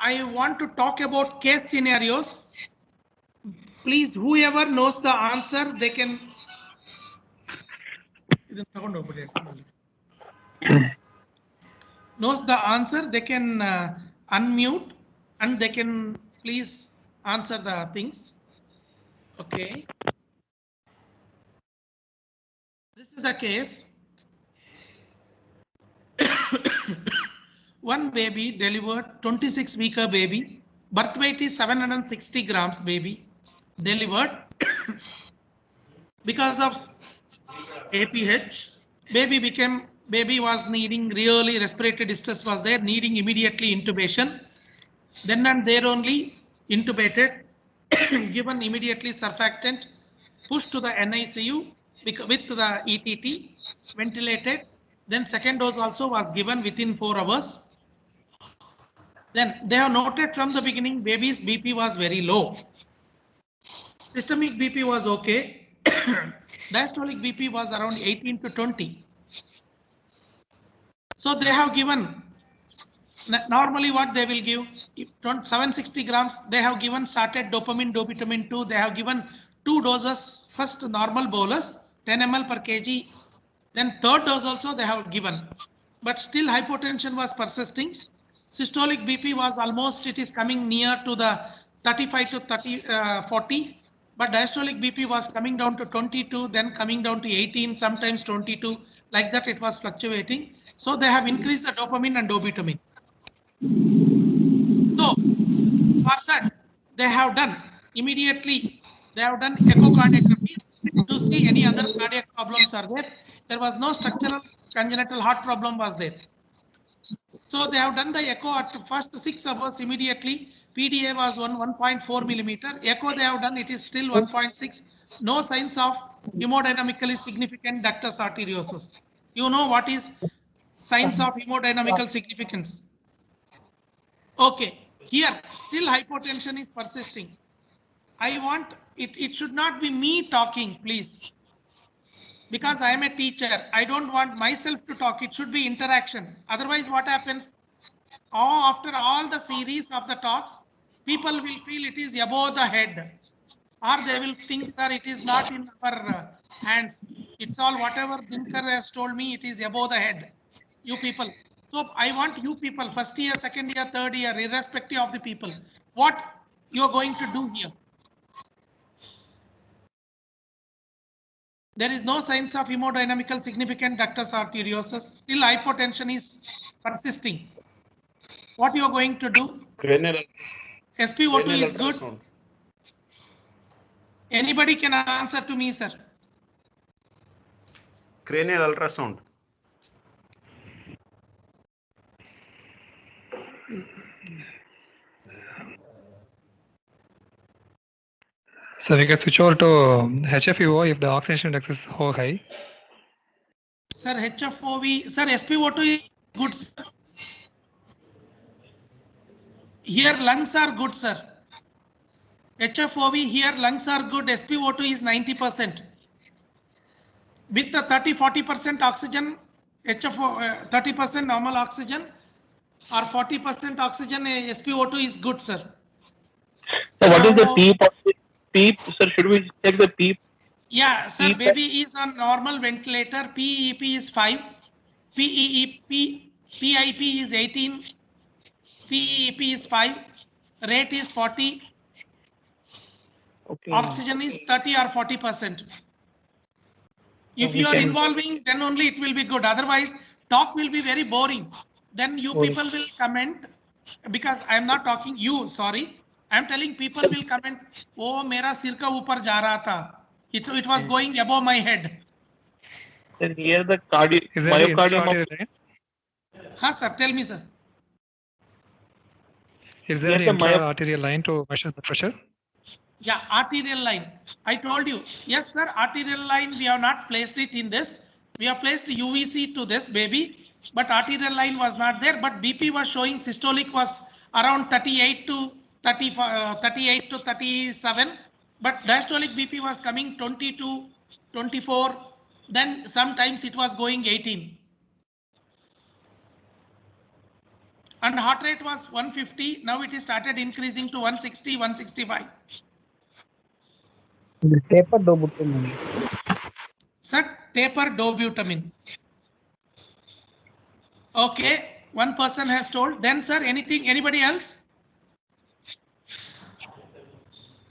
I want to talk about case scenarios. Please, whoever knows the answer, they can. Knows the answer, they can unmute and they can please answer the things. Okay. This is the case. One baby delivered 26-weeker baby. Birth weight is 760 grams baby. Delivered because of APH. Baby was needing really respiratory distress was there, needing immediately intubation. Then and there only intubated, given immediately surfactant, pushed to the NICU with the ETT, ventilated. Then second dose also was given within 4 hours. Then they have noted from the beginning baby's BP was very low. Systemic BP was okay. Diastolic BP was around 18 to 20. So they have given, normally what they will give, 760 grams, they have given started dopamine, dopamine 2, they have given 2 doses, first normal bolus, 10 ml per kg, then third dose also they have given, but still hypotension was persisting. Systolic BP was almost, it is coming near to the 35 to 40, but diastolic BP was coming down to 22, then coming down to 18, sometimes 22, like that it was fluctuating. So they have increased the dopamine and dobutamine. So for that, they have done immediately, they have done echocardiography to see any other cardiac problems are there. There was no structural congenital heart problem was there. So they have done the echo at the first 6 hours immediately. PDA was 1.4 millimeter. Echo they have done, it is still 1.6. No signs of hemodynamically significant ductus arteriosus. You know what is signs of hemodynamical significance? Okay, here still hypotension is persisting. I want it should not be me talking, please. Because I am a teacher, I don't want myself to talk. It should be interaction. Otherwise, what happens? After all the series of the talks, people will feel it is above the head, or they will think, sir, it is not in our hands. It's all whatever Dinakar has told me, it is above the head. You people. So I want you people, first year, second year, third year, irrespective of the people, what you are going to do here. There is no signs of hemodynamical significant ductus arteriosus. Still hypotension is persisting. What you are going to do? Cranial SpO2 is good. ultrasound. Anybody can answer to me, sir. Cranial ultrasound. So we can switch over to HFUO if the oxidation index is so high. Sir, HFOV, sir, SpO2 is good, sir. Here lungs are good, sir. HFOV, here lungs are good. SpO2 is 90%. With the 30-40% oxygen, HFO 30% normal oxygen or 40% oxygen, SpO2 is good, sir. So what is the PEEP of the PEEP? Sir, should we check the PEEP? Yeah, sir, PEEP baby is on normal ventilator. PEP is 5. PIP is 18. PEP is 5. Rate is 40. Okay. Oxygen is 30 or 40%. If you are involving, then only it will be good. Otherwise, talk will be very boring. Then you people will comment, because I am not talking you, sorry. I am telling people will comment, oh, mera sir ka upar ja raha tha. It was going above my head. Then here the myocardium. Huh, sir, tell me, sir. Is there any intra-arterial line to measure the pressure? Yeah, arterial line. I told you. Yes, sir, arterial line, we have not placed it in this. We have placed UVC to this baby, but arterial line was not there. But BP was showing systolic was around 38 to 37. But diastolic BP was coming 22, 24. Then sometimes it was going 18. And heart rate was 150. Now it is started increasing to 160, 165. Taper dobutamine. Sir, taper dobutamine. Okay, one person has told. Then, sir, anything? Anybody else?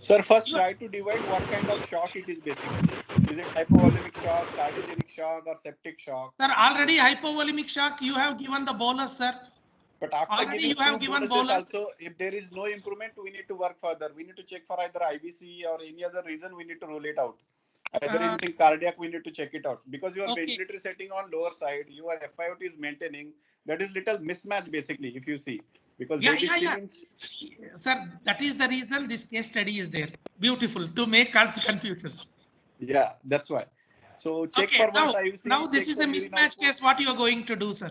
Sir, first try to divide what kind of shock it is basically. Is it hypovolemic shock, cardiogenic shock, or septic shock? Sir, already hypovolemic shock. You have given the bolus, sir. But after Already giving you have two given boluses bolus. also, if there is no improvement, we need to work further. We need to check for either IBC or any other reason. We need to rule it out. Either anything cardiac, we need to check it out because your ventilatory setting on lower side, your FiO2 is maintaining. That is little mismatch basically, if you see, because Sir, that is the reason this case study is there. Beautiful to make us confusion. Yeah, that's why. So check for once IBC. Now this is a mismatch case. What you are going to do, sir?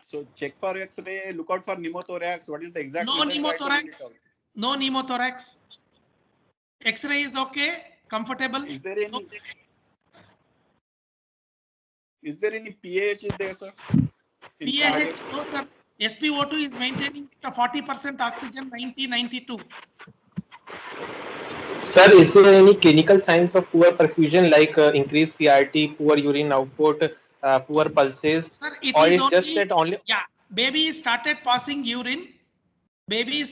So check for X-ray. Look out for pneumothorax. What is the exact? No pneumothorax. No pneumothorax. X-ray is okay. Comfortable. Is there any? Is there any pH in there, sir? pH, no, sir. SpO2 is maintaining the 40% oxygen, 90-92. Sir, is there any clinical signs of poor perfusion like increased CRT, poor urine output, poor pulses? Sir, it or is it's just that only? Yeah, baby started passing urine. Baby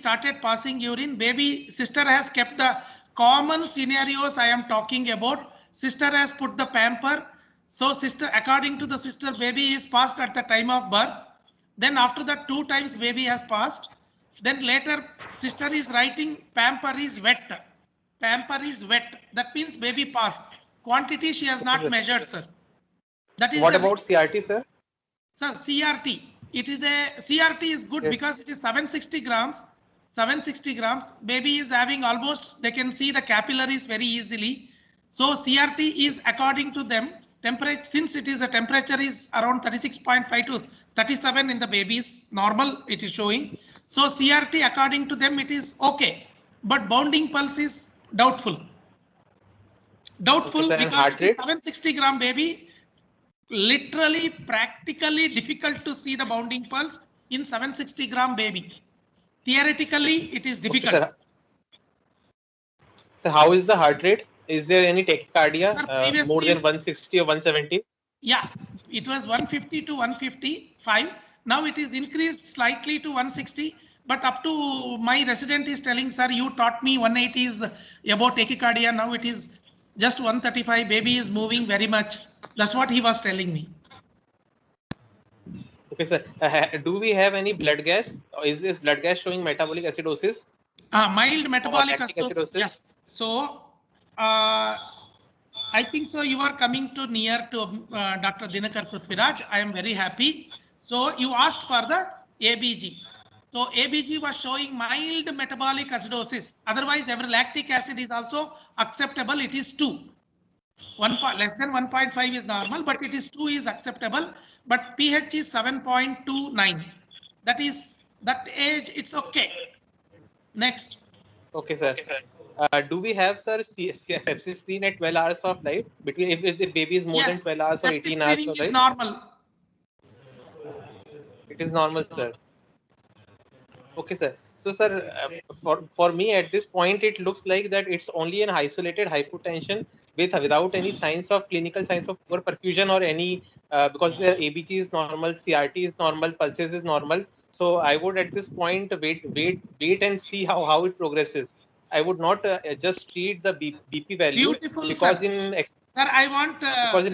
sister has kept the common scenarios I am talking about. Sister has put the pamper. So sister, according to the sister, baby is passed at the time of birth. Then after that 2 times baby has passed. Then later sister is writing pamper is wet. Pamper is wet. That means baby passed. Quantity she has not measured, sir. That is what about CRT, sir? Sir, CRT. It is a CRT is good because it is 760 grams. 760 grams. Baby is having almost, they can see the capillaries very easily. So CRT is according to them. Temperature, since it is a temperature is around 36.5 to 37 in the baby's normal, it is showing. So CRT according to them it is okay, but bounding pulse is doubtful. Doubtful because it is 760 gram baby. Literally, practically difficult to see the bounding pulse in 760 gram baby. Theoretically, it is difficult. Okay, so how is the heart rate? Is there any tachycardia more than 160 or 170? Yeah, it was 150 to 155. Now it is increased slightly to 160. But up to my resident is telling, sir, you taught me 180 is about tachycardia. Now it is just 135. Baby is moving very much. That's what he was telling me. Okay, sir. Do we have any blood gas? Is this blood gas showing metabolic acidosis? Mild metabolic acidosis. Yes. So I think so. You are coming to near to Dr. Dinakara Prithviraj. I am very happy. So you asked for the ABG. So ABG was showing mild metabolic acidosis. Otherwise, every lactic acid is also acceptable. It is 2. Less than 1.5 is normal, but it is 2 is acceptable. But pH is 7.29. That is that age. It's okay. Next. Okay, sir. Do we have, sir, sepsis screen at 12 hours of life? Between if the baby is more than 12 hours or 18 hours of life? Is normal. It is normal, sir. Okay, sir. So, sir, for me at this point, it looks like that it's only an isolated hypotension without any signs of clinical signs of poor perfusion or any because their ABG is normal, CRT is normal, pulses is normal. So I would at this point wait and see how it progresses. I would not just treat the BP value. Beautiful, because sir. in Sir, I want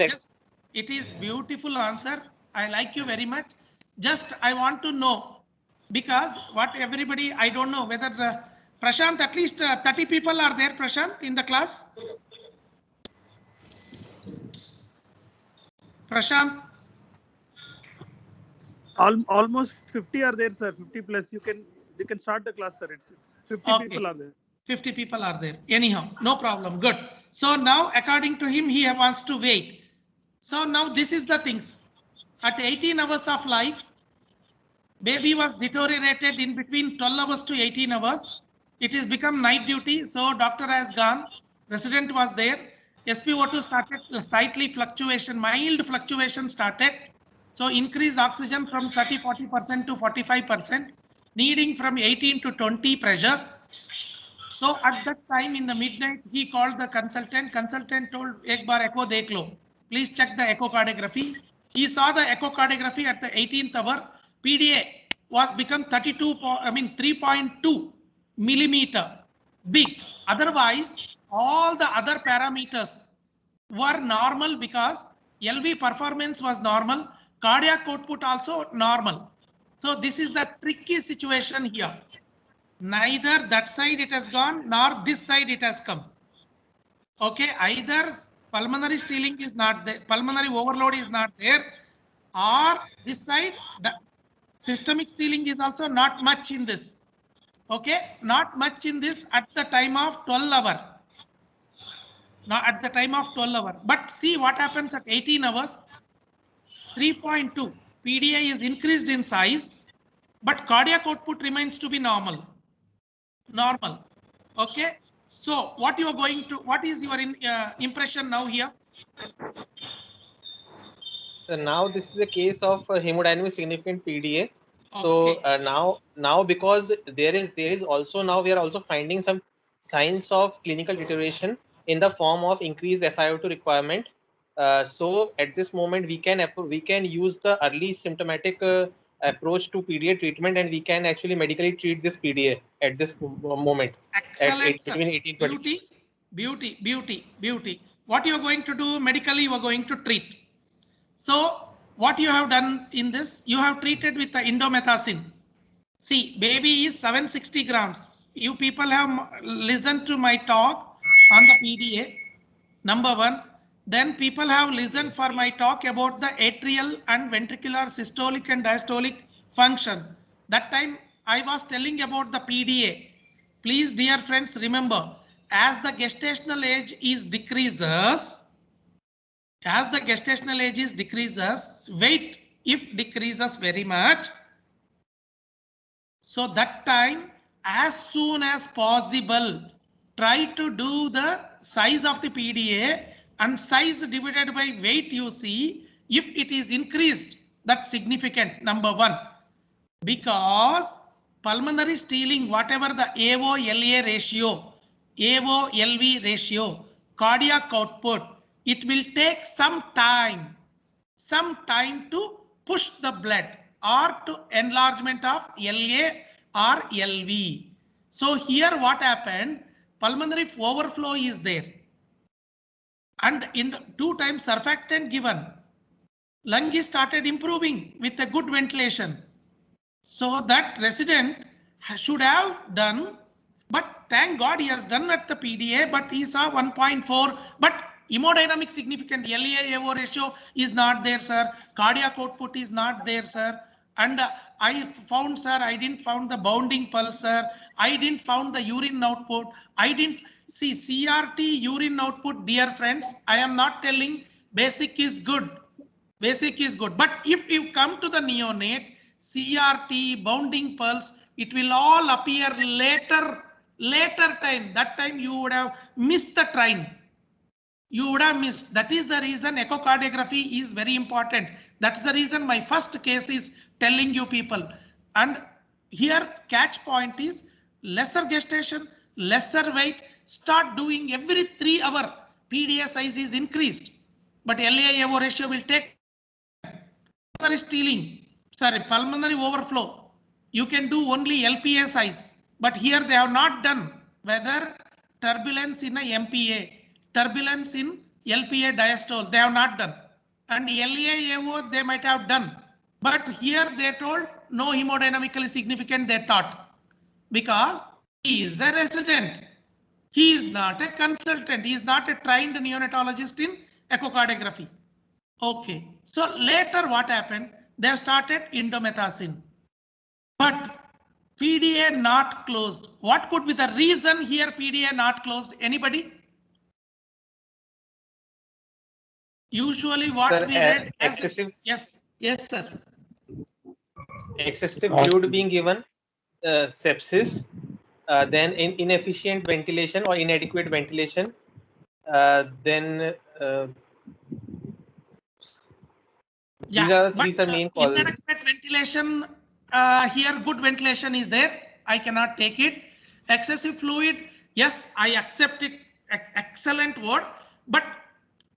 just it is beautiful answer. I like you very much. Just I want to know because what everybody I don't know whether Prashant at least 30 people are there, Prashant, in the class. Prashant. Almost 50 are there, sir. 50 plus. You can start the class, sir. It's 50 people are there. 50 people are there. Anyhow, no problem. Good. So now, according to him, he wants to wait. So now this is the things. At 18 hours of life, baby was deteriorated in between 12 hours to 18 hours. It is become night duty. So doctor has gone. Resident was there. SpO2 started slightly fluctuation, mild fluctuation started. So increase oxygen from 30-40% to 45%, needing from 18 to 20 pressure. So at that time in the midnight, he called the consultant. Consultant told, "Ek bar echo dekh lo. Please check the echocardiography." He saw the echocardiography at the 18th hour. PDA was become 3.2 millimeter big. Otherwise, all the other parameters were normal because LV performance was normal. Cardiac output also normal. So this is the tricky situation here. Neither that side it has gone nor this side it has come. Okay, either pulmonary stealing is not there, pulmonary overload is not there, or this side the systemic stealing is also not much in this. Okay, not much in this at the time of 12 hour. Now at the time of 12 hour. But see what happens at 18 hours. 3.2 PDA is increased in size, but cardiac output remains to be normal. Okay, so what you are going to, what is your impression now here? So now this is a case of hemodynamic significant PDA. So Okay. now because there is also, now we are also finding some signs of clinical deterioration in the form of increased FiO2 requirement. So at this moment we can use the early symptomatic approach to PDA treatment, and we can actually medically treat this PDA at this moment. Excellent, sir. Between 18 to 20. Beauty. What you are going to do medically, you are going to treat. So what you have done in this, you have treated with the indomethacin. See, baby is 760 grams. You people have listened to my talk on the PDA, number one. Then people have listened for my talk about the atrial and ventricular systolic and diastolic function. That time I was telling about the PDA. Please, dear friends, remember, as the gestational age is decreases, weight if decreases very much, so that time as soon as possible try to do the size of the PDA, and size divided by weight, you see if it is increased, that's significant, number one, because pulmonary stealing, whatever the AO-LA ratio, AO-LV ratio, cardiac output, it will take some time to push the blood or to enlargement of LA or LV. So here what happened, pulmonary overflow is there, and in 2 times surfactant given, lung is started improving with a good ventilation. So that resident should have done, but thank God he has done at the PDA, but he saw 1.4, but hemodynamic significant LA-AO ratio is not there, sir. Cardiac output is not there, sir. And I found, sir, I didn't found the bounding pulse, sir. I didn't found the urine output. I didn't see CRT urine output, dear friends. I am not telling basic is good. Basic is good. But if you come to the neonate, CRT, bounding pulse, it will all appear later time. That time you would have missed the train. You would have missed. That is the reason echocardiography is very important. That's the reason my first case is telling you people. And here catch point is lesser gestation, lesser weight, start doing every 3 hours. PDA size is increased, but LA-AO ratio will take. Pulmonary stealing, pulmonary overflow, you can do only LPA size, but here they have not done whether turbulence in a MPA, turbulence in LPA diastole, they have not done, and LAAO they might have done, but here they told no hemodynamically significant, they thought, because he is a resident, he is not a consultant, he is not a trained neonatologist in echocardiography. Okay, so later what happened? They have started indomethacin, but PDA not closed. What could be the reason here PDA not closed? Anybody? Usually what Sir, we read as excessive, yes, sir. Excessive fluid being given, sepsis, then inefficient ventilation or inadequate ventilation, then Yeah, These are the but, three sir, main causes. inadequate ventilation, here good ventilation is there. I cannot take it. Excessive fluid, yes, I accept it. Excellent word, but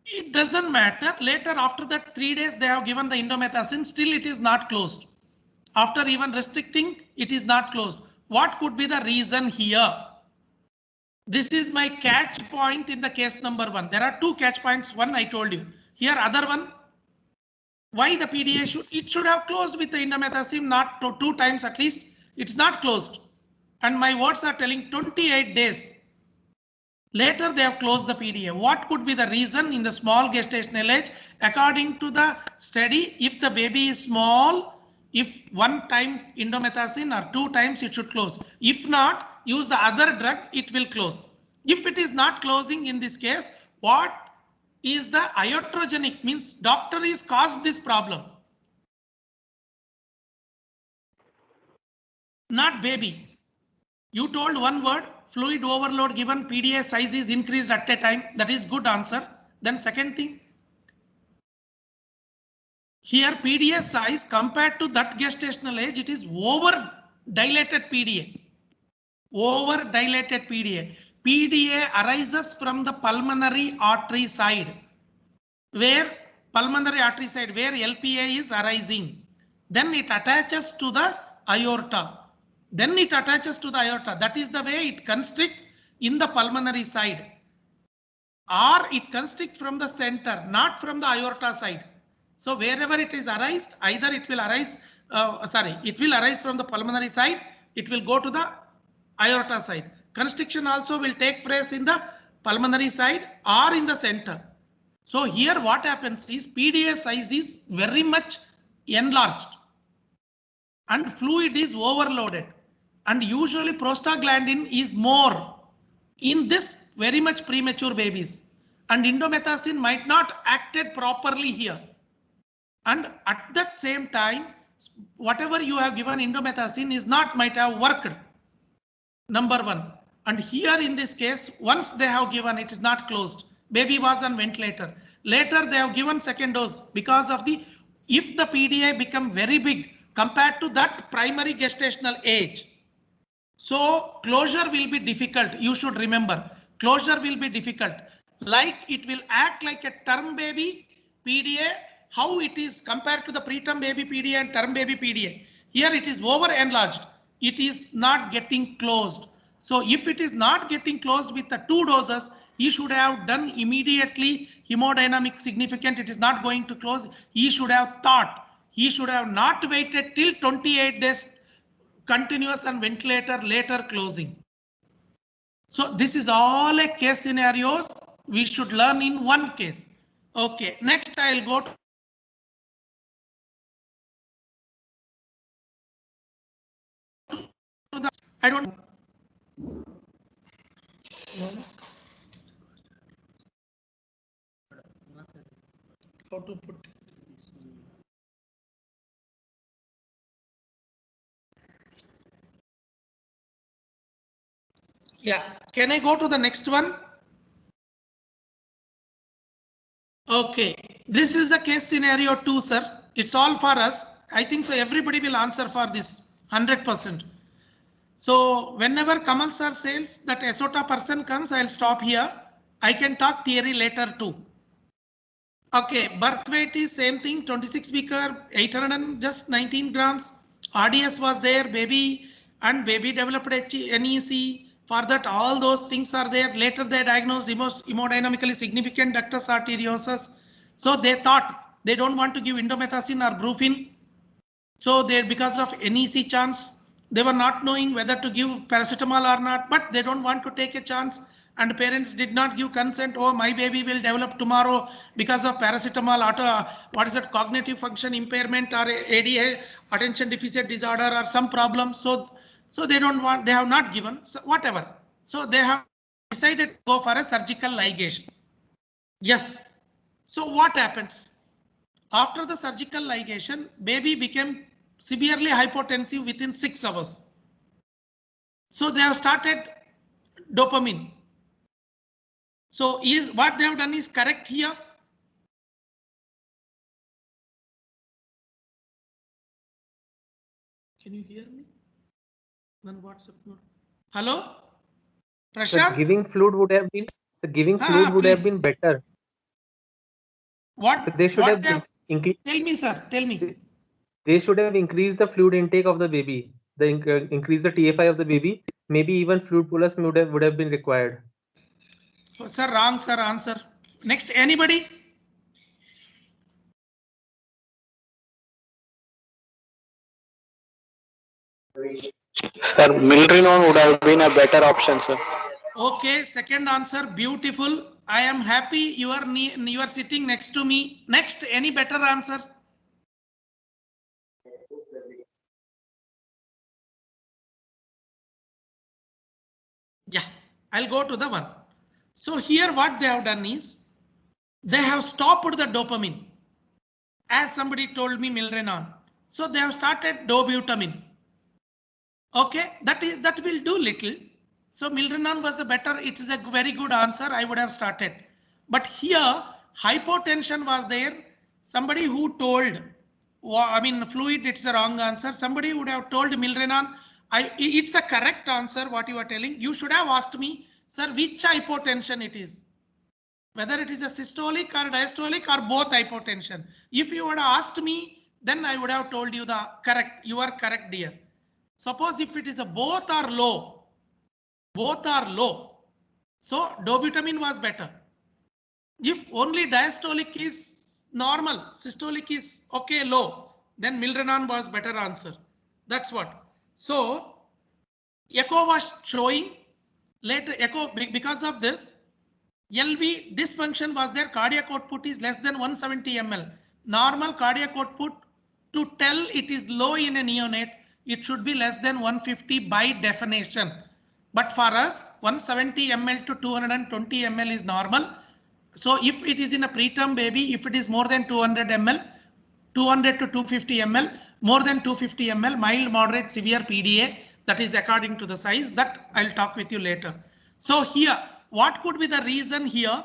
it doesn't matter. Later, after that 3 days, they have given the indomethacin. Still, it is not closed. After even restricting, it is not closed. What could be the reason here? This is my catch point in the case number 1. There are 2 catch points. One I told you. Here, other one. Why the PDA should have closed with the indomethacin, not 2 times at least. It's not closed. And my words are telling 28 days. Later they have closed the PDA. What could be the reason in the small gestational age? According to the study, if the baby is small, if 1 time indomethacin or 2 times it should close. If not, use the other drug, it will close. If it is not closing in this case, what is the iatrogenic, means doctor is caused this problem, not baby. You told one word, fluid overload given, PDA size is increased at a time. That is good answer. Then second thing, here PDA size compared to that gestational age, it is over dilated PDA. Over dilated PDA. PDA arises from the pulmonary artery side, where pulmonary artery side, where LPA is arising. Then it attaches to the aorta. Then it attaches to the aorta. That is the way it constricts in the pulmonary side. Or it constricts from the center, not from the aorta side. So wherever it is arised, either it will arise, it will arise from the pulmonary side, it will go to the aorta side. Constriction also will take place in the pulmonary side or in the center. So here what happens is PDA size is very much enlarged and fluid is overloaded, and usually prostaglandin is more in this very much premature babies, and indomethacin might not acted properly here. And at that same time, whatever you have given indomethacin is not might have worked. Number 1. And here in this case, once they have given, it is not closed. Baby was on ventilator. Later they have given second dose because of the, if the PDA become very big compared to that primary gestational age, so closure will be difficult. You should remember, closure will be difficult. Like it will act like a term baby PDA, how it is compared to the preterm baby PDA and term baby PDA. Here it is over enlarged. It is not getting closed. So if it is not getting closed with the 2 doses, he should have done immediately hemodynamic significant. It is not going to close. He should have thought. He should have not waited till 28 days continuous and ventilator later closing. So this is all a case scenarios we should learn in one case. Okay, next I'll go to the, I don't how to put. Yeah, can I go to the next one? Okay, this is the case scenario 2, sir. It's all for us. I think so everybody will answer for this 100%. So whenever Kamal sir says that SOTA person comes, I'll stop here. I can talk theory later too. Okay, birth weight is same thing, 26 weeker, 819 grams. RDS was there, baby, and baby developed NEC. For that, all those things are there. Later, they diagnosed hemodynamically significant ductus arteriosus. So they thought they don't want to give indomethacin or brufen. So they, because of NEC chance, they were not knowing whether to give paracetamol or not, but they don't want to take a chance. And parents did not give consent. Oh, my baby will develop tomorrow because of paracetamol, what is it, cognitive function impairment or ADA, attention deficit disorder or some problem. So they don't want, they have not given, so whatever. So they have decided to go for a surgical ligation. Yes. So what happens? After the surgical ligation, baby became severely hypotensive within 6 hours. So they have started dopamine. So is what they have done is correct here. Can you hear me? Then WhatsApp mode. Hello? So Prashant? giving fluid would have been Please. better. What? So they should What have they have? Tell me, sir. Tell me. they should have increased the fluid intake of the baby. Increase the TFI of the baby. Maybe even fluid bolus would have been required. Sir, wrong, sir. Answer. Next, anybody? Sir, Milrinon would have been a better option, sir. Okay, second answer. Beautiful. I am happy you are sitting next to me. Next, any better answer? Yeah, I'll go to the one. So here what they have done is they have stopped the dopamine. As somebody told me Milrenon. So they have started dobutamine. Okay, that will do little. So Milrenon was a better, it is a very good answer. I would have started. But here hypotension was there. Somebody who told, I mean fluid, it's a wrong answer. Somebody would have told Milrenon. It's a correct answer what you are telling. You should have asked me, sir, which hypotension it is. Whether it is a systolic or diastolic or both hypotension. If you would have asked me, then I would have told you the correct. You are correct, dear. Suppose if it is a both are low. So dobutamine was better. If only diastolic is normal, systolic is okay, low, then Milrenon was better answer. That's what. So echo was showing later echo because of this. LV dysfunction was there. Cardiac output is less than 170 ml. Normal cardiac output, to tell it is low in a neonate, it should be less than 150 by definition. But for us, 170 ml to 220 ml is normal. So if it is in a preterm baby, if it is more than 200 ml, 200 to 250 ml, more than 250 ml, mild, moderate, severe PDA, that is according to the size. That I'll talk with you later. So here, what could be the reason here?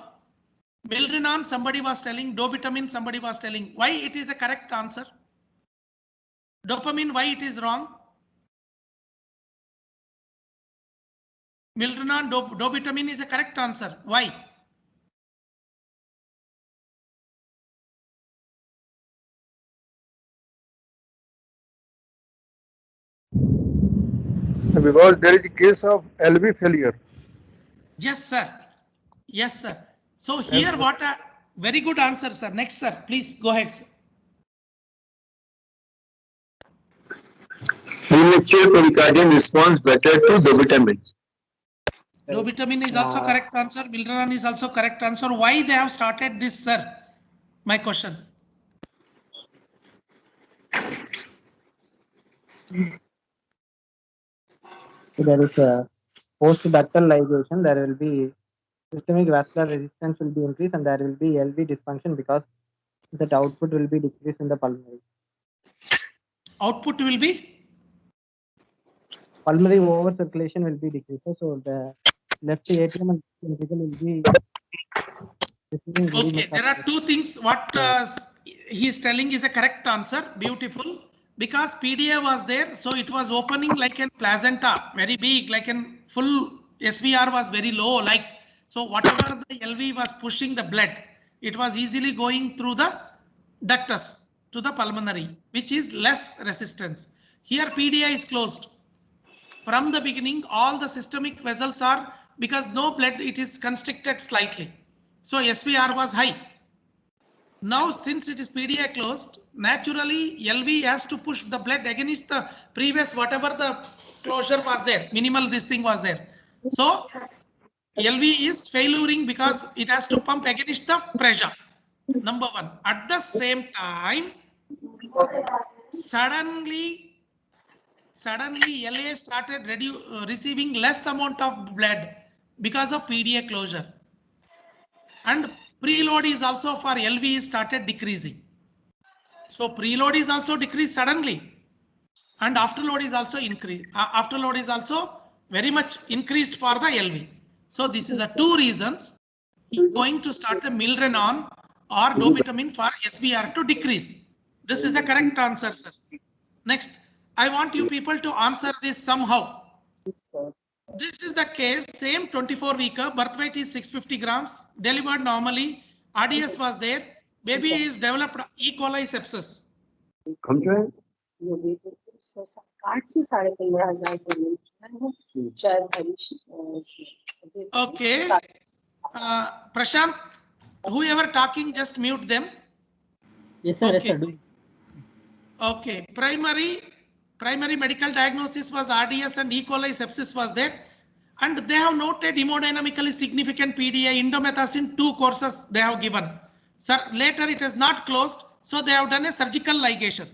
Milrenon, somebody was telling, dobutamine, somebody was telling. Why it is a correct answer? Dopamine, why it is wrong? Milrenon, dobutamine is a correct answer. Why? Because there is a case of LV failure. Yes, sir. Yes, sir. So here what a very good answer, sir. Next, sir. Please go ahead, sir. Premature pericardial response better to dobutamine. Dobutamine is also correct answer. Milrenon is also correct answer. Why they have started this, sir? My question. There is a post-ductal ligation, there will be systemic vascular resistance will be increased and there will be LV dysfunction because that output will be decreased in the pulmonary. Output will be? Pulmonary over circulation will be decreased. So the left atrium and ventricle will be receiving very Okay, much. there are two things. What he is telling is a correct answer. Beautiful. Because PDA was there, so it was opening like a placenta, very big, like a full SVR was very low, like so. Whatever the LV was pushing the blood, it was easily going through the ductus to the pulmonary, which is less resistance. Here PDA is closed. From the beginning, all the systemic vessels are, because no blood, it is constricted slightly. So SVR was high. Now, since it is PDA closed, naturally LV has to push the blood against the previous, whatever the closure was there, minimal this thing was there. So LV is failuring because it has to pump against the pressure. Number one. At the same time, suddenly LA started receiving less amount of blood because of PDA closure. And preload is also for LV started decreasing. So preload is also decreased suddenly. And afterload is also increased. Afterload is also very much increased for the LV. So this is the two reasons going to start the Milrenon or dobutamine for SVR to decrease. This is the correct answer, sir. Next, I want you people to answer this somehow. This is the case, same 24-weeker, birth weight is 650 grams, delivered normally, RDS was there, baby is developed E. coli sepsis. Okay, Prashant, whoever talking, just mute them. Yes, sir. Okay. Yes, sir. Okay, primary medical diagnosis was RDS and E. coli sepsis was there, and they have noted hemodynamically significant PDA, indomethacin 2 courses they have given. Sir, later it is not closed, so they have done a surgical ligation.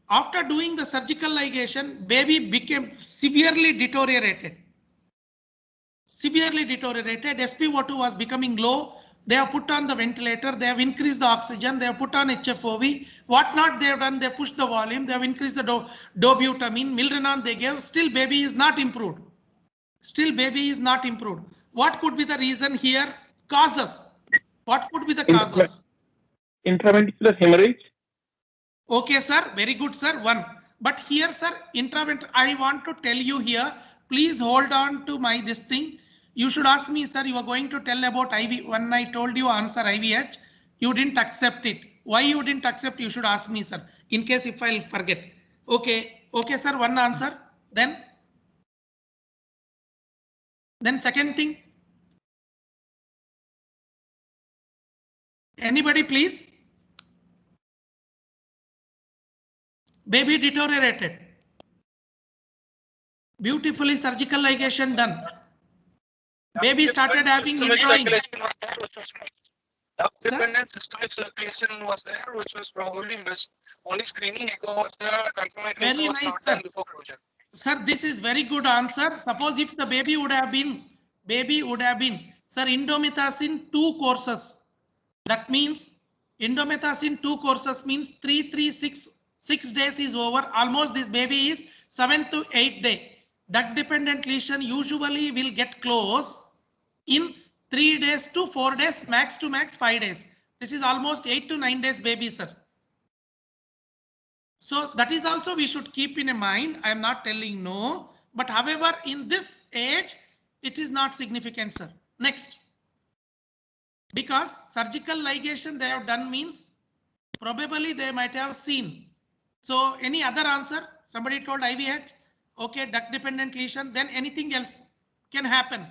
After doing the surgical ligation, baby became severely deteriorated. SpO2 was becoming low. They have put on the ventilator, they have increased the oxygen, they have put on HFOV. What not they have done, they pushed the volume, they have increased the dobutamine, Milrenon they gave, still baby is not improved. What could be the reason here? Causes. What could be the causes? Intraventricular hemorrhage. Okay, sir. Very good, sir. One. But here, sir, I want to tell you here, please hold on to my this thing. You should ask me, sir, you are going to tell about IV. When I told you answer IVH, you didn't accept it. Why you didn't accept? You should ask me, sir, in case if I'll forget. Okay. Okay, sir. One answer. Then second thing. Anybody, please? Baby deteriorated. Beautifully surgical ligation done. Baby started having indrawing. Dependent systemic circulation was there, which was probably missed. Only screening echo was there. Confirmatory Very echo was nice, not sir. done before closure. Sir, this is very good answer. Suppose if the baby would have been, sir, indomethacin 2 courses. That means indomethacin 2 courses means 6 days is over. Almost this baby is 7th to 8th day. That dependent lesion usually will get close in 3 days to 4 days, max to max 5 days. This is almost 8 to 9 days baby, sir. So that is also we should keep in mind. I am not telling no, but however, in this age, it is not significant, sir. Next, because surgical ligation they have done means probably they might have seen. So any other answer? Somebody told IVH. Okay, duct dependent lesion. Then anything else can happen.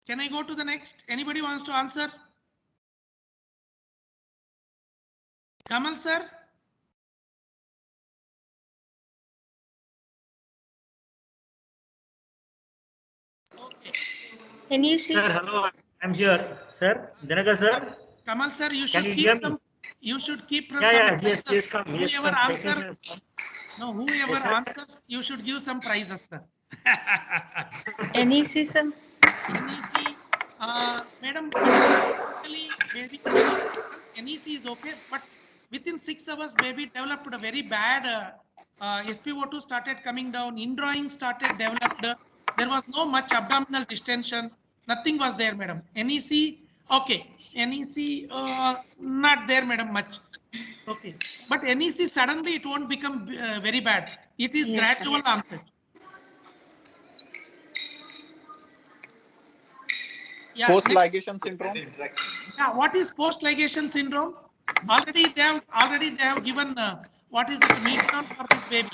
Can I go to the next? Anybody wants to answer? Kamal, sir. Okay. NEC. Sir, hello. I'm here, sir. Dinakar, sir. Kamal, sir, you should keep some. You should keep some. Yes, come. Whoever answers, whoever answers, you should give some prizes, sir. NEC, sir. NEC, madam, baby, NEC is okay, but within 6 hours, baby developed a very bad SpO2 started coming down, indrawing started developed. There was no much abdominal distension. Nothing was there, madam. NEC, okay. NEC, not there, madam, much. Okay. But NEC, suddenly it won't become very bad. It is gradual onset. Yeah, post-ligation syndrome. Yeah, what is post-ligation syndrome? Already they have given what is it, Milrenon for this baby.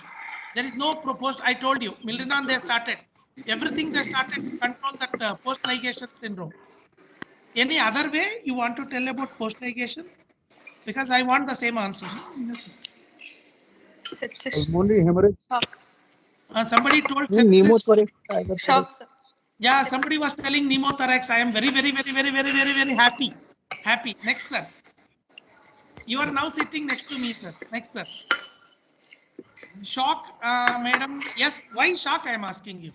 There is no proposed. I told you, Milrenon they started. Everything they started to control that post-ligation syndrome. Any other way you want to tell about post-ligation? Because I want the same answer. Pulmonary hemorrhage. Somebody told sepsis. Shock, sir. Yeah, somebody was telling pneumothorax. I am very happy. Happy. Next, sir. You are now sitting next to me, sir. Next, sir. Shock, madam. Yes. Why shock? I am asking you.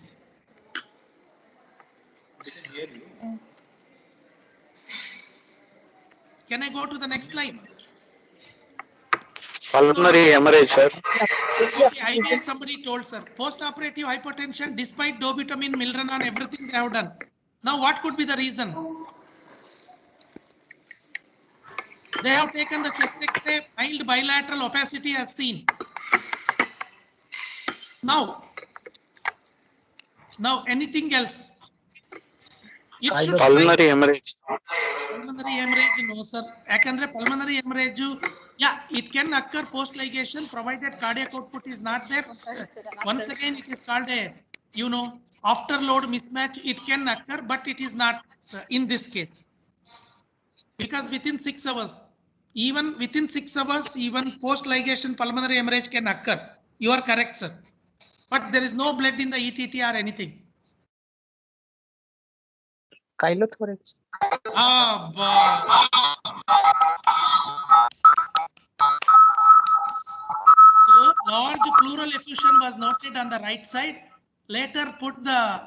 Can I go to the next slide? Pulmonary hemorrhage, sir. Okay, I guess somebody told, sir. Post-operative hypertension, despite dobutamine, Milrenon, everything they have done. Now, what could be the reason? They have taken the chest X-ray, mild bilateral opacity as seen. Now anything else? It should Pulmonary hemorrhage. pulmonary hemorrhage, no sir. Yakandre pulmonary hemorrhage, yeah, it can occur post ligation provided cardiac output is not there. Once again, it is called a, afterload mismatch. It can occur, but it is not in this case. Because within 6 hours, even within 6 hours, even post ligation pulmonary hemorrhage can occur. You are correct, sir. But there is no blood in the ETT or anything. Chylothorax. So large pleural effusion was noted on the right side. Later put the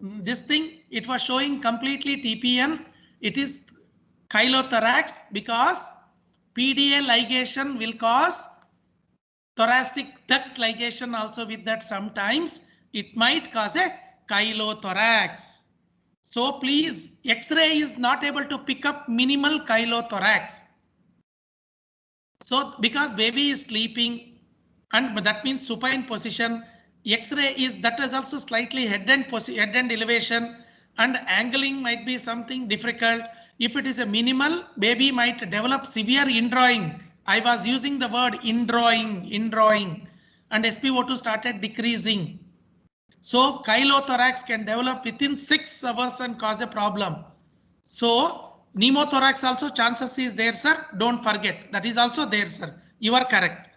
this thing. It was showing completely TPN. It is chylothorax because PDA ligation will cause thoracic duct ligation also with that sometimes. It might cause a chylothorax. So please, X-ray is not able to pick up minimal chylothorax. So because baby is sleeping and that means supine position, X-ray is that is also slightly head end elevation and angling might be something difficult. If it is a minimal, baby might develop severe indrawing. I was using the word indrawing, and SpO2 started decreasing. So chylothorax can develop within 6 hours and cause a problem. So pneumothorax also chances is there, sir. Don't forget that is also there, sir. You are correct.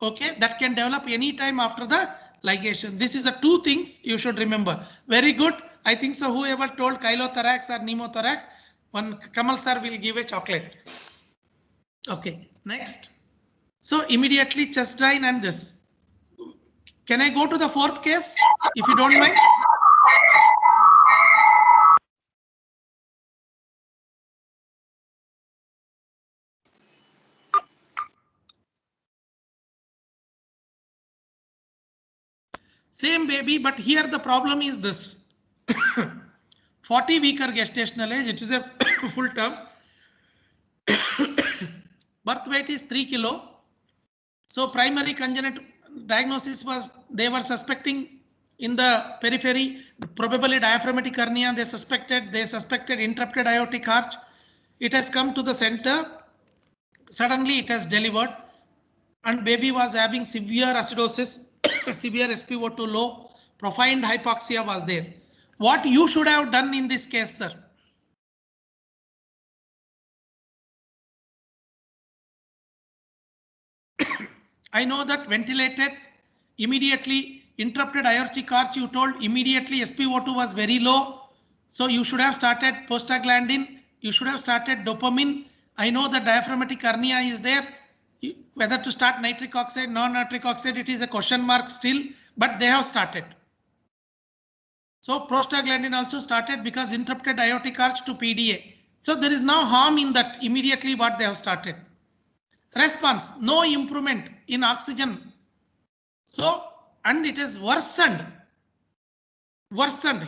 Okay, that can develop any time after the ligation. This is the two things you should remember. Very good. I think so. Whoever told chylothorax or pneumothorax, one Kamal sir will give a chocolate. Okay, next. So immediately chest drain and this. Can I go to the fourth case if you don't mind? Same baby, but here the problem is this. 40 weeker gestational age, it is a full term. Birth weight is 3 kilo. So primary congenital diagnosis was they were suspecting in the periphery, probably diaphragmatic hernia. They suspected interrupted aortic arch. It has come to the center. Suddenly it has delivered and baby was having severe acidosis, severe SpO2 low, profound hypoxia was there. What you should have done in this case, sir? I know that ventilated immediately interrupted aortic arch. You told immediately SpO2 was very low. So you should have started prostaglandin. You should have started dopamine. I know that diaphragmatic hernia is there. Whether to start nitric oxide, non-nitric oxide, it is a question mark still, but they have started. So prostaglandin also started because interrupted aortic arch to PDA. So there is no harm in that immediately what they have started. Response, no improvement in oxygen. So, and it is worsened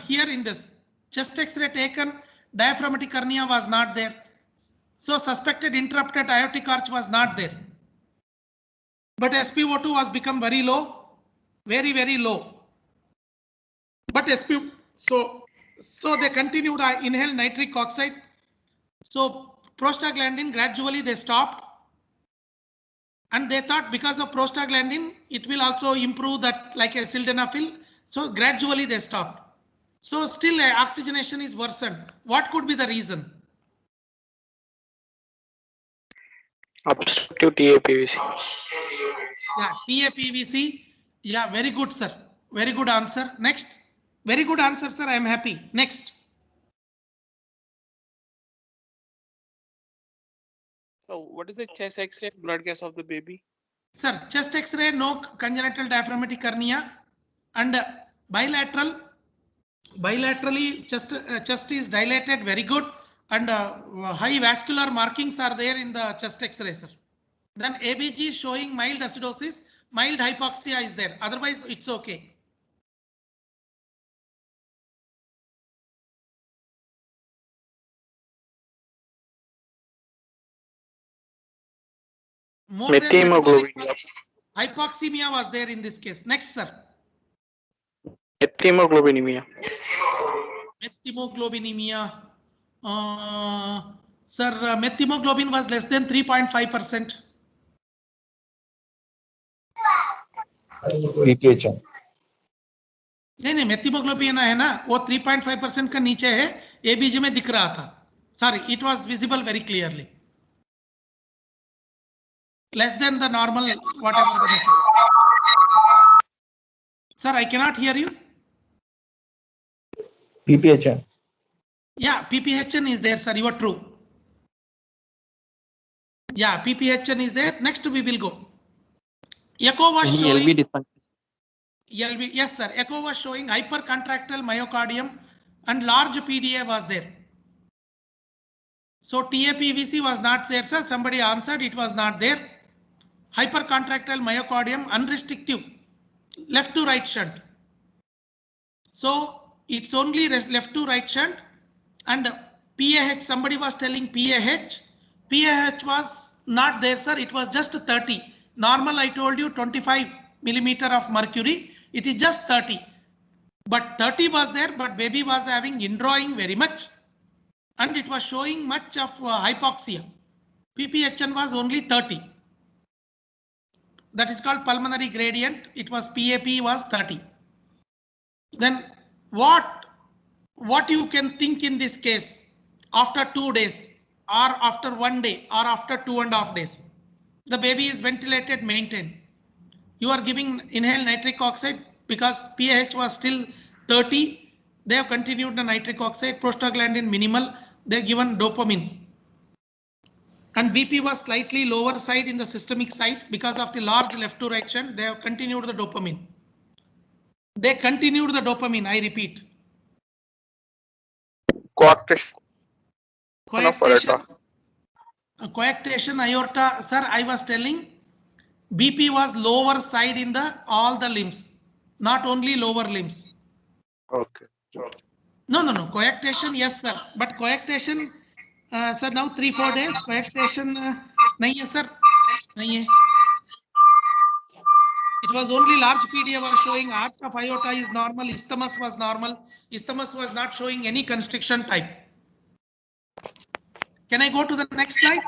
here in this chest X-ray taken, diaphragmatic hernia was not there. So suspected interrupted aortic arch was not there. But SpO2 was become very low, very, very low. But so they continued inhale nitric oxide. So prostaglandin gradually they stopped. And they thought because of prostaglandin, it will also improve that like a sildenafil. So gradually they stopped. So still oxygenation is worsened. What could be the reason? Obstructive TAPVC. Yeah, TAPVC. Yeah, very good, sir. Very good answer. Next. Very good answer, sir. I am happy. Next. So what is the chest X-ray blood gas of the baby? Sir, chest X-ray, no congenital diaphragmatic hernia, and bilaterally chest is dilated, very good, and high vascular markings are there in the chest X-ray, sir. Then ABG showing mild acidosis, mild hypoxia is there. Otherwise, it's okay. More than Methemoglobin. metabolic hypoxemia was there in this case. Next, sir. Methemoglobinemia. Methemoglobinemia. Sir, methemoglobin was less than 3.5%. नहीं मेथिमोग्लोबिन है ना वो 3.5% का नीचे है ABG में दिख रहा था sorry it was visible very clearly less than the normal whatever the necessary. Sir, I cannot hear you. PPHN. Yeah, PPHN is there, sir. You are true. Yeah, PPHN is there. Next we will go. Echo was showing LV dysfunction. LV, yes, sir. Echo was showing hypercontractile myocardium and large PDA was there. So TAPVC was not there, sir. Somebody answered it was not there. Hypercontractile myocardium, unrestrictive, left to right shunt. So it's only left to right shunt and PAH, somebody was telling PAH. PAH was not there, sir. It was just 30. Normal, I told you 25 millimeter of mercury. It is just 30. But 30 was there, but baby was having indrawing very much. And it was showing much of hypoxia. PPHN was only 30. That is called pulmonary gradient. It was PAP was 30. Then what you can think in this case after 2 days or after 1 day or after 2.5 days, the baby is ventilated, maintained. You are giving inhaled nitric oxide because PAH was still 30. They have continued the nitric oxide, prostaglandin minimal. They have given dopamine. And BP was slightly lower side in the systemic side because of the large left to right shunt. They have continued the dopamine. They continued the dopamine, I repeat. Coarctation. Coarctation aorta, sir, I was telling BP was lower side in the all the limbs, not only lower limbs. Okay. No. Coarctation, yes, sir. But coarctation, sir, now 3-4 days. Coarctation, nahi hai, sir. Nahi hai. It was only large PDA was showing arch of aorta is normal. Isthmus was normal. Isthmus was not showing any constriction type. Can I go to the next slide?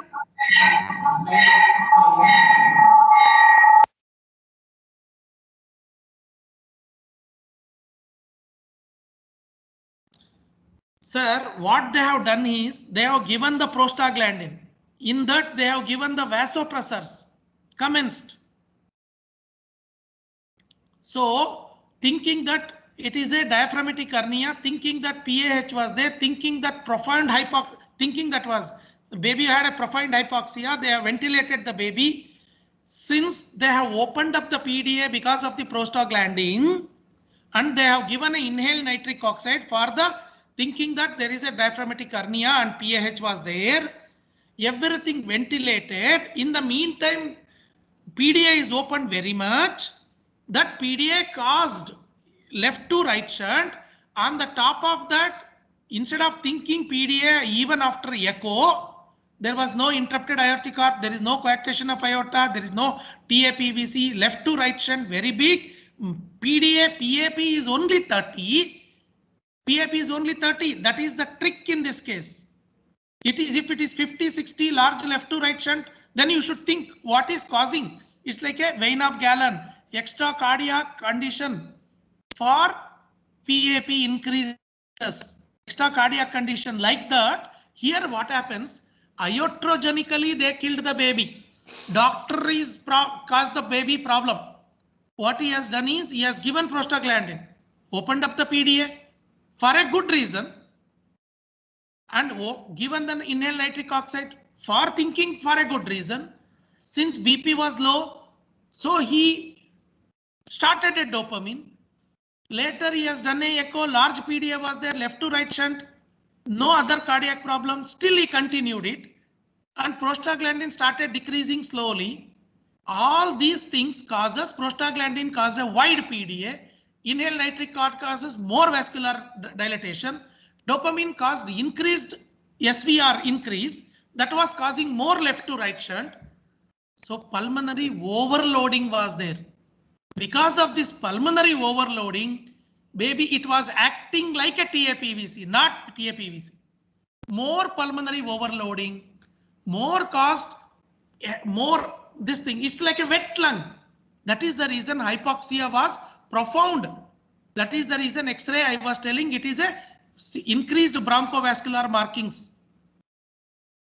Sir, what they have done is they have given the prostaglandin. In that they have given the vasopressors commenced. So thinking that it is a diaphragmatic hernia, thinking that PAH was there, thinking that profound hypoxia, thinking that was the baby had a profound hypoxia, they have ventilated the baby. Since they have opened up the PDA because of the prostaglandin and they have given an inhaled nitric oxide for the thinking that there is a diaphragmatic hernia and PAH was there, everything ventilated. In the meantime, PDA is opened very much. That PDA caused left to right shunt. On the top of that, instead of thinking PDA even after echo, there was no interrupted aortic arch, there is no coarctation of aorta, there is no TAPVC, left to right shunt very big. PDA, PAP is only 30. PAP is only 30. That is the trick in this case. It is if it is 50, 60 large left to right shunt, then you should think what is causing. It's like a vein of Galen, extra cardiac condition for PAP increases, extra cardiac condition like that. Here what happens? Iatrogenically they killed the baby. Doctor is caused the baby problem. What he has done is he has given prostaglandin, opened up the PDA for a good reason and given the inhaled nitric oxide for thinking for a good reason. Since BP was low, so he started a dopamine. Later he has done a echo, large PDA was there, left to right shunt, no other cardiac problem, still he continued it and prostaglandin started decreasing slowly. All these things causes prostaglandin causes a wide PDA, inhaled nitric oxide causes more vascular dilatation, dopamine caused increased SVR increased, that was causing more left to right shunt. So pulmonary overloading was there. Because of this pulmonary overloading, maybe it was acting like a TAPVC, not TAPVC. More pulmonary overloading, more cost, more this thing. It's like a wet lung. That is the reason hypoxia was profound. That is the reason X-ray I was telling it is a increased bronchovascular markings.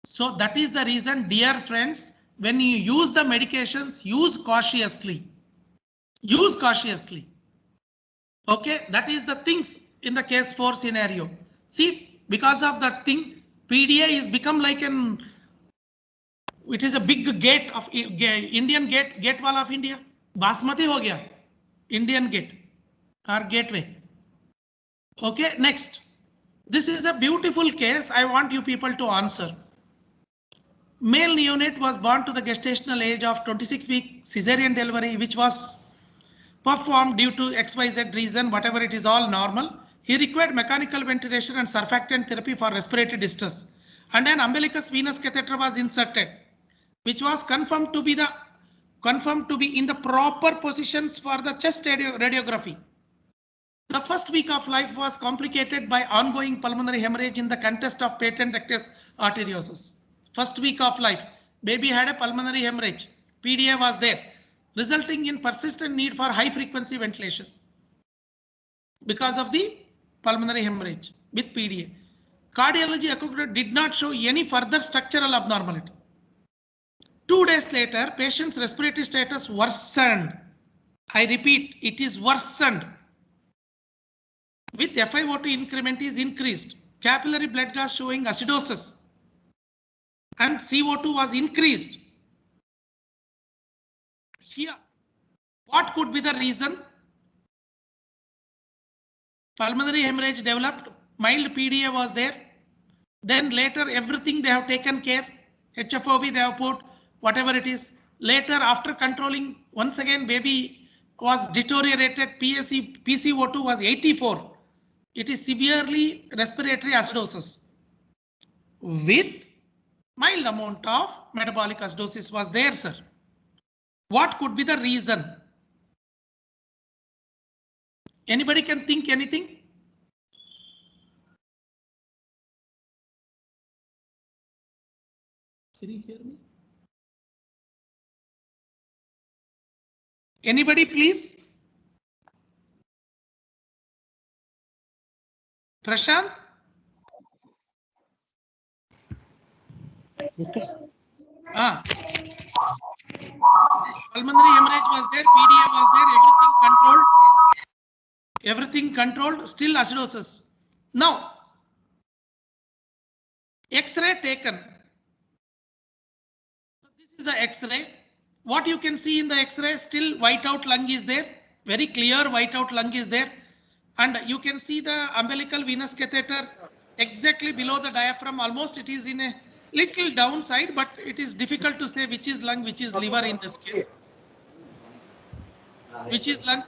So that is the reason, dear friends, when you use the medications, use cautiously. Use cautiously. Okay, that is the things in the case 4 scenario. See, because of that thing, PDA is become like an, it is a big gate of Indian gate wall of India. Basmati ho gaya, Indian gate or gateway. Okay, next. This is a beautiful case. I want you people to answer. Male neonate was born to the gestational age of 26 week cesarean delivery, which was performed due to XYZ reason, whatever it is, all normal. He required mechanical ventilation and surfactant therapy for respiratory distress. And an umbilicus venous catheter was inserted, which was confirmed to be in the proper positions for the chest radiography. The first week of life was complicated by ongoing pulmonary hemorrhage in the context of patent rectus arteriosus. First week of life, baby had a pulmonary hemorrhage. PDA was there, resulting in persistent need for high frequency ventilation because of the pulmonary hemorrhage with PDA. Cardiology echocardiogram did not show any further structural abnormality. 2 days later, patient's respiratory status worsened. I repeat, it is worsened. With FiO2 increment is increased. Capillary blood gas showing acidosis. And CO2 was increased. Here, what could be the reason? Pulmonary hemorrhage developed, mild PDA was there. Then later everything they have taken care. HFOB they have put, whatever it is. Later after controlling, once again baby was deteriorated. PCO2 was 84. It is severely respiratory acidosis. With mild amount of metabolic acidosis was there, sir. What could be the reason? Anybody can think anything? Can you hear me? Anybody, please? Prashant? Pulmonary hemorrhage was there, PDA was there, everything controlled, still acidosis. Now, X-ray taken. This is the X-ray. What you can see in the X-ray, still whiteout lung is there, very clear whiteout lung is there. And you can see the umbilical venous catheter exactly below the diaphragm. Almost it is in a little downside, but it is difficult to say which is lung, which is liver in this case. Which is lung,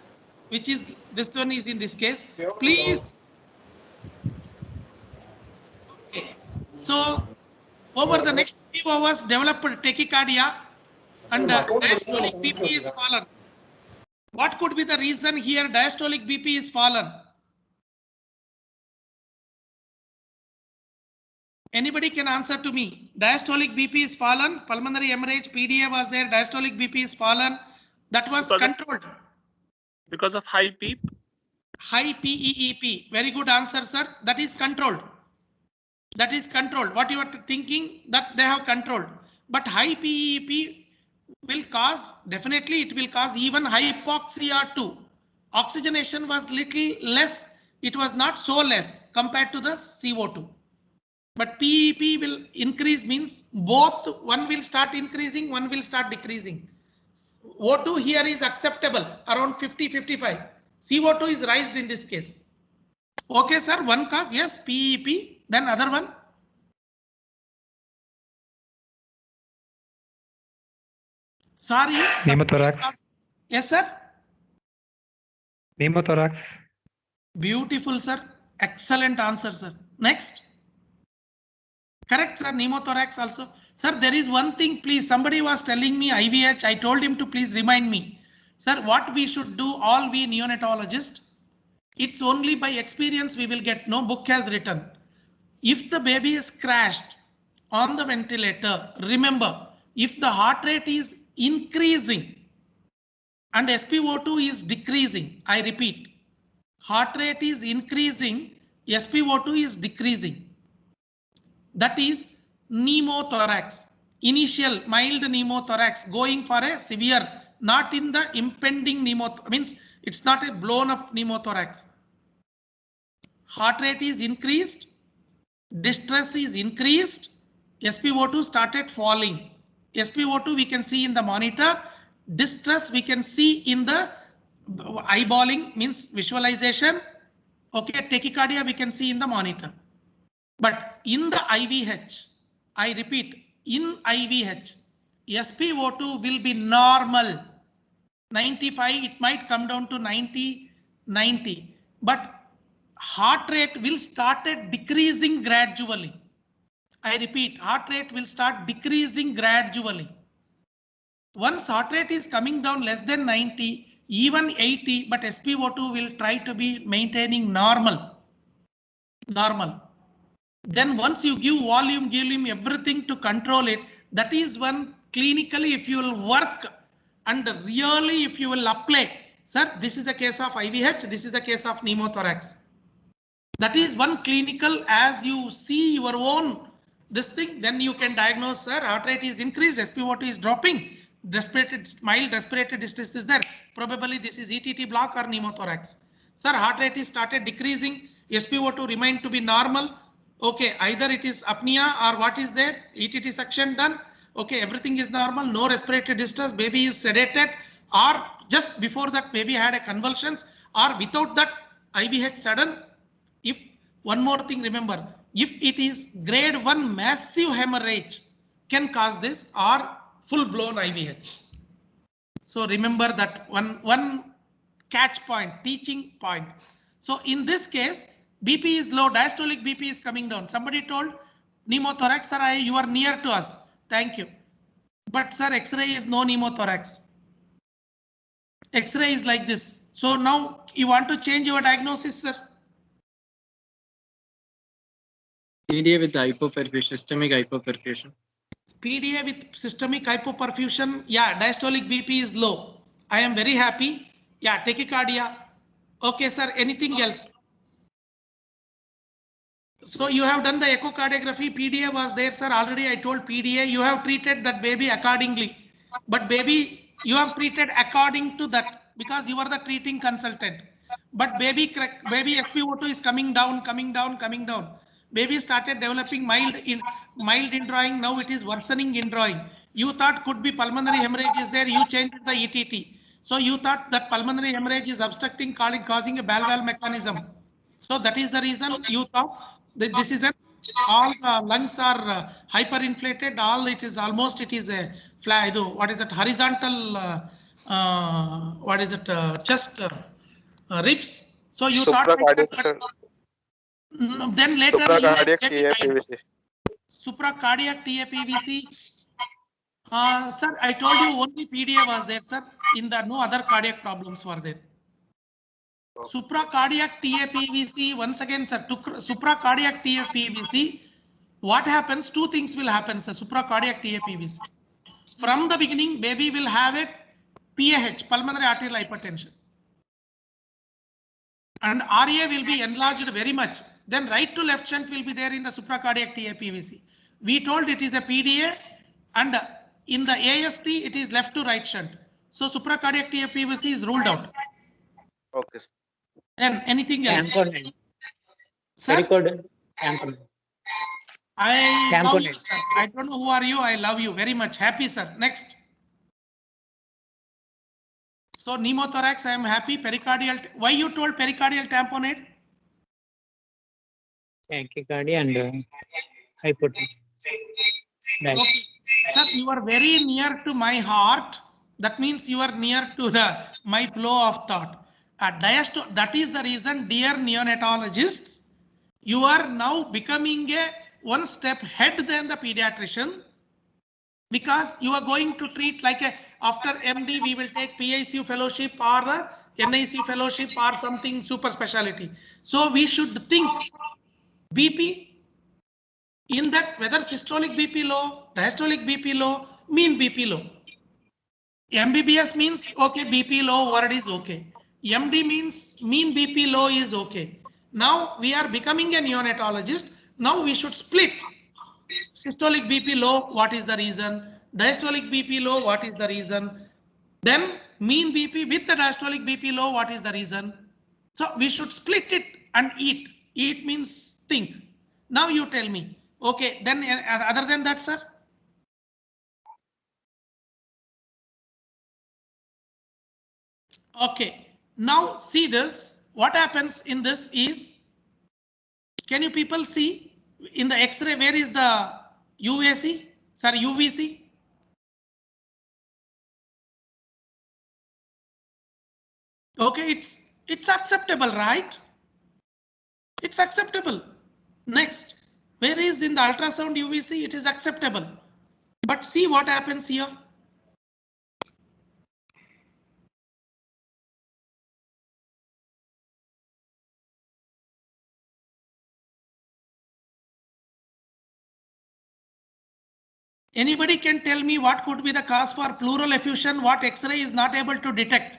which is this one is in this case. Please. Okay. So over the next few hours, developed tachycardia and diastolic BP is fallen. What could be the reason here diastolic BP is fallen? Anybody can answer to me. Diastolic BP is fallen, pulmonary hemorrhage, PDA was there, diastolic BP is fallen. That was controlled. Because of high PEEP? High PEEP. Very good answer, sir. That is controlled. That is controlled. What you are thinking that they have controlled. But high PEEP will cause, definitely it will cause even hypoxia too. Oxygenation was little less. It was not so less compared to the CO2. But PEP will increase means both, one will start increasing, one will start decreasing. O2 here is acceptable around 50-55. CO2 is raised in this case. Okay, sir. One cause, yes, PEP. Then other one. Sorry. Pneumothorax. Yes, sir. Pneumothorax. Beautiful, sir. Excellent answer, sir. Next. Correct, sir. Pneumothorax also. Sir, there is one thing, please. Somebody was telling me IVH. I told him to please remind me. Sir, what we should do, all we neonatologists, it's only by experience we will get. No book has written. If the baby is crashed on the ventilator, remember, if the heart rate is increasing and SpO2 is decreasing, I repeat, heart rate is increasing, SpO2 is decreasing. That is pneumothorax, initial mild pneumothorax going for a severe, not in the impending pneumothorax, means it's not a blown up pneumothorax. Heart rate is increased, distress is increased, SpO2 started falling. SpO2 we can see in the monitor, distress we can see in the eyeballing, means visualization. Okay, tachycardia we can see in the monitor. But in the IVH, I repeat, in IVH, SpO2 will be normal. 95, it might come down to 90, 90. But heart rate will start decreasing gradually. I repeat, heart rate will start decreasing gradually. Once heart rate is coming down less than 90, even 80, but SpO2 will try to be maintaining normal. Then once you give volume, everything to control it, that is when clinically if you will work and really if you will apply, sir, this is a case of IVH, this is the case of pneumothorax. That is one clinical, as you see your own this thing, then you can diagnose, sir, heart rate is increased, SpO2 is dropping, mild respiratory distress is there. Probably this is ETT block or pneumothorax. Sir, heart rate is started decreasing, SpO2 remain to be normal. Okay, either it is apnea or what is there, ETT suction done. Okay, everything is normal, no respiratory distress, baby is sedated, or just before that baby had a convulsions, or without that IVH sudden. If one more thing, remember, if it is grade 1 massive hemorrhage can cause this, or full blown IVH. So remember that one catch point, teaching point. So in this case, BP is low, diastolic BP is coming down. Somebody told pneumothorax, sir, you are near to us. Thank you. But sir, X-ray is no pneumothorax. X-ray is like this. So now you want to change your diagnosis, sir. PDA with hypoperfusion, systemic hypoperfusion. PDA with systemic hypoperfusion. Yeah, diastolic BP is low. I am very happy. Yeah, tachycardia. Okay, sir. Anything else? So you have done the echocardiography. PDA was there, sir. Already I told PDA. You have treated that baby accordingly. But baby, you have treated according to that because you are the treating consultant. But baby SpO2 is coming down. Baby started developing mild indrawing. Now it is worsening indrawing. You thought could be pulmonary hemorrhage is there. You changed the ETT. So you thought that pulmonary hemorrhage is obstructing, causing a bell valve mechanism. So that is the reason you thought that this is all the lungs are hyperinflated. All it is almost it is a what is it, horizontal chest ribs. So you thought like that, but then later Supracardiac TAPVC. Supracardiac TAPVC. Sir, I told you only PDA was there, sir. In the no other cardiac problems were there. Supracardiac TAPVC, once again, sir, to supracardiac TAPVC, what happens? Two things will happen, sir. Supracardiac TAPVC. From the beginning, baby will have a PAH, pulmonary arterial hypertension. And RA will be enlarged very much. Then right to left shunt will be there in the supracardiac TAPVC. We told it is a PDA, and in the AST, it is left to right shunt. So supracardiac TAPVC is ruled out. Okay. And anything else? Tamponade. Sir? Tamponade. I love you, sir. I don't know who are you. I love you very much. Happy, sir. Next. So pneumothorax, I am happy. Pericardial. Why you told pericardial tamponade? Tachycardia and hypotension. Okay. Sir, you are very near to my heart. That means you are near to my flow of thought. That is the reason, dear neonatologists, you are now becoming a one step ahead than the pediatrician. because you are going to treat like a, after MD, we will take PICU fellowship or the NICU fellowship or something super specialty. So we should think BP in that whether systolic BP low, diastolic BP low, mean BP low. MBBS means okay, BP low word is okay. MD means mean BP low is okay. Now we are becoming a neonatologist. Now we should split systolic BP low, what is the reason? Diastolic BP low, what is the reason? Then mean BP with the diastolic BP low, what is the reason? So we should split it and eat. Eat means think. Now you tell me. Okay, then other than that, sir? Okay, now see this. What happens in this is, can you people see in the X-ray, where is the UVC? Sorry, UVC? Okay, it's acceptable, right? It's acceptable. Next, where is in the ultrasound UVC? It is acceptable. But see what happens here. Anybody can tell me what could be the cause for pleural effusion, what X-ray is not able to detect?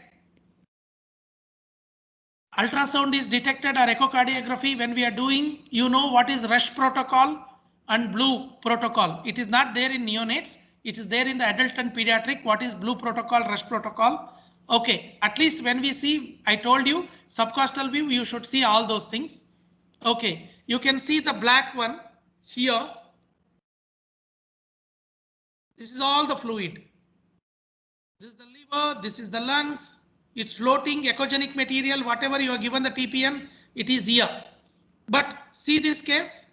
Ultrasound is detected or echocardiography when we are doing, you know what is rush protocol and blue protocol. It is not there in neonates. It is there in the adult and pediatric. What is blue protocol, rush protocol? Okay, at least when we see, I told you subcostal view, you should see all those things. Okay, you can see the black one here. This is all the fluid. This is the liver, this is the lungs. It's floating echogenic material, whatever you are given the TPN, it is here. But see this case.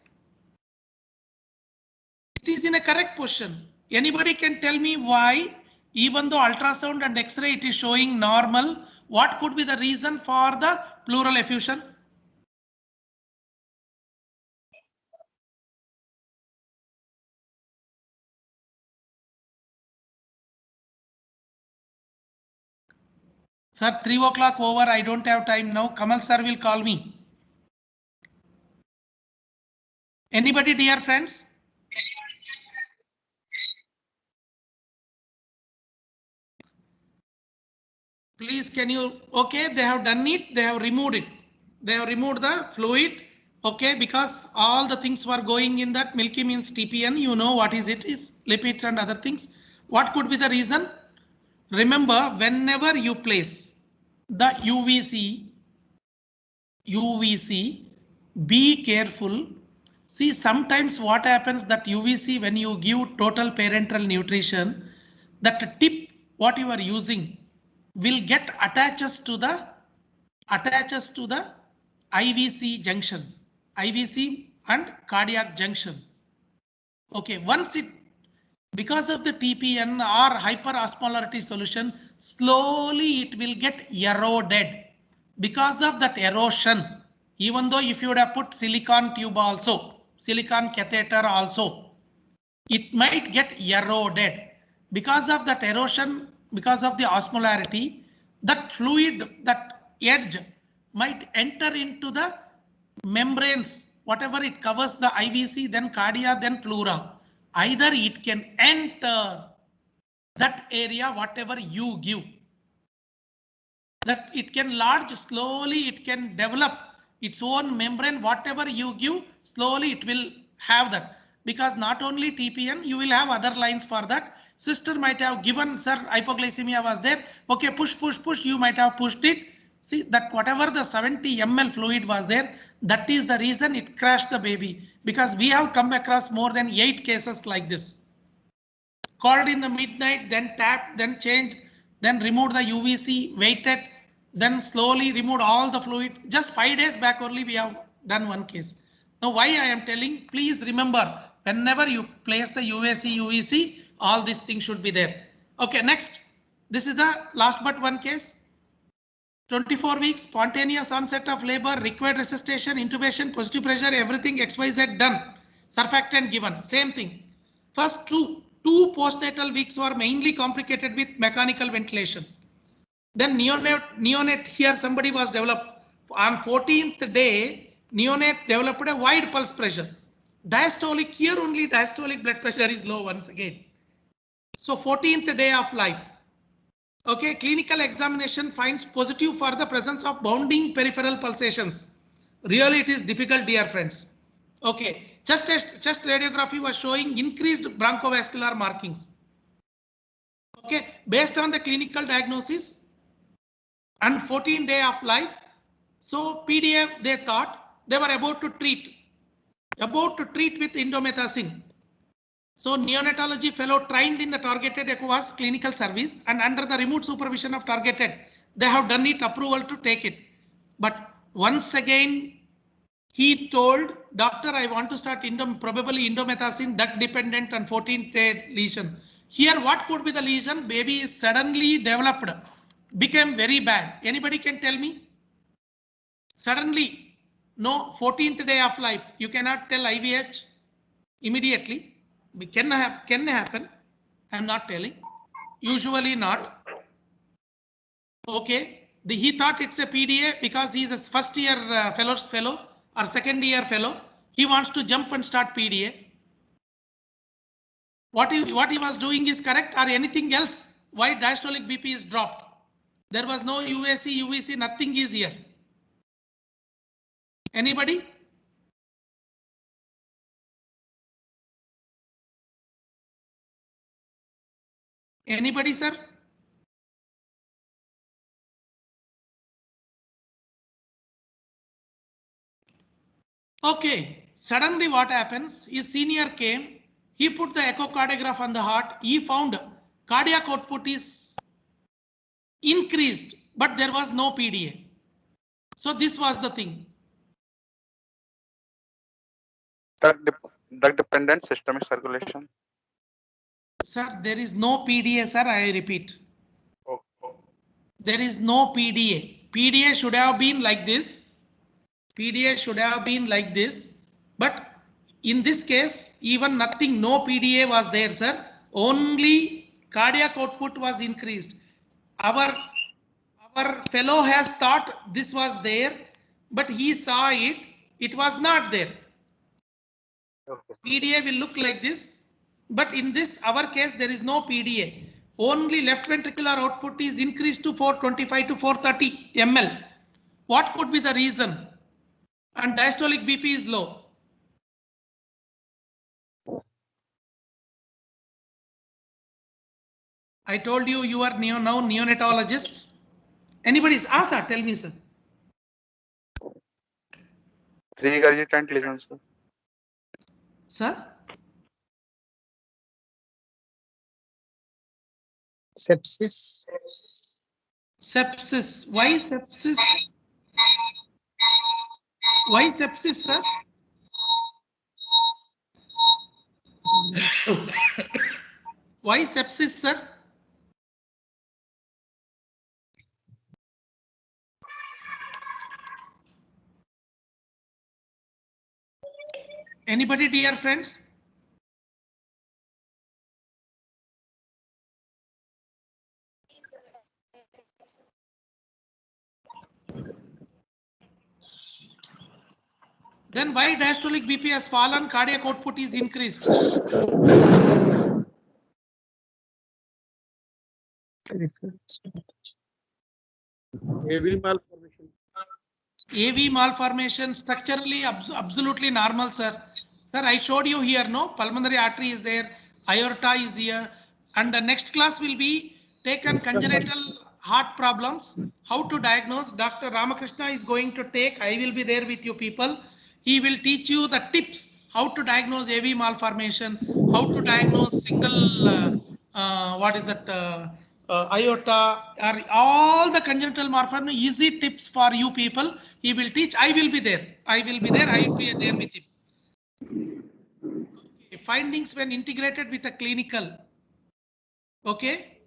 It is in a correct position. Anybody can tell me why, even though ultrasound and X-ray it is showing normal, what could be the reason for the pleural effusion? Sir, 3 o'clock over. I don't have time now. Kamal sir will call me. Anybody, dear friends? Please, can you? Okay, they have done it. They have removed it. They have removed the fluid. Okay, because all the things were going in that milky means TPN. You know what is it is lipids and other things. What could be the reason? Remember, whenever you place the UVC, be careful. See, sometimes what happens that UVC, when you give total parenteral nutrition, that tip what you are using will get attaches to the IVC junction, IVC and cardiac junction. Okay, once it, because of the TPN or hyperosmolarity solution, slowly it will get eroded. Because of that erosion, even though if you would have put silicon tube also, silicon catheter also, it might get eroded. Because of that erosion, because of the osmolarity, that fluid, that edge might enter into the membranes, whatever it covers the IVC, then cardia, then pleura. Either it can enter that area, whatever you give. That it can large slowly, it can develop its own membrane, whatever you give, slowly it will have that. Because not only TPN, you will have other lines for that. Sister might have given, sir, hypoglycemia was there. Okay, push, you might have pushed it. See that whatever the 70 ml fluid was there, that is the reason it crashed the baby. Because we have come across more than 8 cases like this. Called in the midnight, then tapped, then changed, then removed the UVC, waited, then slowly removed all the fluid. Just 5 days back only we have done one case. Now why I am telling, please remember, whenever you place the UVC, all these things should be there. Okay, next. This is the last but one case. 24 weeks, spontaneous onset of labor, required resuscitation, intubation, positive pressure, everything XYZ done. Surfactant given, same thing. First 2, 2 postnatal weeks were mainly complicated with mechanical ventilation. Then neonate here somebody was developed on 14th day. Neonate developed a wide pulse pressure. Diastolic here only diastolic blood pressure is low once again. So 14th day of life. Okay, clinical examination finds positive for the presence of bounding peripheral pulsations. Really, it is difficult, dear friends. Okay, chest radiography was showing increased bronchovascular markings. Okay, based on the clinical diagnosis and 14th day of life. So PDA, they thought they were about to treat with indomethacin. So neonatology fellow trained in the targeted ECOWAS clinical service and under the remote supervision of targeted, they have done it approval to take it. But once again, he told doctor, I want to start probably indomethacin, duct dependent and 14th day lesion. Here, what could be the lesion? Baby is suddenly developed, became very bad. Anybody can tell me? Suddenly, no 14th day of life. You cannot tell IVH immediately. It can happen. I'm not telling. Usually not. Okay. He thought it's a PDA because he's a first year fellow or second year fellow. He wants to jump and start PDA. What he was doing is correct or anything else? Why diastolic BP is dropped? There was no UAC, UVC, nothing is here. Anybody? Anybody, sir? Okay, suddenly what happens? His senior came, he put the echocardiograph on the heart, he found cardiac output is increased, but there was no PDA. So this was the thing. Drug dependent systemic circulation. Sir, there is no PDA, sir, I repeat. Oh. There is no PDA. PDA should have been like this. PDA should have been like this. But in this case, even nothing, no PDA was there, sir. Only cardiac output was increased. Our fellow has thought this was there, but he saw it. It was not there. Okay. PDA will look like this, but in this our case there is no PDA. Only left ventricular output is increased to 425 to 430 ml. What could be the reason? And diastolic BP is low. I told you you are now neonatologists. Anybody's sir, tell me, sir. Regurgitant lesions, sir. Sir? Sepsis. Sepsis. Why sepsis? Why sepsis, sir? Why sepsis, sir? Anybody, dear friends? Then why diastolic BP has fallen, cardiac output is increased? AV malformation. AV malformation, structurally absolutely normal, sir. Sir, I showed you here, no? Pulmonary artery is there, aorta is here, and the next class will be taken congenital heart problems, how to diagnose. Dr. Ramakrishna is going to take, I will be there with you people. He will teach you the tips, how to diagnose AV malformation, how to diagnose single, aorta, or all the congenital malformation, easy tips for you people. He will teach, I will be there. I will be there with him. Okay. Findings when integrated with a clinical. Okay.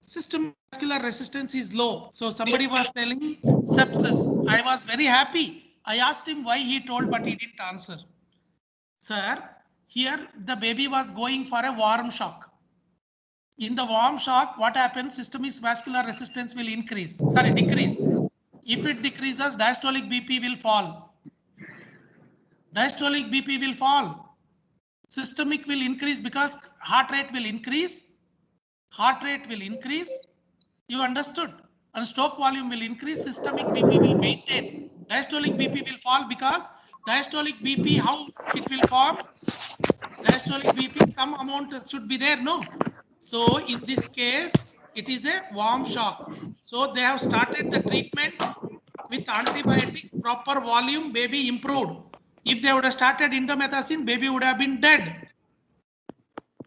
Systemic vascular resistance is low. So somebody was telling sepsis. I was very happy. I asked him why he told, but he didn't answer. Sir, Here the baby was going for a warm shock. In the warm shock, what happens? Systemic vascular resistance will decrease. If it decreases, diastolic BP will fall. Diastolic BP will fall. Systemic will increase because heart rate will increase. Heart rate will increase. You understood? And stroke volume will increase. Systemic BP will maintain. Diastolic BP will fall because diastolic BP, how it will form? Diastolic BP, some amount should be there, no? So in this case, it is a warm shock. So they have started the treatment with antibiotics, proper volume, baby improved. If they would have started indomethacin, baby would have been dead.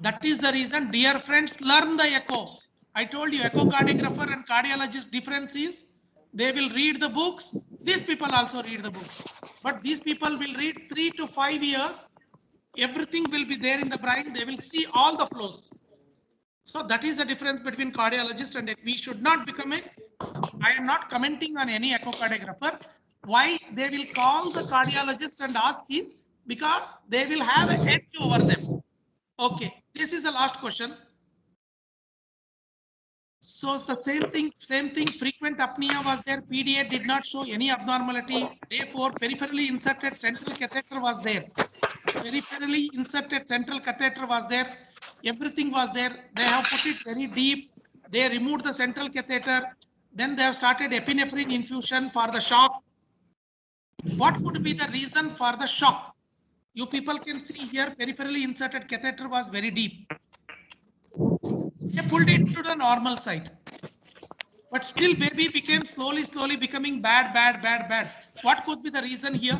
That is the reason, dear friends, learn the echo. I told you, echocardiographer and cardiologist difference is they will read the books. These people also read the books, but these people will read 3 to 5 years. Everything will be there in the brain. They will see all the flows. So that is the difference between cardiologist and we should not become a. I am not commenting on any echocardiographer. Why they will call the cardiologist and ask is because they will have an edge over them. Okay, this is the last question. So it's the same thing. Frequent apnea was there. PDA did not show any abnormality. Therefore, peripherally inserted central catheter was there. Peripherally inserted central catheter was there. Everything was there. They have put it very deep. They removed the central catheter. Then they have started epinephrine infusion for the shock. What could be the reason for the shock? You people can see here peripherally inserted catheter was very deep. They pulled it to the normal side. But still baby became slowly becoming bad. What could be the reason here?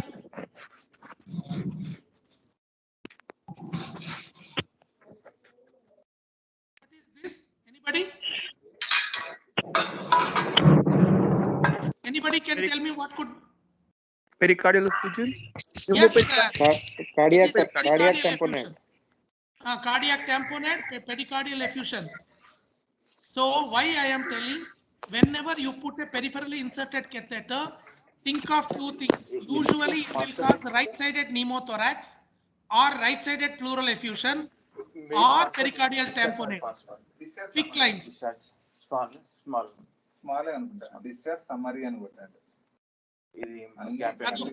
What is this? Anybody can tell me what could? Pericardial effusion. Yes, Cardiac pericardial tamponade. effusion. Cardiac tamponade, pericardial effusion. So why I am telling, whenever you put a peripherally inserted catheter, think of two things. Usually it will cause right-sided pneumothorax or right-sided pleural effusion or pericardial tamponade. Quick lines. Discharge summary అనుకుంటాడు.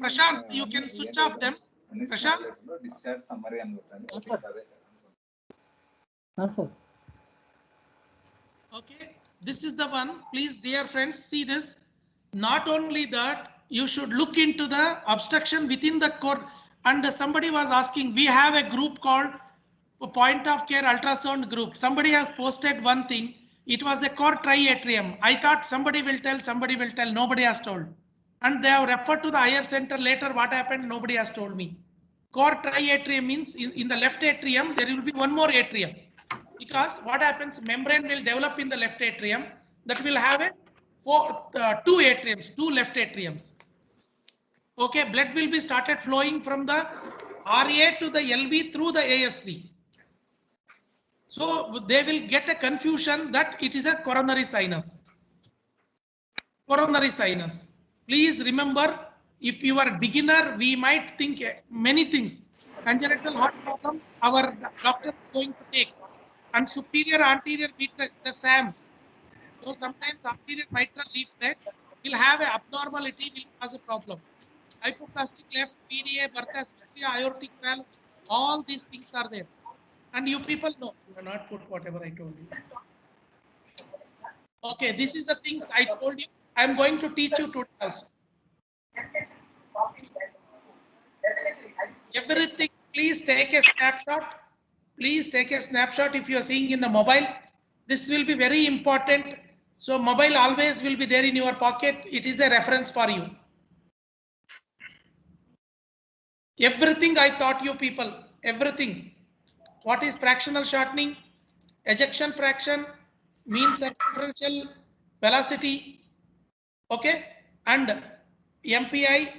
Prashant, you can switch off them. Prashant. Discharge summary అనుకుంటాడు. Okay, this is the one. Please, dear friends, see this. Not only that, you should look into the obstruction within the core. And somebody was asking, we have a group called point of care ultrasound group. Somebody has posted one thing. It was a core triatrium. I thought somebody will tell. Nobody has told. And they have referred to the higher center later. What happened? Nobody has told me. Core triatrium means in the left atrium, there will be one more atrium. Because what happens, membrane will develop in the left atrium that will have a two atriums, two left atriums. Okay, blood will be started flowing from the RA to the LV through the ASD. So they will get a confusion that it is a coronary sinus. Coronary sinus. Please remember, if you are a beginner, we might think many things. Congenital heart problem, our doctor is going to take. And superior anterior mitral, the SAM. So sometimes anterior mitral leaflet will have an abnormality, will cause a problem. Hypoplastic left, PDA, birth asphyxia, aortic valve, all these things are there. And you people know, you are not put whatever I told you. Okay, this is the things I told you. I am going to teach you today also. Everything, please take a snapshot. Please take a snapshot if you are seeing in the mobile. This will be very important. So mobile always will be there in your pocket. It is a reference for you. Everything I taught you people, everything. What is fractional shortening? Ejection fraction, mean circumferential velocity, okay, and MPI,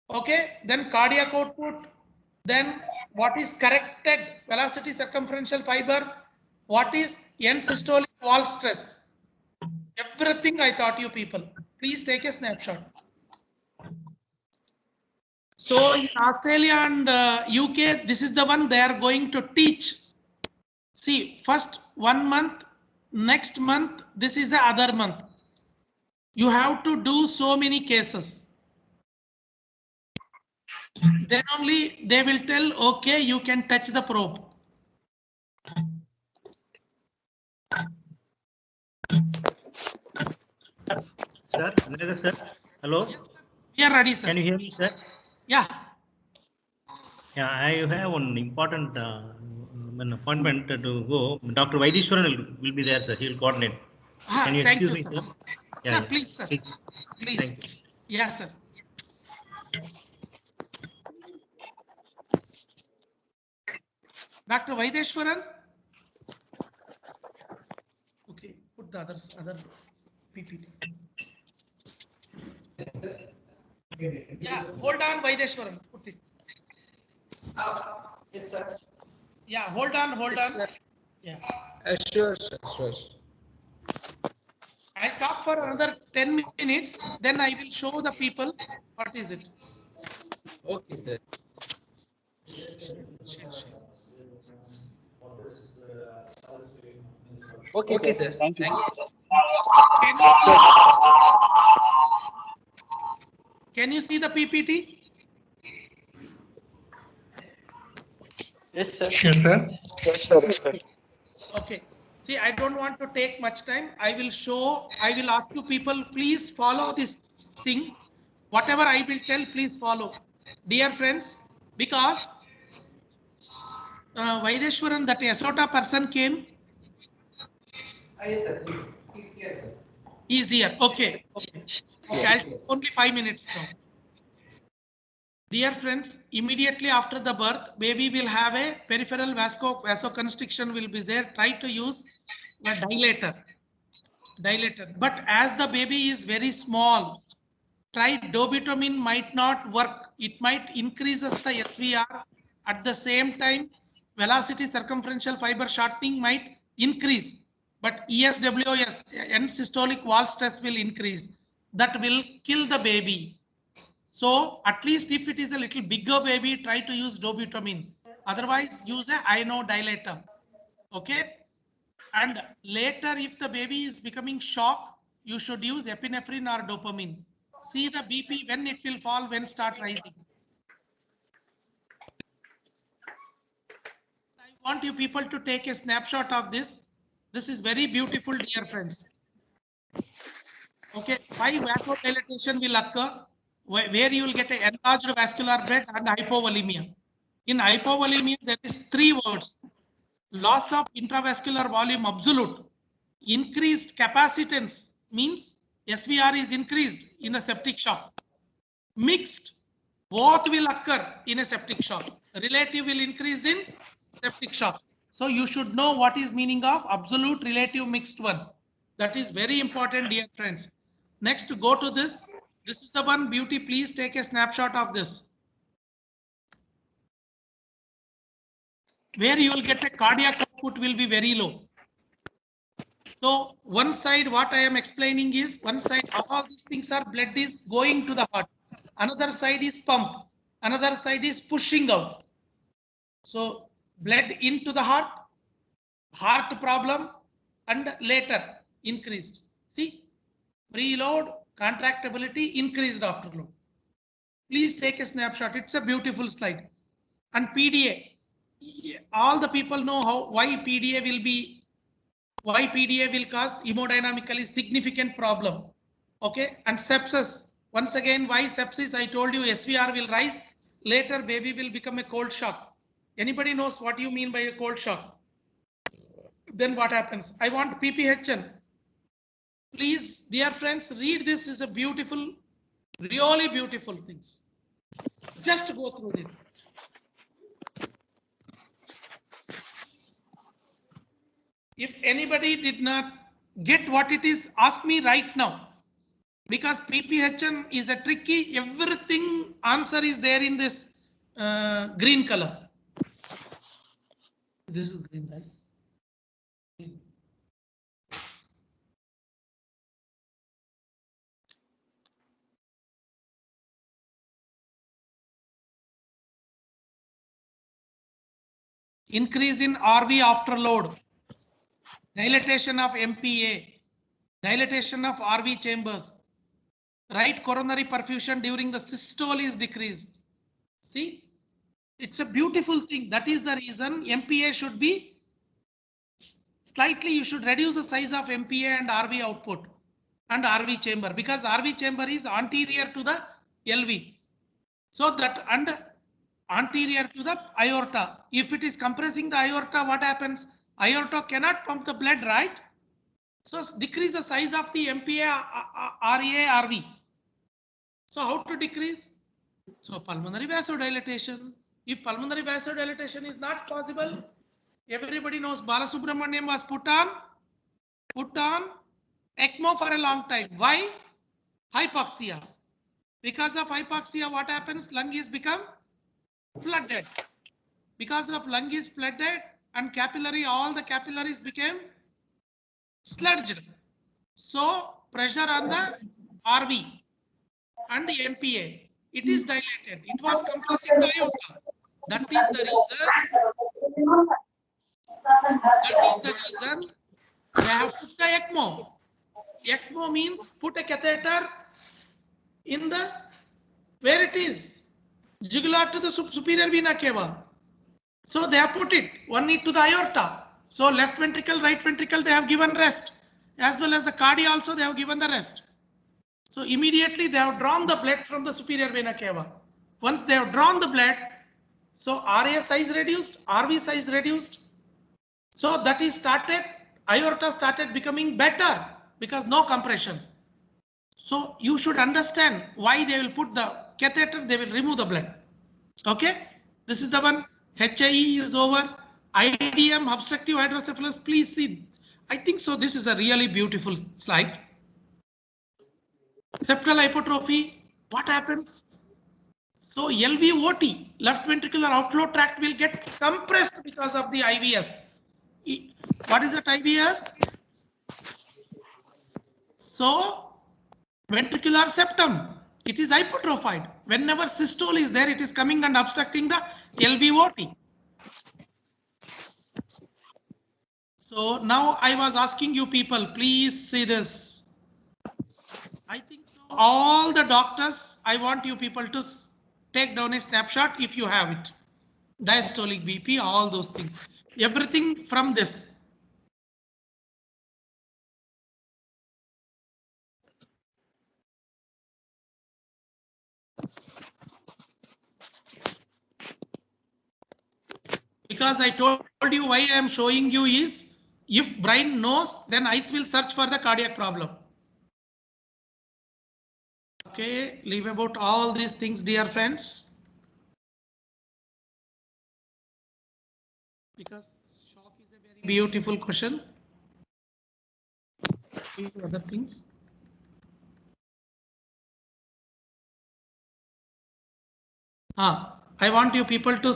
okay, then cardiac output, then what is corrected velocity circumferential fiber, what is end systolic wall stress. Everything I taught you people. Please take a snapshot. So in Australia and UK, this is the one they are going to teach. See, first 1 month, next month, this is the other month. You have to do so many cases. Then only they will tell, okay, you can touch the probe. Sir, Dinakar sir. Hello. Yes, sir. We are ready, sir. Can you hear me, sir? Yeah. Yeah, I have one important an appointment to go. Dr. Vaidishwaran will be there, sir. He will coordinate. Can you Thank excuse you, me, sir. sir? Yeah, Sir, yeah. please, sir. Please. Please. Thank you. Yeah, sir. Dr. Vaideshwaran. Okay, put the other PPT. Yeah, hold on, Vaideshwaran. Put it. Yes, sir. Yeah, hold on. Yeah. Sure, sir. Sure. I'll talk for another 10 minutes, then I will show the people what is it. Okay, sir. Share. Okay, sir. sir. Thank you. Can you see the PPT? Yes, sir. Sure, sir. Yes, sir. Yes, sir. Okay. See, I don't want to take much time. I will ask you people, please follow this thing. Whatever I will tell, please follow. Dear friends, because Vaideshwaran, that Yasota person came. Yes, sir. Please here, sir. Easier. Okay. Okay, I'll take only 5 minutes now. Dear friends, immediately after the birth, baby will have a peripheral vasoconstriction will be there. Try to use a dilator. But as the baby is very small, dobutamine might not work. It might increases the SVR. At the same time, velocity circumferential fiber shortening might increase. But ESWS, end systolic wall stress will increase. That will kill the baby. So at least if it is a little bigger baby, try to use dobutamine. Otherwise, use a inodilator. Okay. And later, if the baby is becoming shocked, you should use epinephrine or dopamine. See the BP when it will fall, when start rising. I want you people to take a snapshot of this. This is very beautiful, dear friends. Okay, why vasodilatation will occur? Where you will get an enlarged vascular bed and hypovolemia. In hypovolemia, there is 3 words. Loss of intravascular volume absolute. Increased capacitance means SVR is increased in the septic shock. Mixed, both will occur in a septic shock. Relative will increase in septic shock. So you should know what is meaning of absolute, relative, mixed one. That is very important, dear friends. Next, go to this. This is the one beauty. Please take a snapshot of this. Where you will get a cardiac output will be very low. So one side, what I am explaining is, one side, all these things are blood is going to the heart. Another side is pump. Another side is pushing out. So blood into the heart problem, and later increased. See, preload, contractibility increased after load. Please take a snapshot. It's a beautiful slide. And PDA, all the people know why PDA will cause hemodynamically significant problem. Okay, and sepsis. Once again, why sepsis? I told you SVR will rise. Later, baby will become a cold shock. Anybody knows what you mean by a cold shock? Then what happens? I want PPHN. Please, dear friends, read this. Is a beautiful, really beautiful things. Just go through this. If anybody did not get what it is, ask me right now. Because PPHN is a tricky, everything answer is there in this green color. This is green, right? increase in RV afterload, dilatation of MPA, dilatation of RV chambers, right coronary perfusion during the systole is decreased. See, it's a beautiful thing. That is the reason MPA should be slightly, you should reduce the size of MPA and RV output and RV chamber, because RV chamber is anterior to the LV. So that and anterior to the aorta. If it is compressing the aorta, what happens? Aorta cannot pump the blood, right? So decrease the size of the MPA, RA, RV. So how to decrease? So pulmonary vasodilatation. If pulmonary vasodilatation is not possible, everybody knows Balasubramaniam was put on ECMO for a long time. Why? Hypoxia. Because of hypoxia, what happens? Lung is become flooded. Because of lung is flooded and capillary, all the capillaries became sludged. So pressure on the RV and the MPA, it is dilated. It was compressing the aorta. That is the reason. That is the reason they have put the ECMO. ECMO means put a catheter in the where it is jugular to the superior vena cava. So they have put it one knee to the aorta. So left ventricle, right ventricle, they have given rest, as well as the cardia also they have given the rest. So immediately they have drawn the blood from the superior vena cava. Once they have drawn the blood, so RA size reduced, RV size reduced. So that is started, aorta started becoming better because no compression. So you should understand why they will put the catheter, they will remove the blood. Okay, this is the one. HIE is over. IDM, obstructive hydrocephalus, please see. I think so. This is a really beautiful slide. Septal hypertrophy, what happens? So LVOT, left ventricular outflow tract, will get compressed because of the IVS. What is that IVS? So ventricular septum, it is hypertrophied. Whenever systole is there, it is coming and obstructing the LVOT. So now I was asking you people, please see this. I think so. All the doctors, I want you people to take down a snapshot if you have it. Diastolic BP, all those things. Everything from this. Because I told you why I am showing you is, if brain knows, then eyes will search for the cardiac problem. Okay, leave about all these things, dear friends. Because shock is a very beautiful question. Other things. I want you people to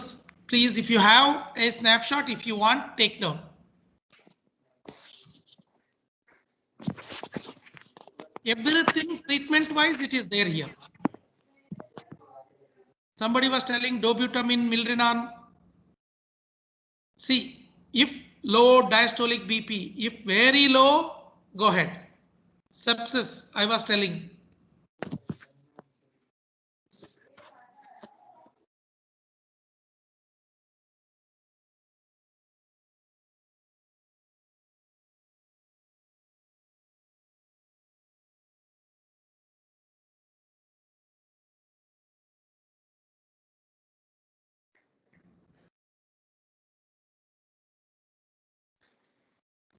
please, if you have a snapshot, if you want, take down. Everything treatment wise, it is there here. Somebody was telling dobutamine, milrinone. See, if low diastolic BP, if very low, go ahead. Sepsis, I was telling.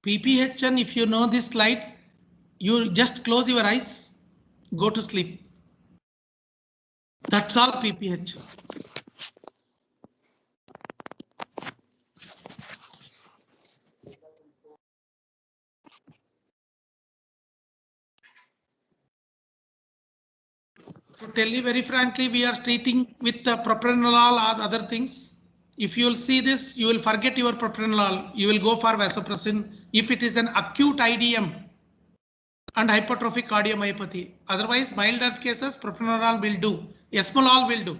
PPHN, if you know this slide, you just close your eyes, go to sleep. That's all PPHN. To tell you very frankly, we are treating with the propranolol or other things. If you will see this, you will forget your propranolol. You will go for vasopressin if it is an acute IDM and hypertrophic cardiomyopathy. Otherwise, milder cases, propranolol will do. Esmolol will do.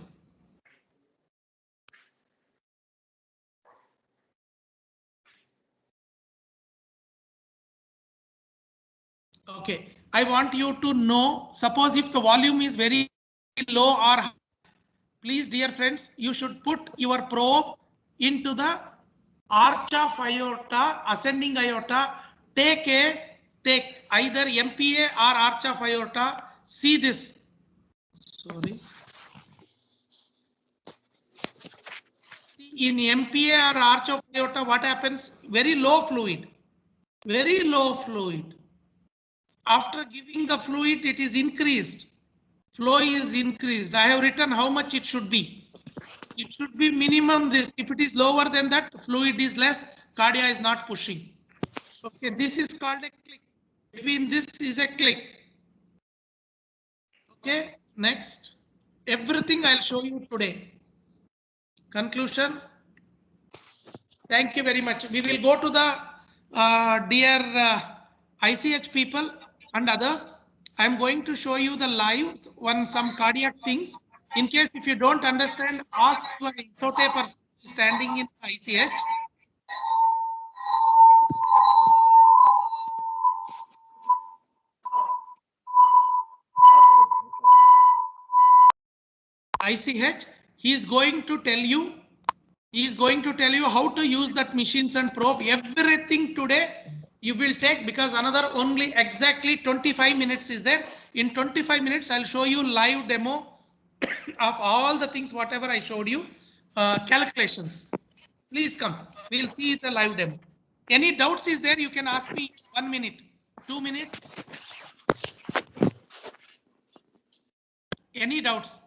Okay, I want you to know, suppose if the volume is very low or high, please dear friends, you should put your probe into the arch of aorta, ascending aorta, take either MPA or arch of aorta, see this, sorry. In MPA or arch of aorta, what happens? Very low fluid, very low fluid. After giving the fluid, it is increased. Flow is increased. I have written how much it should be. It should be minimum this. If it is lower than that, fluid is less, cardia is not pushing. Okay, this is called a click. Between this is a click. Okay, next. Everything I'll show you today. Conclusion. Thank you very much. We will go to the dear ICH people and others. I'm going to show you the lives, some cardiac things. In case if you don't understand, ask for Isote person standing in ICH. ICH, he is going to tell you how to use that machines and probe. Everything today you will take, because another only exactly 25 minutes is there. In 25 minutes, I'll show you live demo of all the things, whatever I showed you, calculations. Please come. We'll see the live demo. Any doubts is there, you can ask me 1 minute, 2 minutes. Any doubts?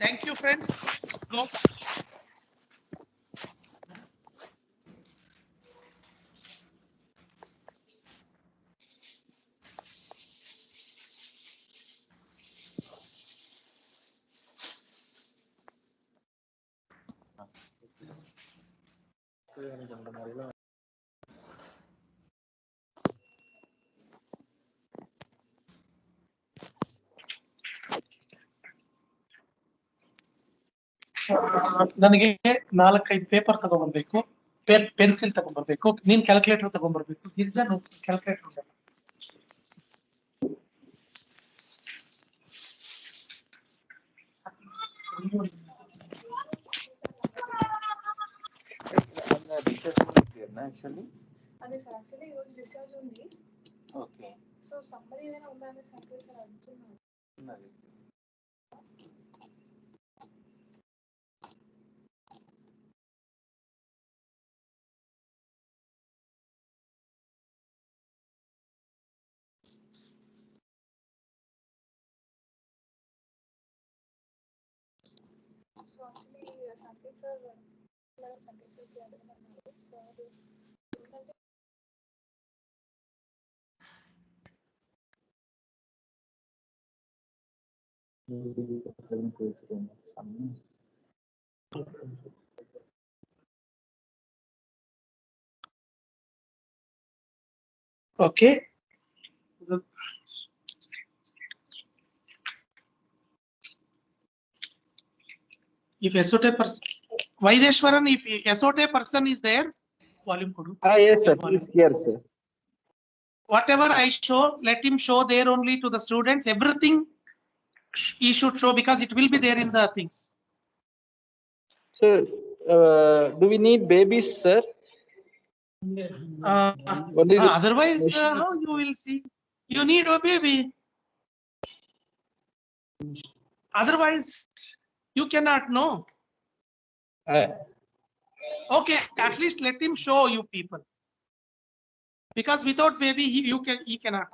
Thank you, friends. Go. ನನಗೆ 4-5 paper ತಗೊಂಡ್ಬರ್ಬೇಕು, pencil ತಗೊಂಡ್ಬರ್ಬೇಕು, ನೀನ್ calculator ತಗೊಂಡ್ಬರ್ಬೇಕು. Girja calculator actually అదే sir, actually ఈ రోజు discharge ఉంది. Okay, so summer ఏదైనా ఉందని Sanket sir అడుగుతున్నారు. So actually Sanket sir అడుగుతున్నారు సార్. ఎందుకంటే okay. If SOT person, Vaideshwaran, if SOT person is there, volume kodu. Yes sir, please here sir. Whatever I show, let him show there only to the students. Everything he should show, because it will be there in the things. Sir, do we need babies sir? Otherwise, how you will see? You need a baby. Otherwise, you cannot know. Okay, at least let him show you people. Because without baby, he cannot.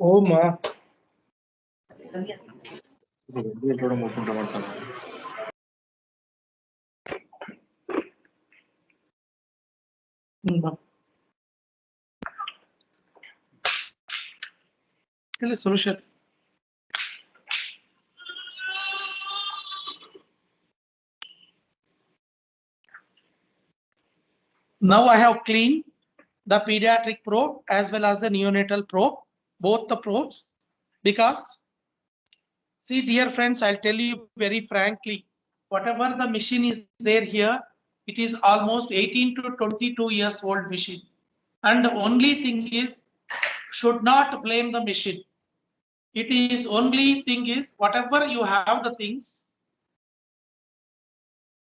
Oh ma. Tell a solution. Now I have cleaned the pediatric probe as well as the neonatal probe, both the probes, because see, dear friends, I'll tell you very frankly, whatever the machine is there here, it is almost 18 to 22 years old machine. And the only thing is, should not blame the machine. It is only thing is, whatever you have the things,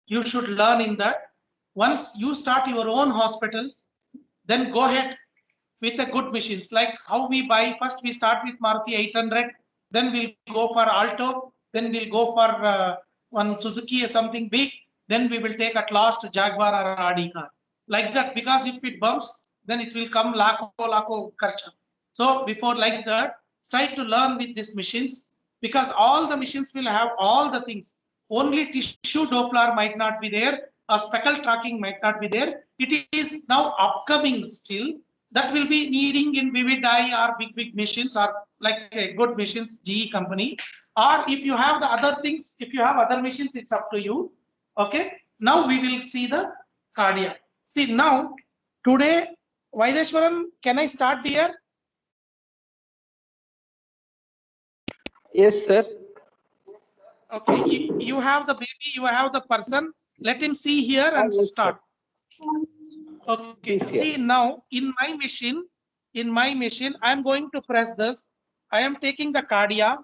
you should learn in that. Once you start your own hospitals, then go ahead with the good machines. Like how we buy, first we start with Maruti 800, then we'll go for Alto, then we'll go for one Suzuki or something big, then we will take at last Jaguar or Audi car. Like that, because if it bumps, then it will come lako karcha. So before like that, try to learn with these machines, because all the machines will have all the things. Only tissue Doppler might not be there, or speckle tracking might not be there. It is now upcoming still. That will be needing in vivid eye or big machines, or like good machines, GE company. Or if you have the other things, if you have other machines, it's up to you. Okay. Now we will see the cardiac. See now, today, Vaideshwaran, can I start here? Yes, sir. Okay. You have the baby, you have the person. Let him see here and start. Okay, see now in my machine, I am going to press this. I am taking the cardiac.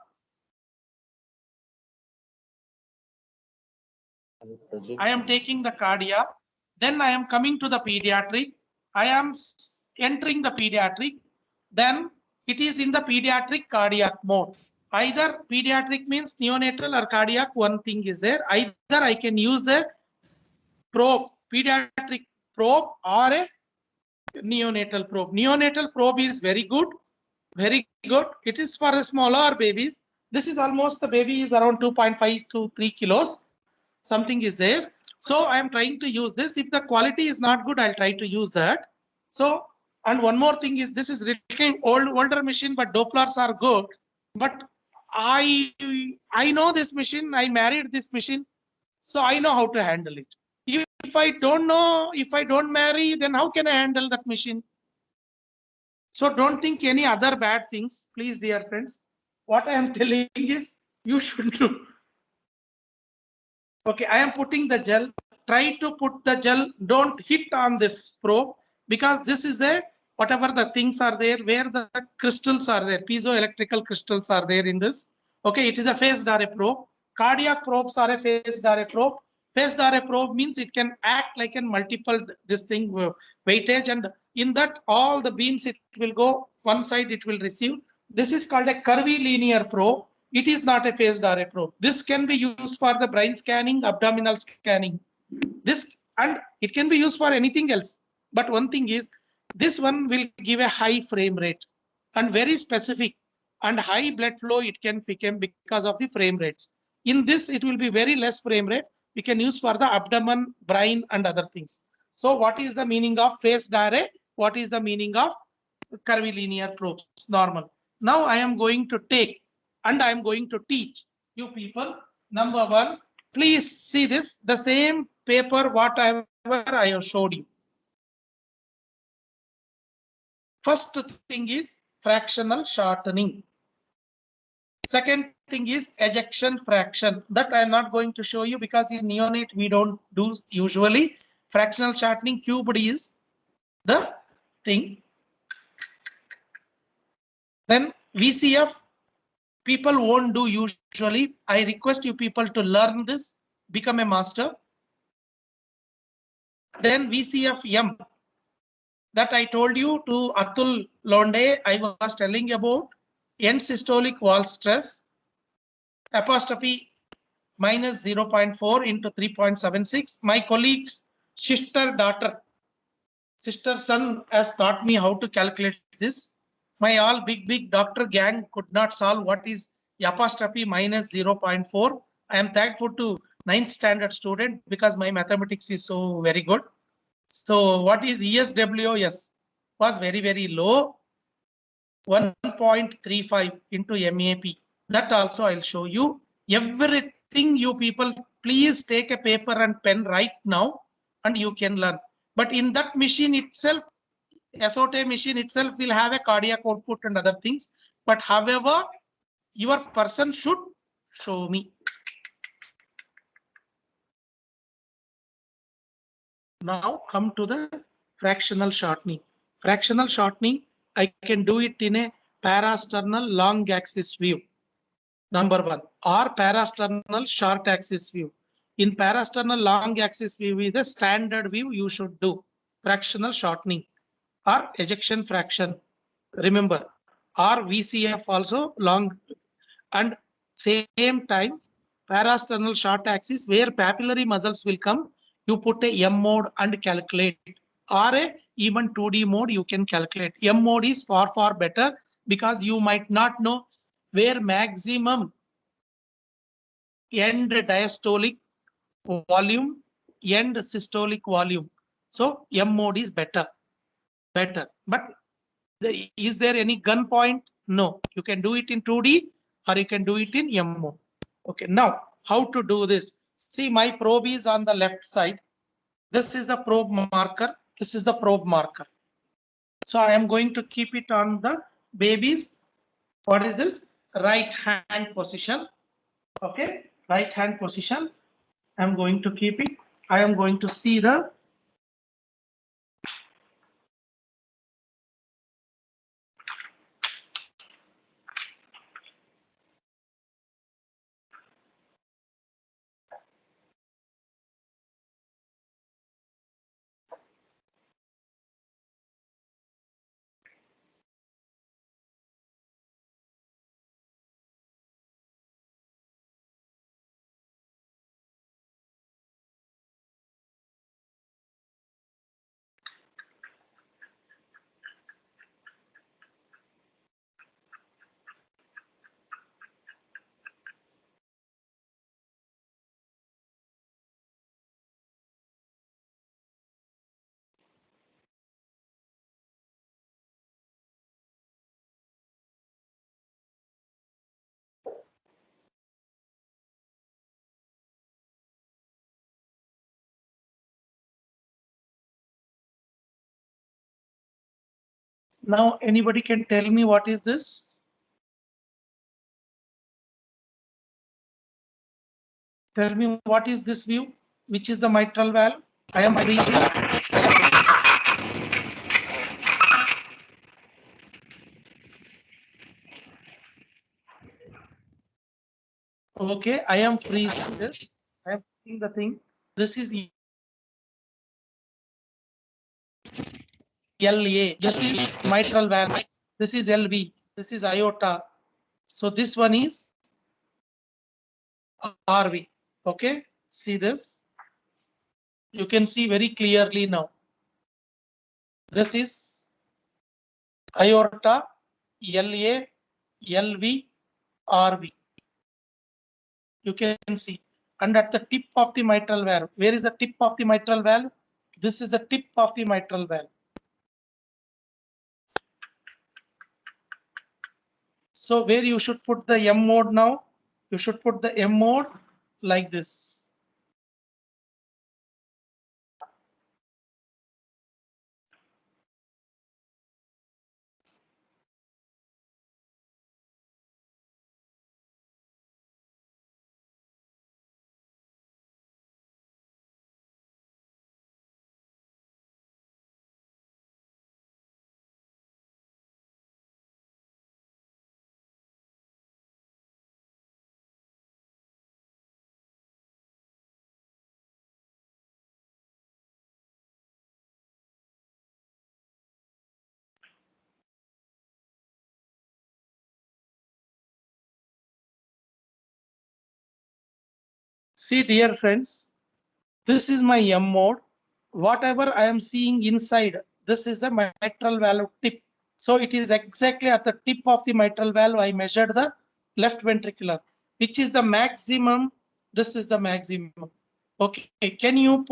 I am taking the cardiac. Then I am coming to the pediatric. I am entering the pediatric. Then it is in the pediatric cardiac mode. Either pediatric means neonatal or cardiac, one thing is there. Either I can use the probe, pediatric probe, or a neonatal probe. Neonatal probe is very good. Very good. It is for smaller babies. This is almost, the baby is around 2.5 to 3 kilos. Something is there. So I am trying to use this. If the quality is not good, I'll try to use that. So, and one more thing is, this is really older machine, but Dopplers are good. But I know this machine. I married this machine, so I know how to handle it. If I don't know, if I don't marry, then how can I handle that machine? So don't think any other bad things, please, dear friends. What I am telling is, you should do. Okay, I am putting the gel. Try to put the gel. Don't hit on this probe, because this is a, whatever the things are there, where the crystals are there, piezoelectrical crystals are there in this. Okay, it is a phased array probe. Cardiac probes are a phased array probe. Phased array probe means it can act like a multiple this thing weightage, and in that all the beams, it will go one side, it will receive. This is called a curvy linear probe. It is not a phased array probe. This can be used for the brain scanning, abdominal scanning. This, and it can be used for anything else. But one thing is, this one will give a high frame rate and very specific, and high blood flow it can become because of the frame rates. In this, it will be very less frame rate. We can use for the abdomen, brain, and other things. So what is the meaning of phased array? What is the meaning of curvilinear probes? Normal. Now I am going to take, and I am going to teach you people. Number one, please see this, the same paper, whatever I have showed you. First thing is fractional shortening. Second thing is ejection fraction. That I am not going to show you, because in neonate we don't do usually. Fractional shortening, cubed is the thing. Then VCF, people won't do usually. I request you people to learn this, become a master. Then VCF-M, that I told you to Atul Londe, I was telling about end systolic wall stress, apostrophe minus 0.4 into 3.76. My colleagues, sister son has taught me how to calculate this. My all big doctor gang could not solve what is apostrophe minus 0.4. I am thankful to 9th standard student, because my mathematics is so very good. So what is ESWS was very low. 1.35 into MAP. That also I'll show you. Everything you people, please take a paper and pen right now and you can learn. But in that machine itself, SOT machine itself will have a cardiac output and other things. But however, your person should show me. Now come to the fractional shortening. Fractional shortening, I can do it in a parasternal long axis view. Number one, or parasternal short axis view. In parasternal long axis view is the standard view you should do. Fractional shortening or ejection fraction. Remember, or VCF also long, and same time parasternal short axis where papillary muscles will come, you put a M mode and calculate, or a even 2D mode you can calculate. M mode is far better because you might not know where maximum end diastolic volume, end systolic volume. So M mode is better. But is there any gun point? No. You can do it in 2D or you can do it in M mode. Okay, now how to do this? See, my probe is on the left side. This is the probe marker. This is the probe marker. So I am going to keep it on the baby's, what is this? Right hand position. Okay, right hand position. I'm going to keep it. I am going to see the now anybody can tell me what is this? Tell me what is this view? Which is the mitral valve? I am freezing. Okay, I am freezing this. I am freezing the thing. This is LA. This is mitral valve. This is LV. This is aorta. So this one is RV. Okay, see this. You can see very clearly now. This is aorta, LA, LV, RV. You can see. And at the tip of the mitral valve, where is the tip of the mitral valve? This is the tip of the mitral valve. So where you should put the M mode now? You should put the M mode like this. See, dear friends, this is my M mode. Whatever I am seeing inside, this is the mitral valve tip. So it is exactly at the tip of the mitral valve. I measured the left ventricular, which is the maximum. This is the maximum. Okay, can you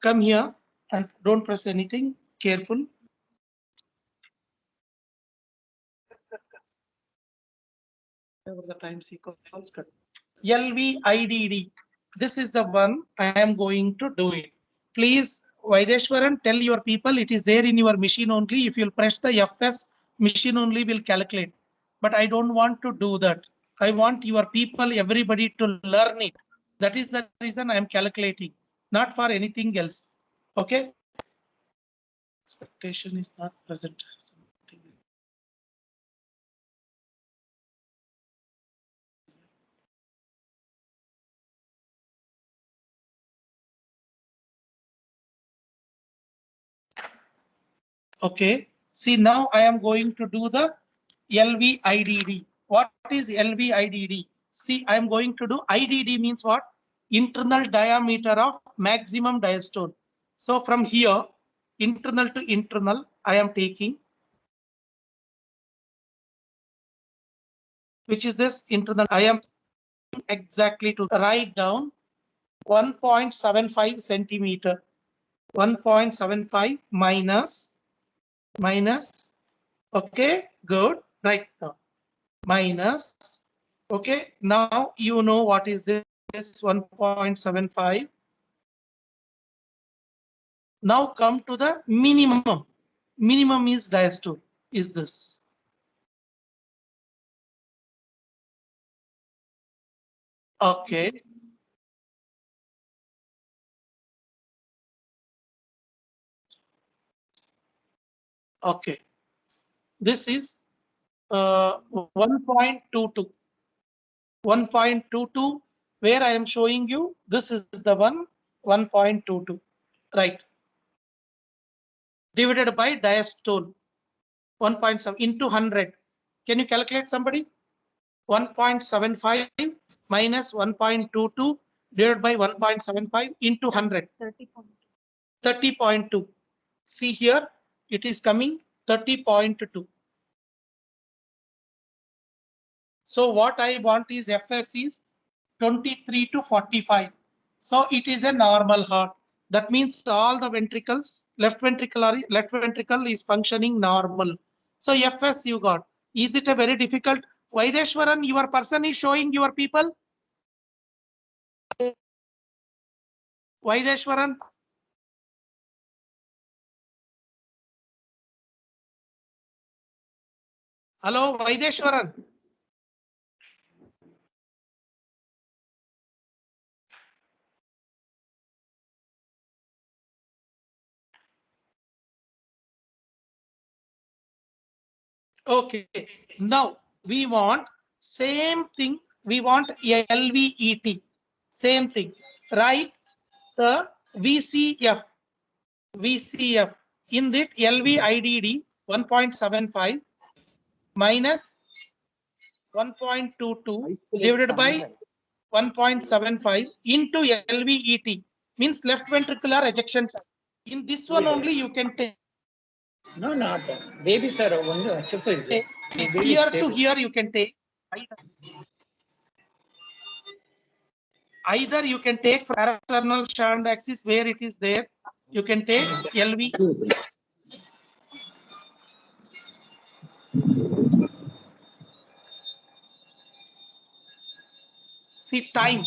come here and don't press anything, careful. whatever the time sequence cut. LVIDD. This is the one I am going to do it. Please, Vaideshwaran, tell your people it is there in your machine only. If you'll press the FS, machine only will calculate. But I don't want to do that. I want your people, everybody to learn it. That is the reason I am calculating, not for anything else. Okay. Expectation is not present. Something. Okay. See, now I am going to do the LVIDD. What is LVIDD? See, I am going to do IDD means what? Internal diameter of maximum diastole. So from here, internal to internal, I am taking, which is this internal. I am exactly to write down 1.75 centimeter. 1.75 minus, okay, good, right now, minus, okay, now you know what is this 1.75. Now come to the minimum. Minimum is diastole, is this. Okay. Okay. This is 1.22. 1.22, where I am showing you, this is the one, 1.22, right? Divided by diastole, 1.7 into 100. Can you calculate, somebody? 1.75 minus 1.22 divided by 1.75 into 100. 30.2. See here, it is coming 30.2. So what I want is FS is 23 to 45. So it is a normal heart. That means all the ventricles, left ventricle is functioning normal. So FS you got. Is it a very difficult? Vaideshwaran, your person is showing your people. Vaideshwaran. Hello, Vaideshwaran. Okay, now we want same thing. We want LVET, same thing. Write the VCF. VCF in that LVIDD 1.75 minus 1.22 divided by 1.75 into LVET means left ventricular ejection time. In this one only you can take. No, not babies are only exercise. Here to here you can take. Either you can take parasternal shunt axis where it is there. You can take LV. See time.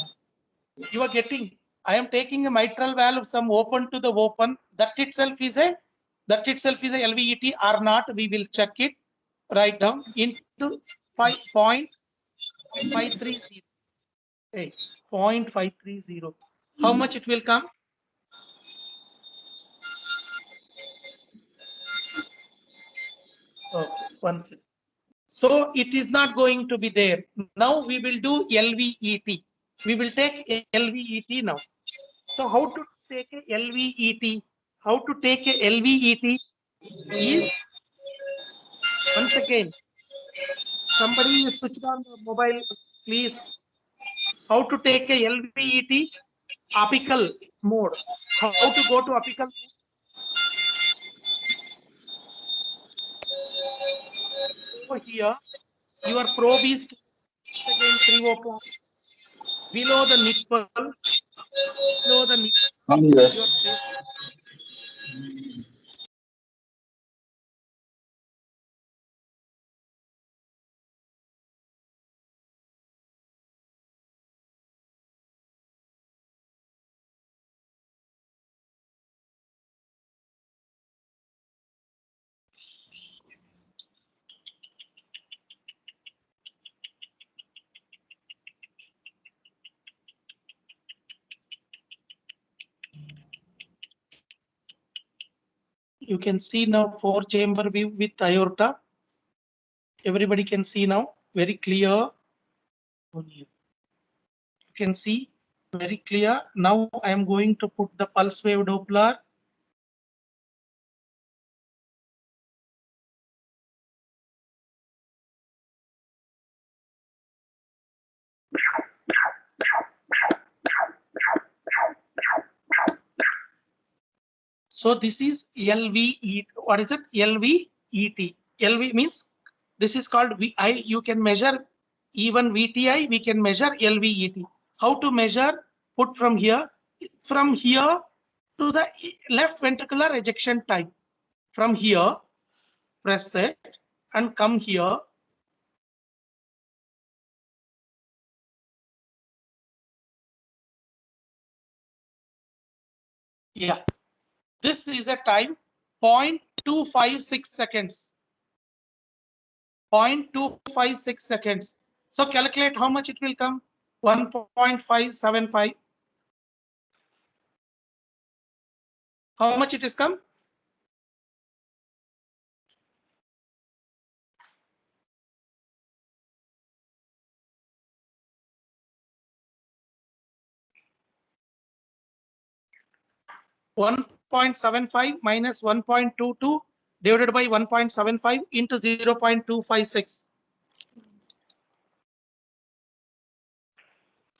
You are getting. I am taking a mitral valve some open to the open. That itself is a LVET or not. We will check it. Write down into 5.530. Hey, 0.530. How much it will come? Okay, 1 second. So it is not going to be there. Now we will do LVET. We will take LVET now. So how to take a LVET? How to take a LVET is, once again, somebody is switched on the mobile, please. How to take a LVET? Apical mode. How to go to apical mode? Over here, your probe is again 3 o'clock. Below the nipple, Yes. your face. You can see now 4-chamber view with aorta. Everybody can see now very clear. You can see very clear. Now I am going to put the pulse wave Doppler. So this is LVE. What is it? LVET. LV means this is called VI. You can measure even VTI. We can measure LVET. How to measure? Put from here to the left ventricular ejection time. From here, press it and come here. Yeah, this is a time 0.256 seconds. 0.256 seconds. So calculate how much it will come. 1.575. How much it is come? (1.75 minus 1.22 divided by 1.75 into 0.256.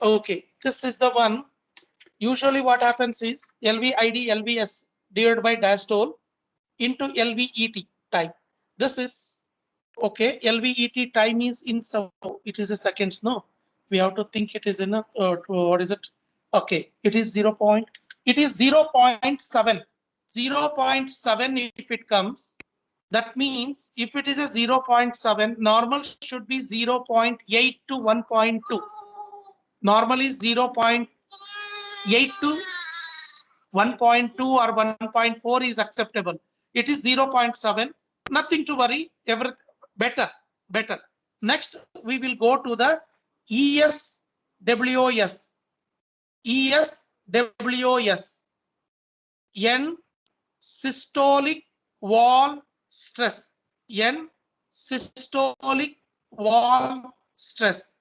Okay, this is the one. Usually what happens is LVID LVS divided by diastole into LVET time. This is okay. LVET time is in some, it is a seconds. No, we have to think it is in a what is it? Okay, it is 0. It is 0.7. 0.7 if it comes. That means if it is a 0.7, normal should be 0.8 to 1.2. Normally 0.8 to 1.2 or 1.4 is acceptable. It is 0.7. Nothing to worry. Better. Next, we will go to the ESWOS. ESWOS. N systolic wall stress. N systolic wall stress.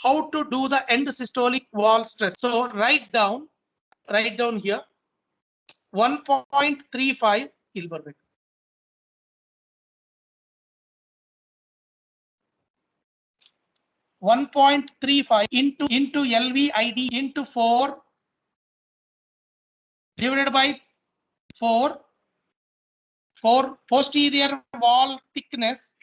How to do the end systolic wall stress? So write down here 1.35 Hilbert. 1.35 into LVID into 4 divided by 4 posterior wall thickness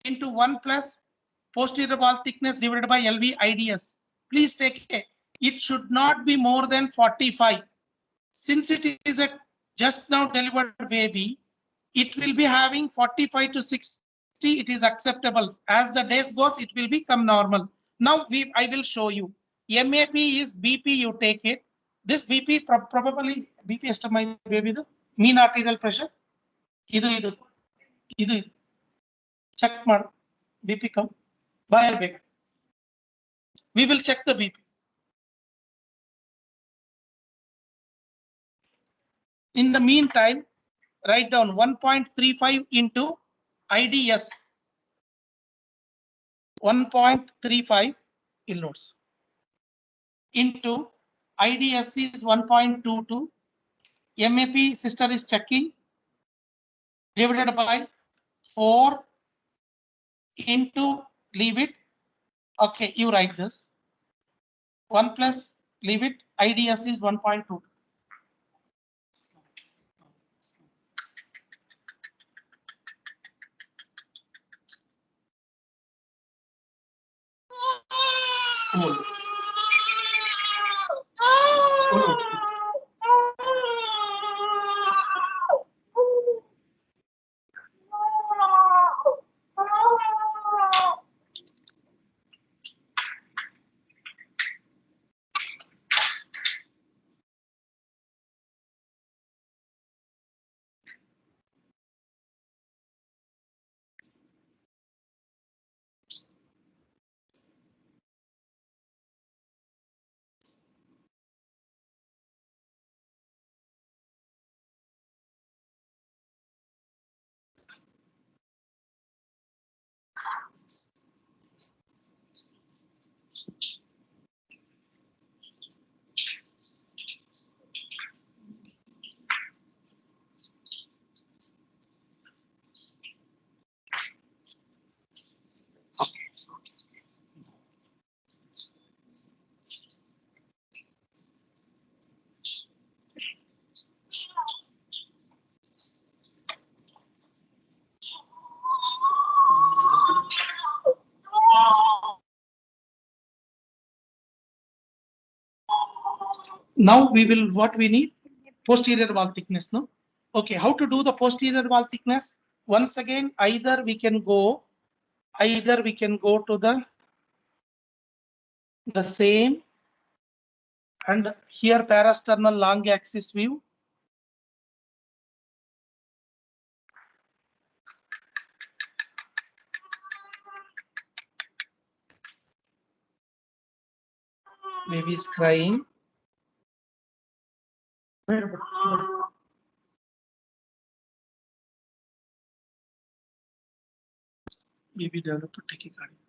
into 1 plus posterior wall thickness divided by LVIDS. Please take it. It should not be more than 45. Since it is a just now delivered baby, it will be having 45 to 60. It is acceptable. As the days goes, it will become normal. Now I will show you. MAP is BP. You take it. This BP probably BP estimate baby the mean arterial pressure. Idu check mad BP come. Buyer big. We will check the BP. In the meantime, write down 1.35 into IDS. 1.35 kilonodes into IDS is 1.22. MAP sister is checking divided by 4 into leave it. Okay, you write this. 1 plus leave it. IDS is 1.2. Now we will, what we need? Posterior wall thickness, no? Okay, how to do the posterior wall thickness? Once again, either we can go to the same, and here parasternal long axis view. Maybe is crying. Maybe develop a tachycardia.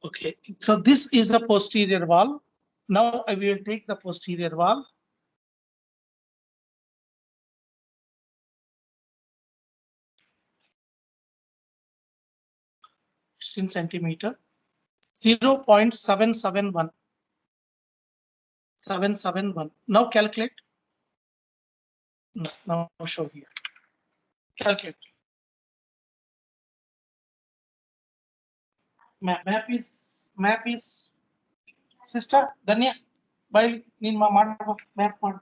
Okay, so this is the posterior wall. Now I will take the posterior wall. It's in centimeter. 0.771. 771. Now calculate. No, now show here. Calculate. Map is sister Danya. By in my map part.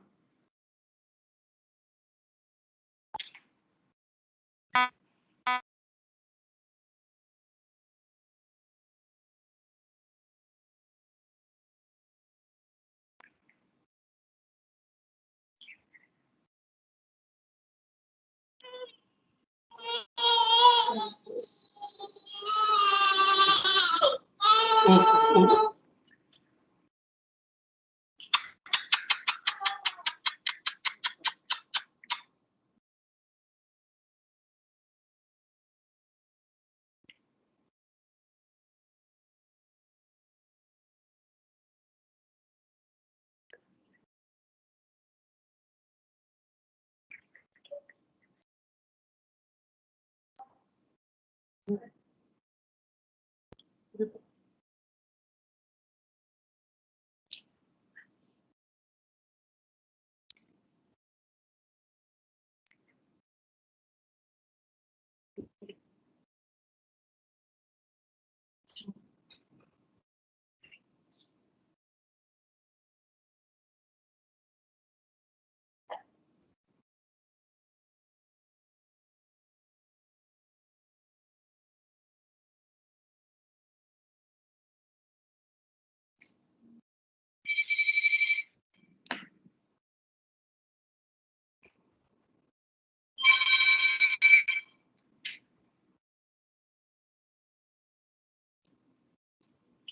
Oh.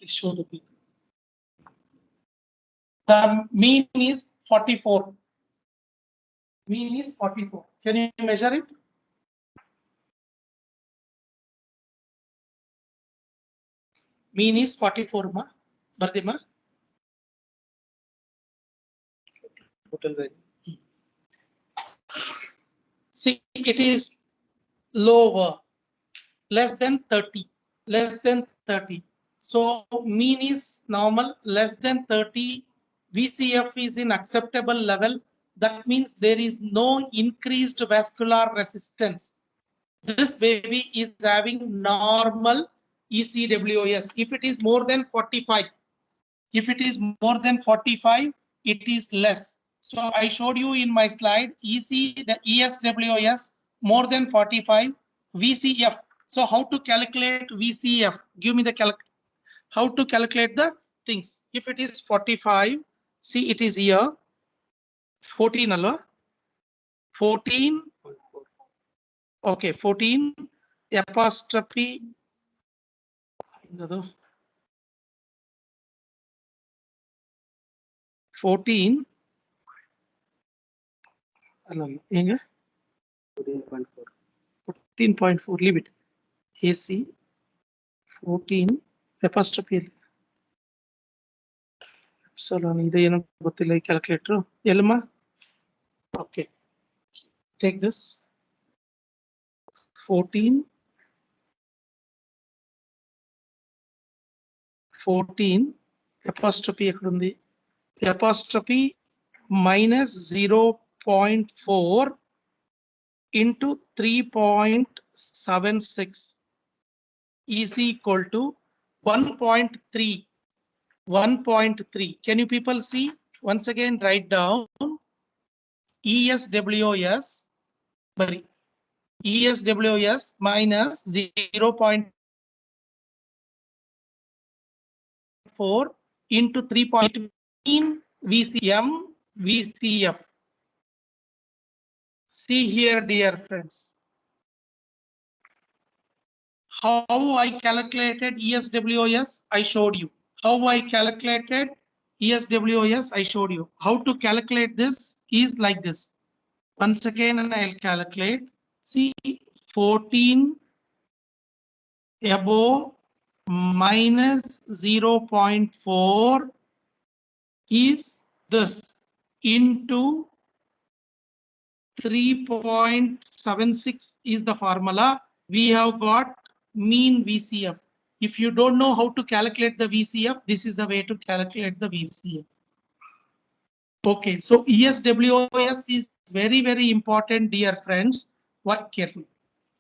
Please show the people. The mean is 44. Mean is 44. Can you measure it? Mean is 44 ma. Bardima. Total value. See, it is lower, less than 30, less than 30. So mean is normal, less than 30. VCF is in acceptable level. That means there is no increased vascular resistance. This baby is having normal ECWS. If it is more than 45, if it is more than 45, it is less. So I showed you in my slide, the ESWS more than 45, VCF. So how to calculate VCF? Give me the how to calculate the things. If it is 45, see it is here, 14 alwa, 14, okay, 14 apostrophe 14 14.4, leave it. AC 14 apostrophe epsilon idu gottilla calculator elma. Okay, take this 14 apostrophe ekkundi, apostrophe minus 0.4 into 3.76 is equal to 1.3. 1.3. Can you people see? Once again, write down ESWS, sorry, ESWS minus 0.4 into 3.15 VCM VCF. See here, dear friends, how I calculated ESWS, I showed you. How I calculated ESWS, I showed you. How to calculate this is like this. Once again, I'll calculate. See, 14 above minus 0.4 is this into 3.76 is the formula. We have got mean VCF. If you don't know how to calculate the VCF, this is the way to calculate the VCF. Okay, so ESWS is very, very important, dear friends. Work carefully.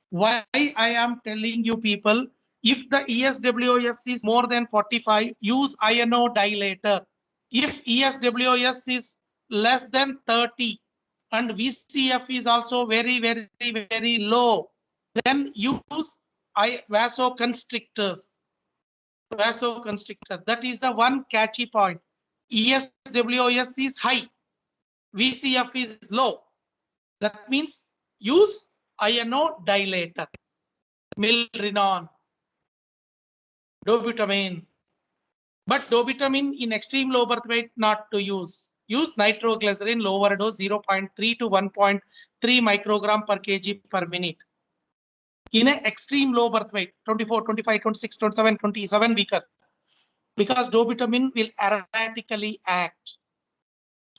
Why I am telling you people, if the ESWS is more than 45, use INO dilator. If ESWS is less than 30 and VCF is also very, very, very low, then use vasoconstrictors. Vasoconstrictor. That is the one catchy point. ESWS is high, VCF is low. That means use INO dilator. Milrinone, dobutamine. But dobutamine in extreme low birth weight not to use. Use nitroglycerin lower dose 0.3 to 1.3 microgram per kg per minute. In an extreme low birth weight, 24, 25, 26, 27, 27 weaker. Because dobutamine will erratically act.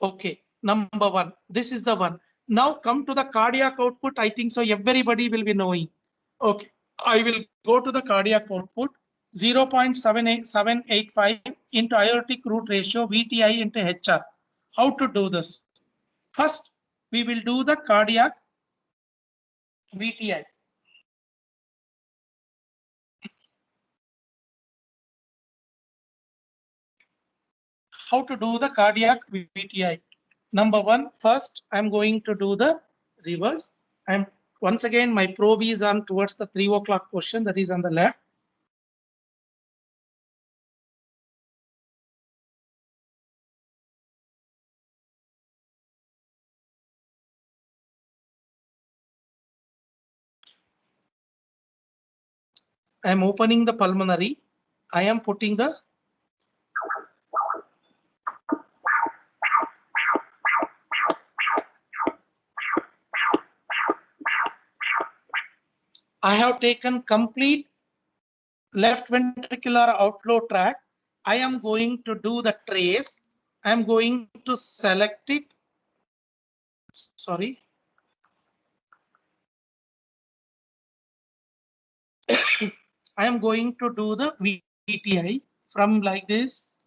Okay, number one. This is the one. Now come to the cardiac output. I think so everybody will be knowing. Okay, I will go to the cardiac output. 0.785 into aortic root ratio VTI into HR. How to do this? First, we will do the cardiac VTI. How to do the cardiac VTI? Number one, first I'm going to do the reverse. I'm once again my probe is on towards the 3 o'clock position, that is on the left. I am opening the pulmonary. I am putting the I have taken complete left ventricular outflow tract. I am going to do the trace. I am going to select it. Sorry. I am going to do the VTI from like this.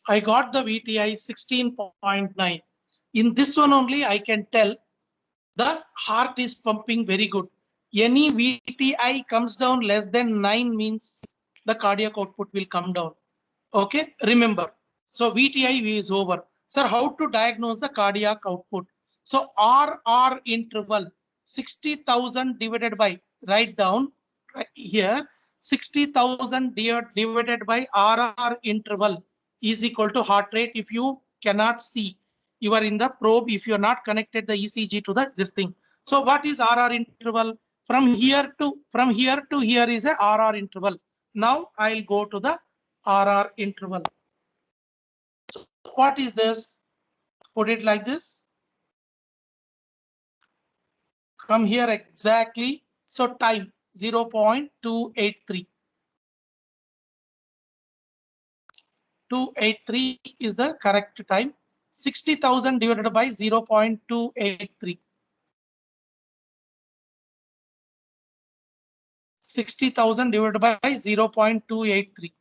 I got the VTI 16.9. In this one only, I can tell the heart is pumping very good. Any VTI comes down less than 9 means the cardiac output will come down. Okay, remember. So VTI is over. Sir, how to diagnose the cardiac output? So RR interval 60,000 divided by, write down right here, 60,000 divided by RR interval is equal to heart rate. If you cannot see, you are in the probe. If you are not connected the ECG to the this thing. So what is RR interval? From here to here is a RR interval. Now I'll go to the RR interval. So what is this? Put it like this. Come here exactly. So time 0.283. 283 is the correct time. 60,000 divided by 0.283. 60,000 divided by 0.283.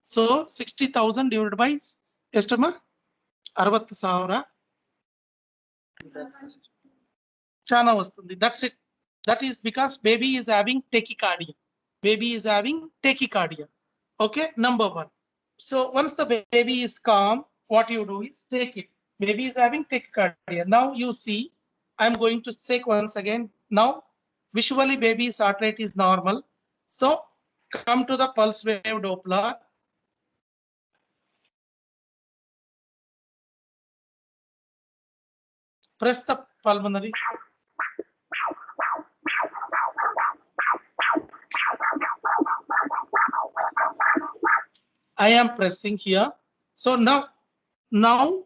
So 60,000 divided by estimate 60,000. Chana vastundi. That's it. That is because baby is having tachycardia. Baby is having tachycardia. Okay, number one. So once the baby is calm, what you do is take it. Baby is having tachycardia. Now you see, I'm going to check once again. Now visually baby's heart rate is normal. So come to the pulse wave Doppler. Press the pulmonary. I am pressing here. So now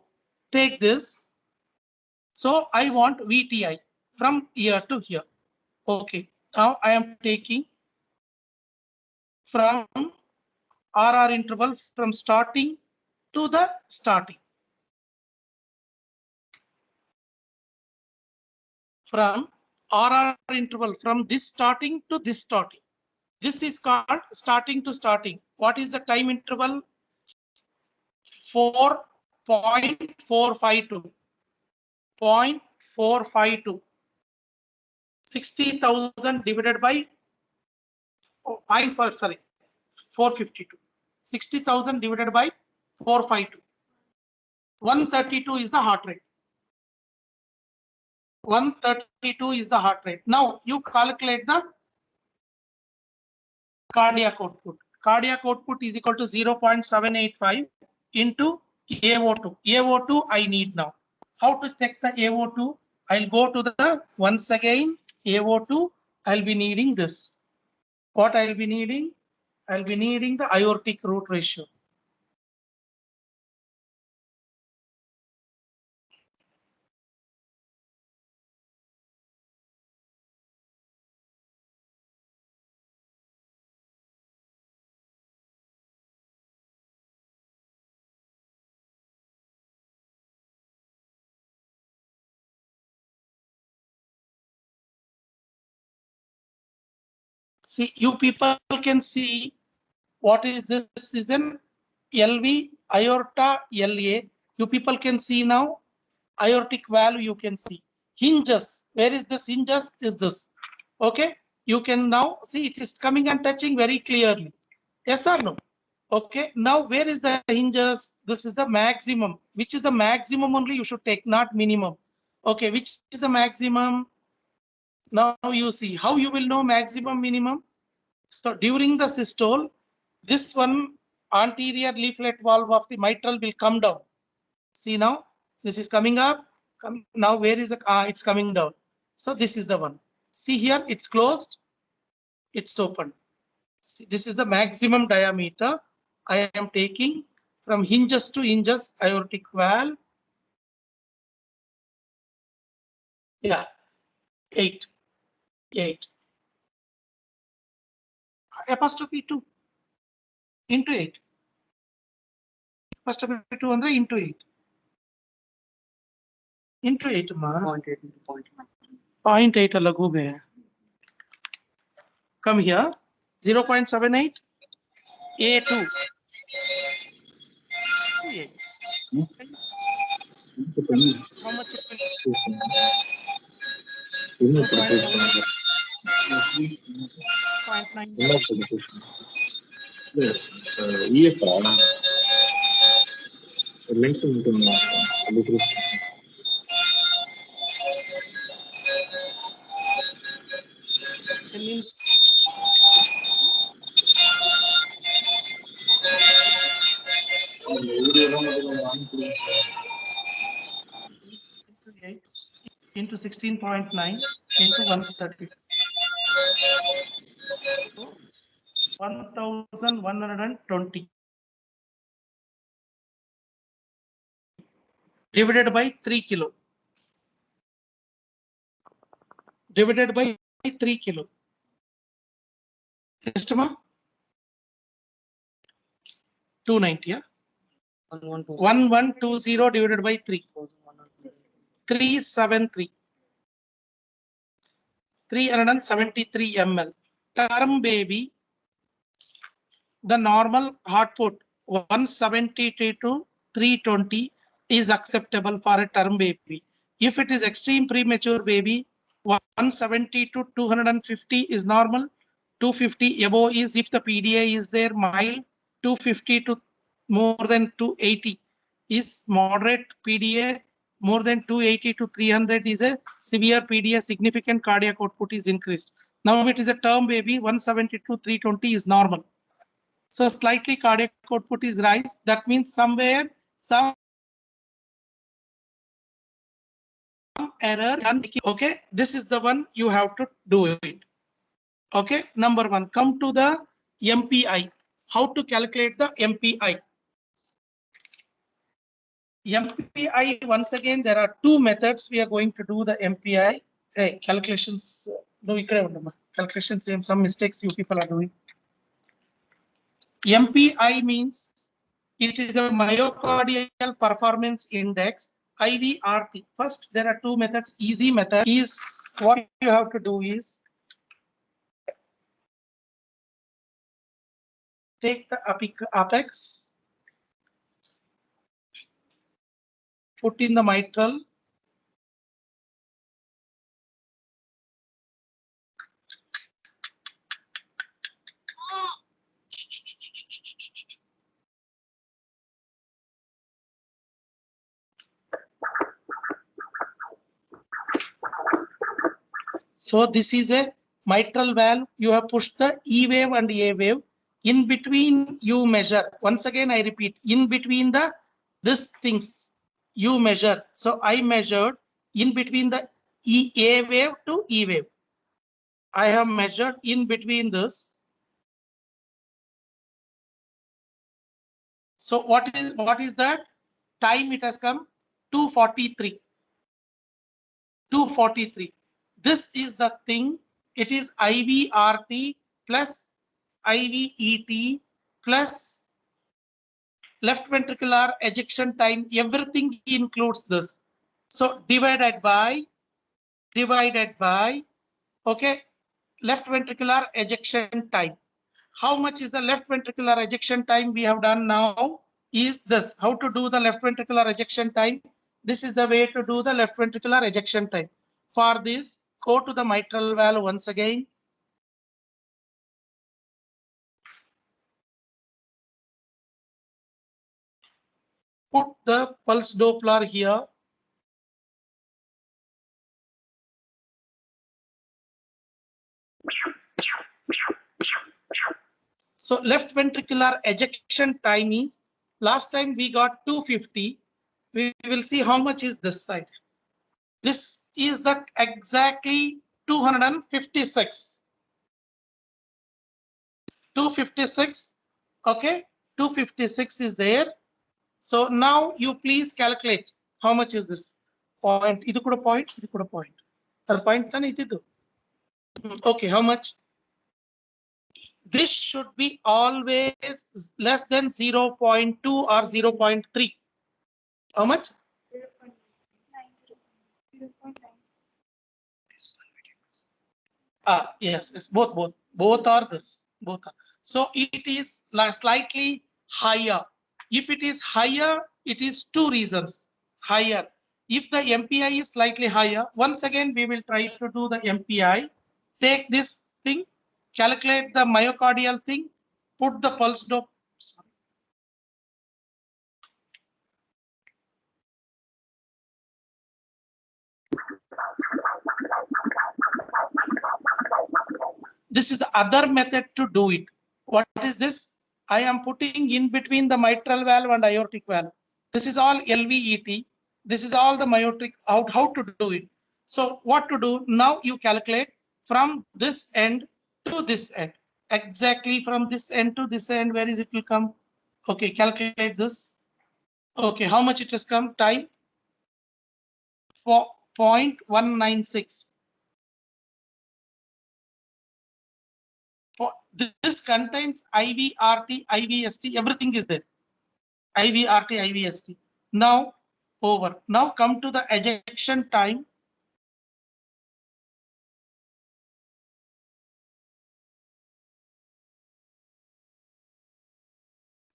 take this. So I want VTI from here to here. Okay. Now I am taking from RR interval from starting to the starting. From RR interval from this starting to this starting. This is called starting to starting. What is the time interval? 4.452. 0.452. 60,000 divided by 452. 60,000 divided by 452. 132 is the heart rate. 132 is the heart rate. Now you calculate the cardiac output. Cardiac output is equal to 0.785 into AO2. AO2 I need now. How to check the AO2? I'll go to the once again AO2. I'll be needing this. What I'll be needing? I'll be needing the aortic root ratio. See, you people can see what is this? Is an LV aorta LA. You people can see now aortic valve. You can see hinges. Where is this hinges? Is this okay? You can now see it is coming and touching very clearly. Yes or no? Okay. Now where is the hinges? This is the maximum. Which is the maximum only you should take, not minimum. Okay. Which is the maximum? Now you see how you will know maximum minimum. So during the systole, this one anterior leaflet valve of the mitral will come down. See now, this is coming up. Now where is it? It's coming down. So this is the one. See here, it's closed. It's open. See, this is the maximum diameter I am taking from hinges to hinges aortic valve. Yeah, 8. Apostrophe 2 into 8. Apostrophe 2 andre into 8. Into 8 ma. 0.8 into 0.8 alagube. Come here. 0.78. A2. 8. How much it will? 0.9. Into 16.9 into 130. So 1120 divided by 3 kilo. Divided by 3 kilo. Estimate 290. Yeah? 1120 divided by 3. 373. 373 ml. Term baby, the normal heart put 170 to 320 is acceptable for a term baby. If it is extreme premature baby, 170 to 250 is normal. 250 above is if the PDA is there mild. 250 to more than 280 is moderate PDA. More than 280 to 300 is a severe PDA. Significant cardiac output is increased. Now it is a term baby. 170 to 320 is normal. So slightly cardiac output is rise. That means somewhere some error. Okay, this is the one you have to do it. Okay, number one. Come to the MPI. How to calculate the MPI? MPI, once again, there are two methods we are going to do the MPI. Hey, calculations. No, calculations. Some mistakes you people are doing. MPI means it is a myocardial performance index, IVRT. First, there are two methods. Easy method is what you have to do is take the apex, put in the mitral, so this is a mitral valve. You have pushed the E wave and A wave. In between you measure. Once again, I repeat, in between the this things you measure. So I measured in between the A wave to E wave. I have measured in between this. So what is that? Time it has come 243. 243. This is the thing. It is IVRT plus IVET plus left ventricular ejection time. Everything includes this. So divided by okay, left ventricular ejection time. How much is the left ventricular ejection time we have done now is this. How to do the left ventricular ejection time? This is the way to do the left ventricular ejection time. For this, go to the mitral valve once again. Put the pulse Doppler here. So left ventricular ejection time is, last time we got 250. We will see how much is this side. This is that exactly 256. 256. Okay, 256 is there. So now you please calculate how much is this point. Idu kuda point. Idu kuda point. That point than idu. Okay, how much? This should be always less than 0.2 or 0.3. How much? 0.9. Yes, both are this. Both are. So it is slightly higher. If it is higher, it is two reasons. Higher. If the MPI is slightly higher, once again we will try to do the MPI. Take this thing, calculate the myocardial thing, put the pulse dose. This is the other method to do it. What is this? I am putting in between the mitral valve and aortic valve. This is all LVET. This is all the myotic out. How to do it? So what to do? Now you calculate from this end to this end. Exactly from this end to this end. Where is it will come? Okay, calculate this. Okay, how much it has come? Time 0.196. This contains IVRT, IVST, everything is there. IVRT, IVST. Now over. Now come to the ejection time.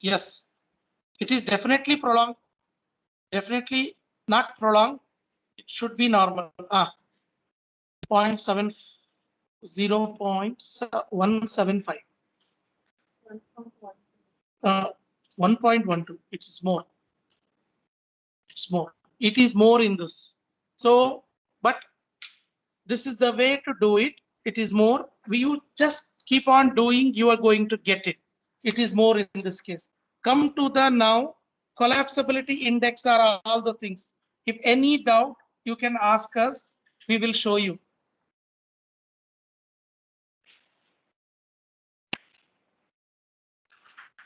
Yes, it is definitely prolonged. Definitely not prolonged. It should be normal. 0.7, 0.175. 1.12. It is more. It's more. It is more in this. So, but this is the way to do it. It is more. You just keep on doing, you are going to get it. It is more in this case. Come to the now collapsibility index are all the things. If any doubt, you can ask us. We will show you.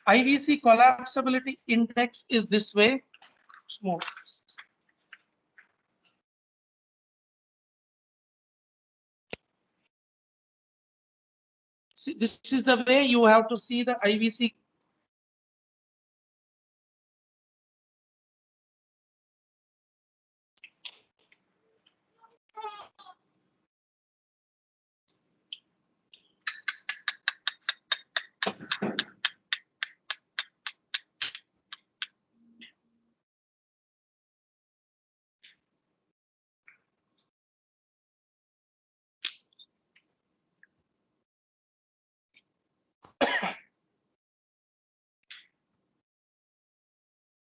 IVC collapsibility index is this way. Small. See, this is the way you have to see the IVC.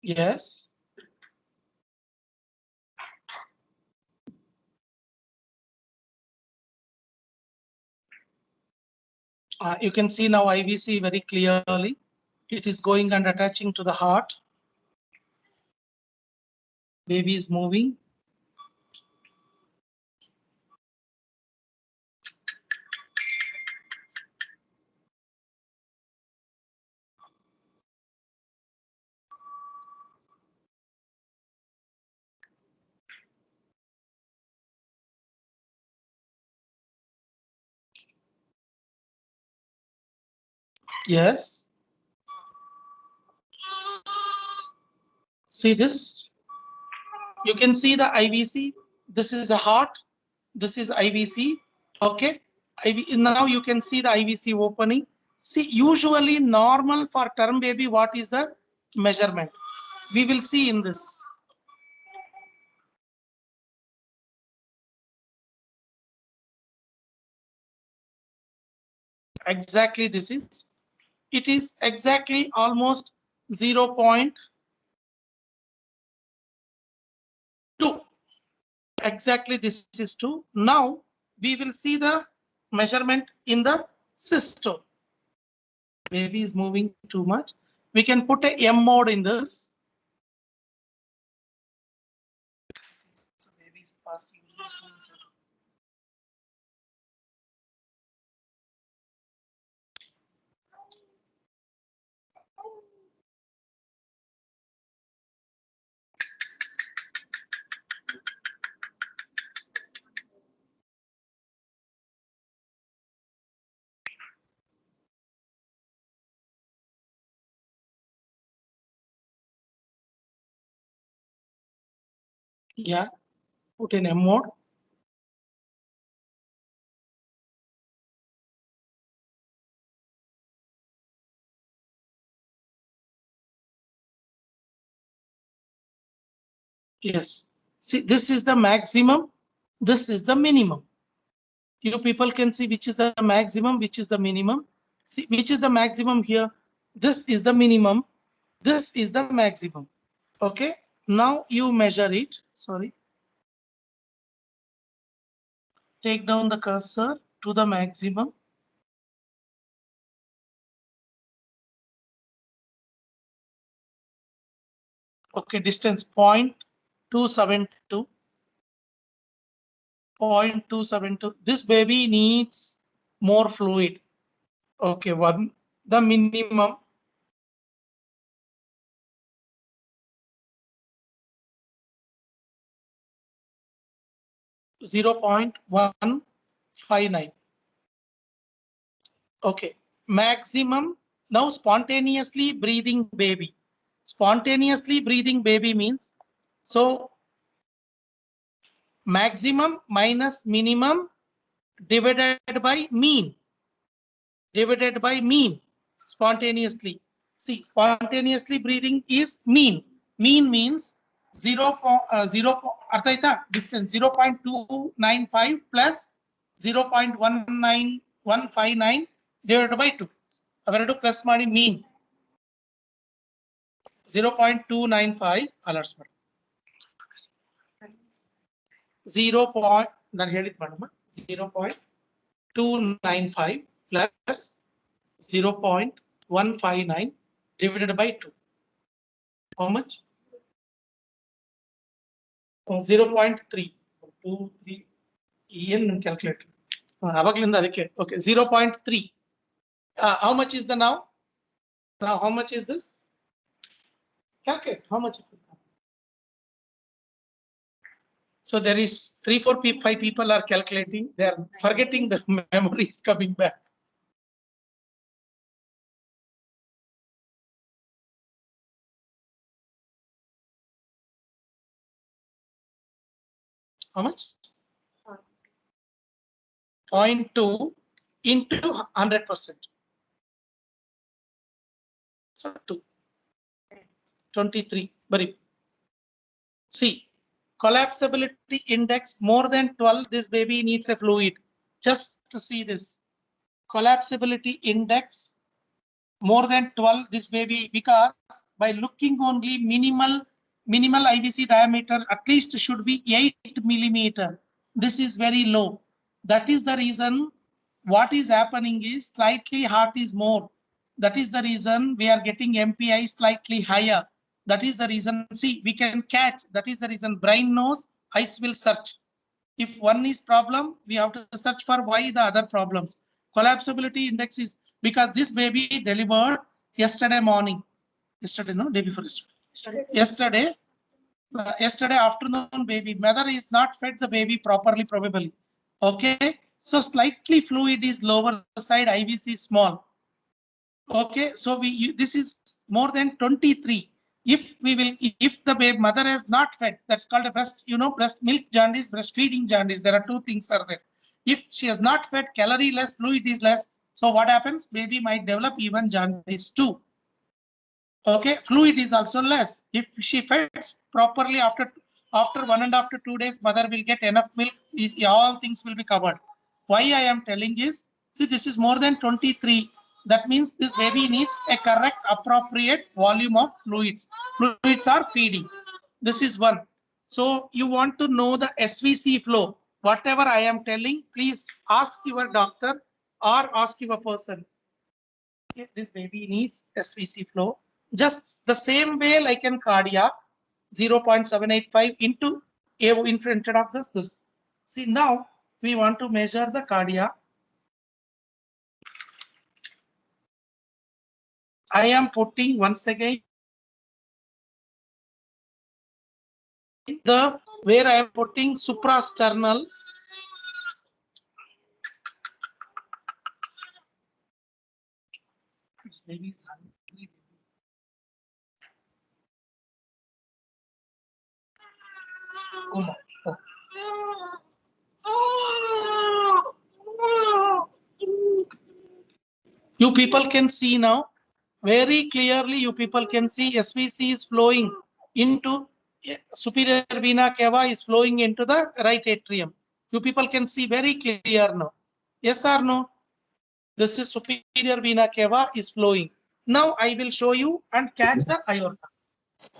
Yes. You can see now IVC very clearly. It is going and attaching to the heart. Baby is moving. Yes. See this? You can see the IVC. This is a heart. This is IVC. Okay. Now you can see the IVC opening. See, usually normal for term baby, what is the measurement? We will see in this. Exactly this is. It is exactly almost 0.2. Exactly this is 2. Now we will see the measurement in the system. Baby is moving too much. We can put a M mode in this. So baby is passing this one. Yeah, put in M mode. Yes. See, this is the maximum. This is the minimum. You people can see which is the maximum, which is the minimum. See, which is the maximum here. This is the minimum. This is the maximum. Okay. Now you measure it. Sorry. Take down the cursor to the maximum. Okay, distance 0.272. 0.272. This baby needs more fluid. Okay, one the minimum. (0.159). Okay, maximum. Now spontaneously breathing baby. Spontaneously breathing baby means, so maximum minus minimum divided by mean. Divided by mean. Spontaneously. See, spontaneously breathing is mean. Mean means 0, distance 0.295 plus 0.19159 divided by 2. Average plus ಮಾಡಿ mean 0.295 alerts. 0.295 plus 0.159 divided by 2. How much? 0.3. 2, 3. Calculate. Okay, 0.3. How much is the now? Now, how much is this? Calculate. How much? So there is 3, 4, 5 people are calculating. They are forgetting the memory is coming back. How much? 0.2 into 100%. So 2. 23. Very. See, collapsibility index more than 12. This baby needs a fluid. Just to see this. Collapsibility index more than 12. This baby, because by looking only minimal IVC diameter at least should be 8 millimeter. This is very low. That is the reason. What is happening is slightly heart is more. That is the reason we are getting MPI slightly higher. That is the reason. See, we can catch. That is the reason brain knows, eyes will search. If one is problem, we have to search for why the other problems. Collapsibility index is because this baby delivered yesterday morning. Yesterday, no, day before yesterday. Yesterday afternoon baby. Mother is not fed the baby properly probably. Okay. So slightly fluid is lower side, IVC small. Okay. So this is more than 23. If the baby mother has not fed, that's called a breast, breast milk jaundice, breastfeeding jaundice. There are two things are there. If she has not fed, calorie less, fluid is less. So what happens? Baby might develop even jaundice too. Okay, fluid is also less. If she feeds properly after 1.5 to 2 days, mother will get enough milk. All things will be covered. Why I am telling is, see, this is more than 23. That means this baby needs a correct, appropriate volume of fluids. Fluids are feeding. This is one. So you want to know the SVC flow. whatever I am telling, please ask your doctor or ask your person. Okay, this baby needs SVC flow. Just the same way like in cardiac, 0.785 into A in front of this. See, now we want to measure the cardiac. I am putting once again the where I am putting suprasternal. This baby is hungry. Oh, oh. You people can see now very clearly. You people can see SVC is flowing into superior vena cava, is flowing into the right atrium. You people can see very clear now. Yes or no? This is superior vena cava is flowing. Now I will show you and catch the aorta.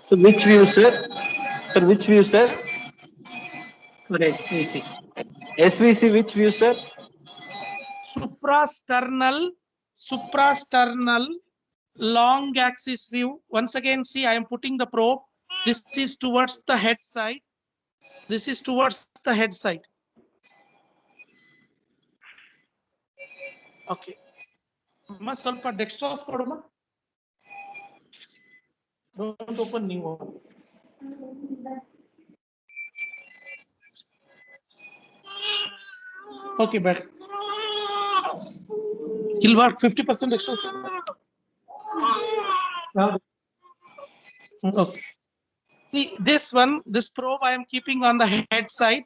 So which view, sir? Sir, which view, sir? For SVC. SVC, which view, sir? Suprasternal long axis view. Once again, see, I am putting the probe. This is towards the head side. This is towards the head side. Okay. Must ಸ್ವಲ್ಪ dextrose ಕೊಡುಮ. Don't open new one. Okay, better. It'll work 50% dextrose. Okay. See, this one, this probe I am keeping on the head side,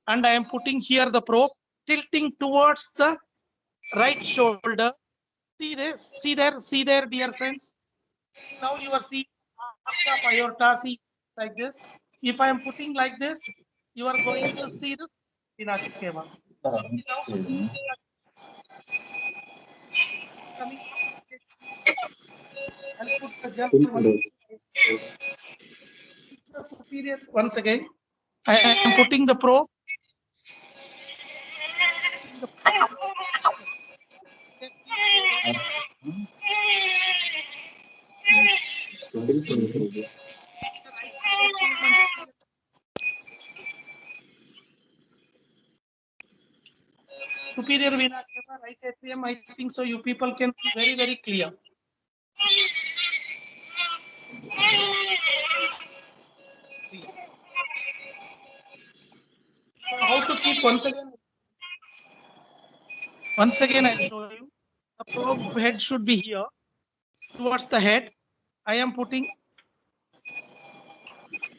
and I am putting here the probe tilting towards the right shoulder. See this, see there, dear friends. Now you are seeing half of aorta, see like this. If I am putting like this, you are going to see the vena cava. Coming, I'll put the gel the superior once again. I am putting the probe. Superior vena cava, right atrium. I think so. You people can see very, very clear. So how to keep once again? Once again, I'll show you. The probe head should be here towards the head. I am putting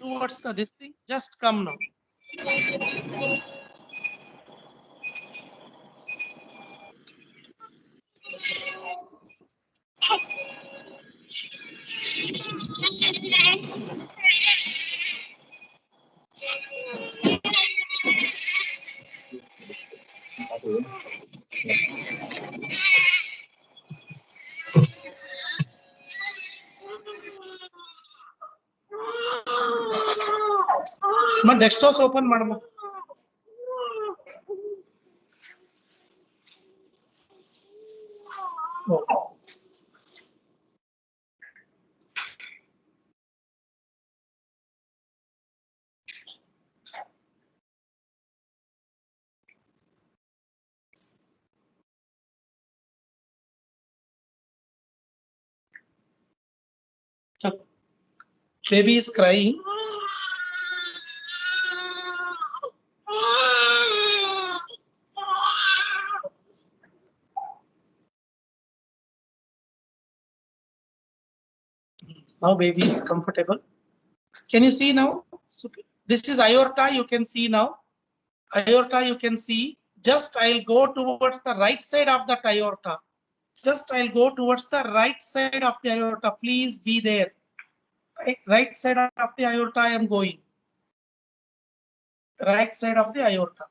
towards the this thing. Just come now. Dextrose open madam. Baby is crying. Now baby is comfortable. Can you see now? This is aorta. You can see now. Aorta you can see. Just I'll go towards the right side of that aorta. Just I'll go towards the right side of the aorta. Please be there. Right side of the aorta I am going. Right side of the aorta.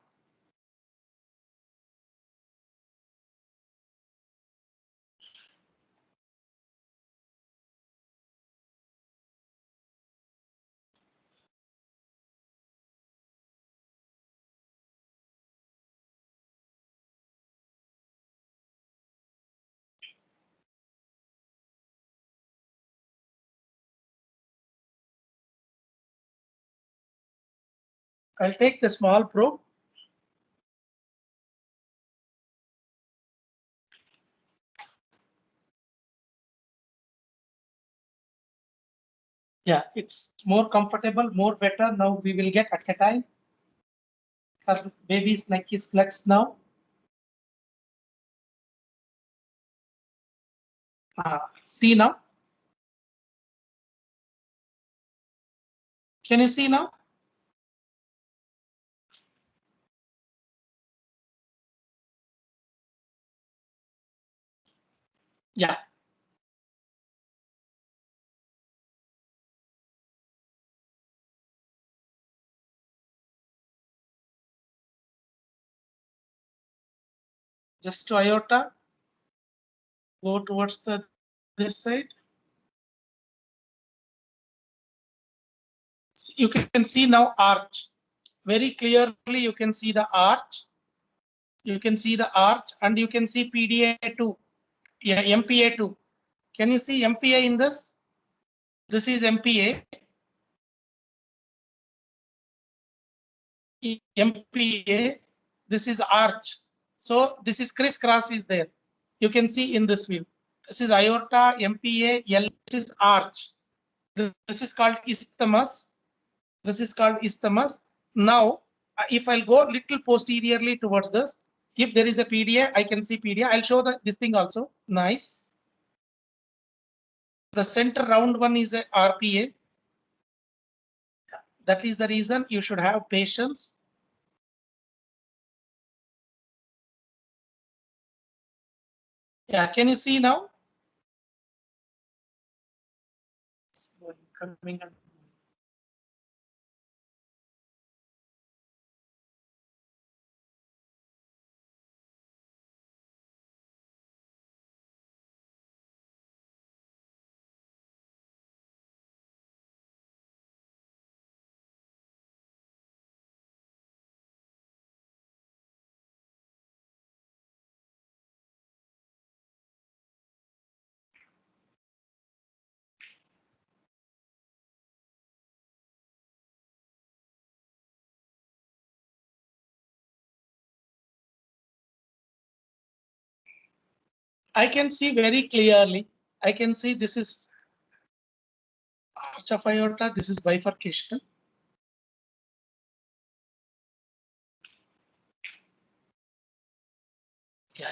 I'll take the small probe. Yeah, it's more comfortable, more better. Now we will get at a time. As baby's neck is flexed now. See now? Can you see now? Yeah. Just to aorta. Go towards this side. You can see now arch. Very clearly you can see the arch. You can see the arch and you can see PDA2. Yeah, MPA2. Can you see MPA in this? This is MPA. MPA. This is arch. So this is crisscross is there. You can see in this view. This is aorta, MPA, L. This is arch. This is called isthmus. This is called isthmus. Now, if I'll go little posteriorly towards this, if there is a PDA, I can see PDA. I'll show this thing also. Nice. The center round one is a RPA. That is the reason you should have patience. Yeah, can you see now? Coming up. I can see very clearly. I can see this is arch of aorta. This is bifurcation. Yeah.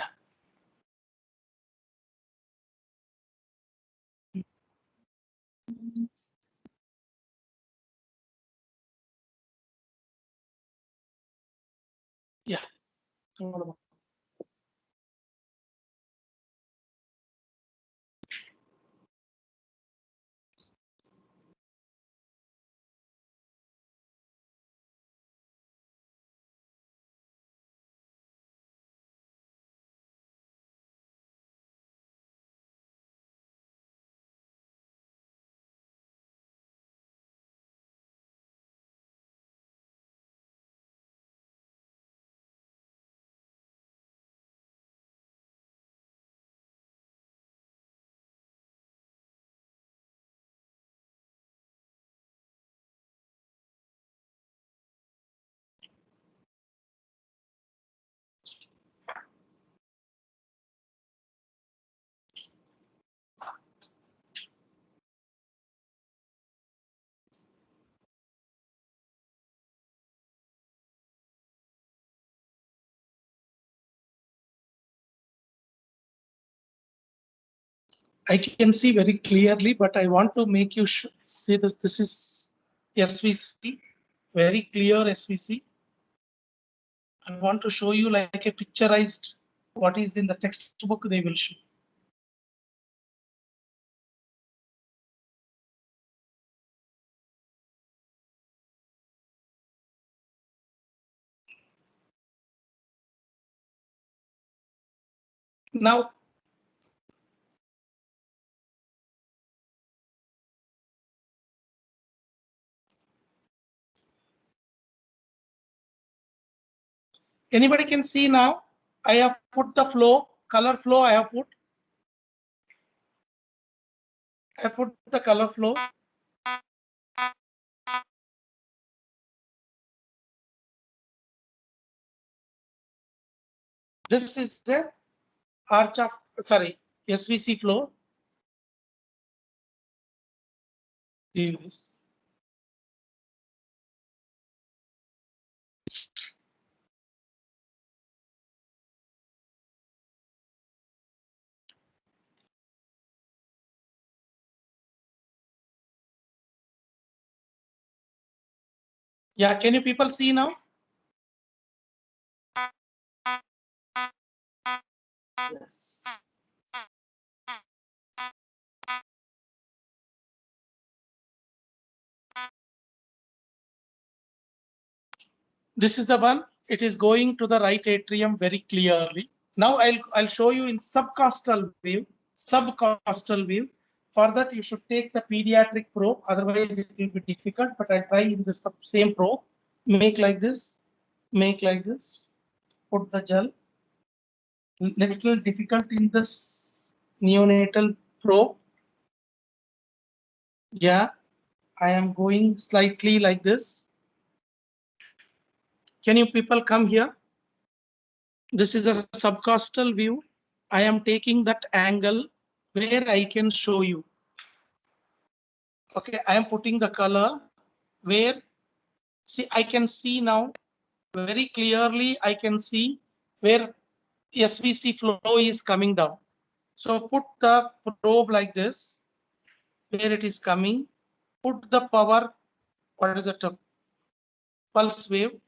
Yeah. I can see very clearly, but I want to make you see this. This is SVC, very clear SVC. I want to show you like a picturized what is in the textbook they will show. Now, anybody can see now. I have put the flow, color flow. I have put the color flow. This is the arch of, sorry, SVC flow. View this. Yeah, can you people see now? Yes. This is the one. It is going to the right atrium very clearly. Now I'll show you in subcostal view. Subcostal view. For that you should take the pediatric probe. Otherwise it will be difficult. But I'll try in the same probe. Make like this. Make like this. Put the gel. Little difficult in this neonatal probe. Yeah, I am going slightly like this. Can you people come here? This is a subcostal view. I am taking that angle where I can show you. Okay, I am putting the color where, see, I can see now very clearly. I can see where SVC flow is coming down. So put the probe like this, where it is coming. Put the power, what is it? Pulse wave.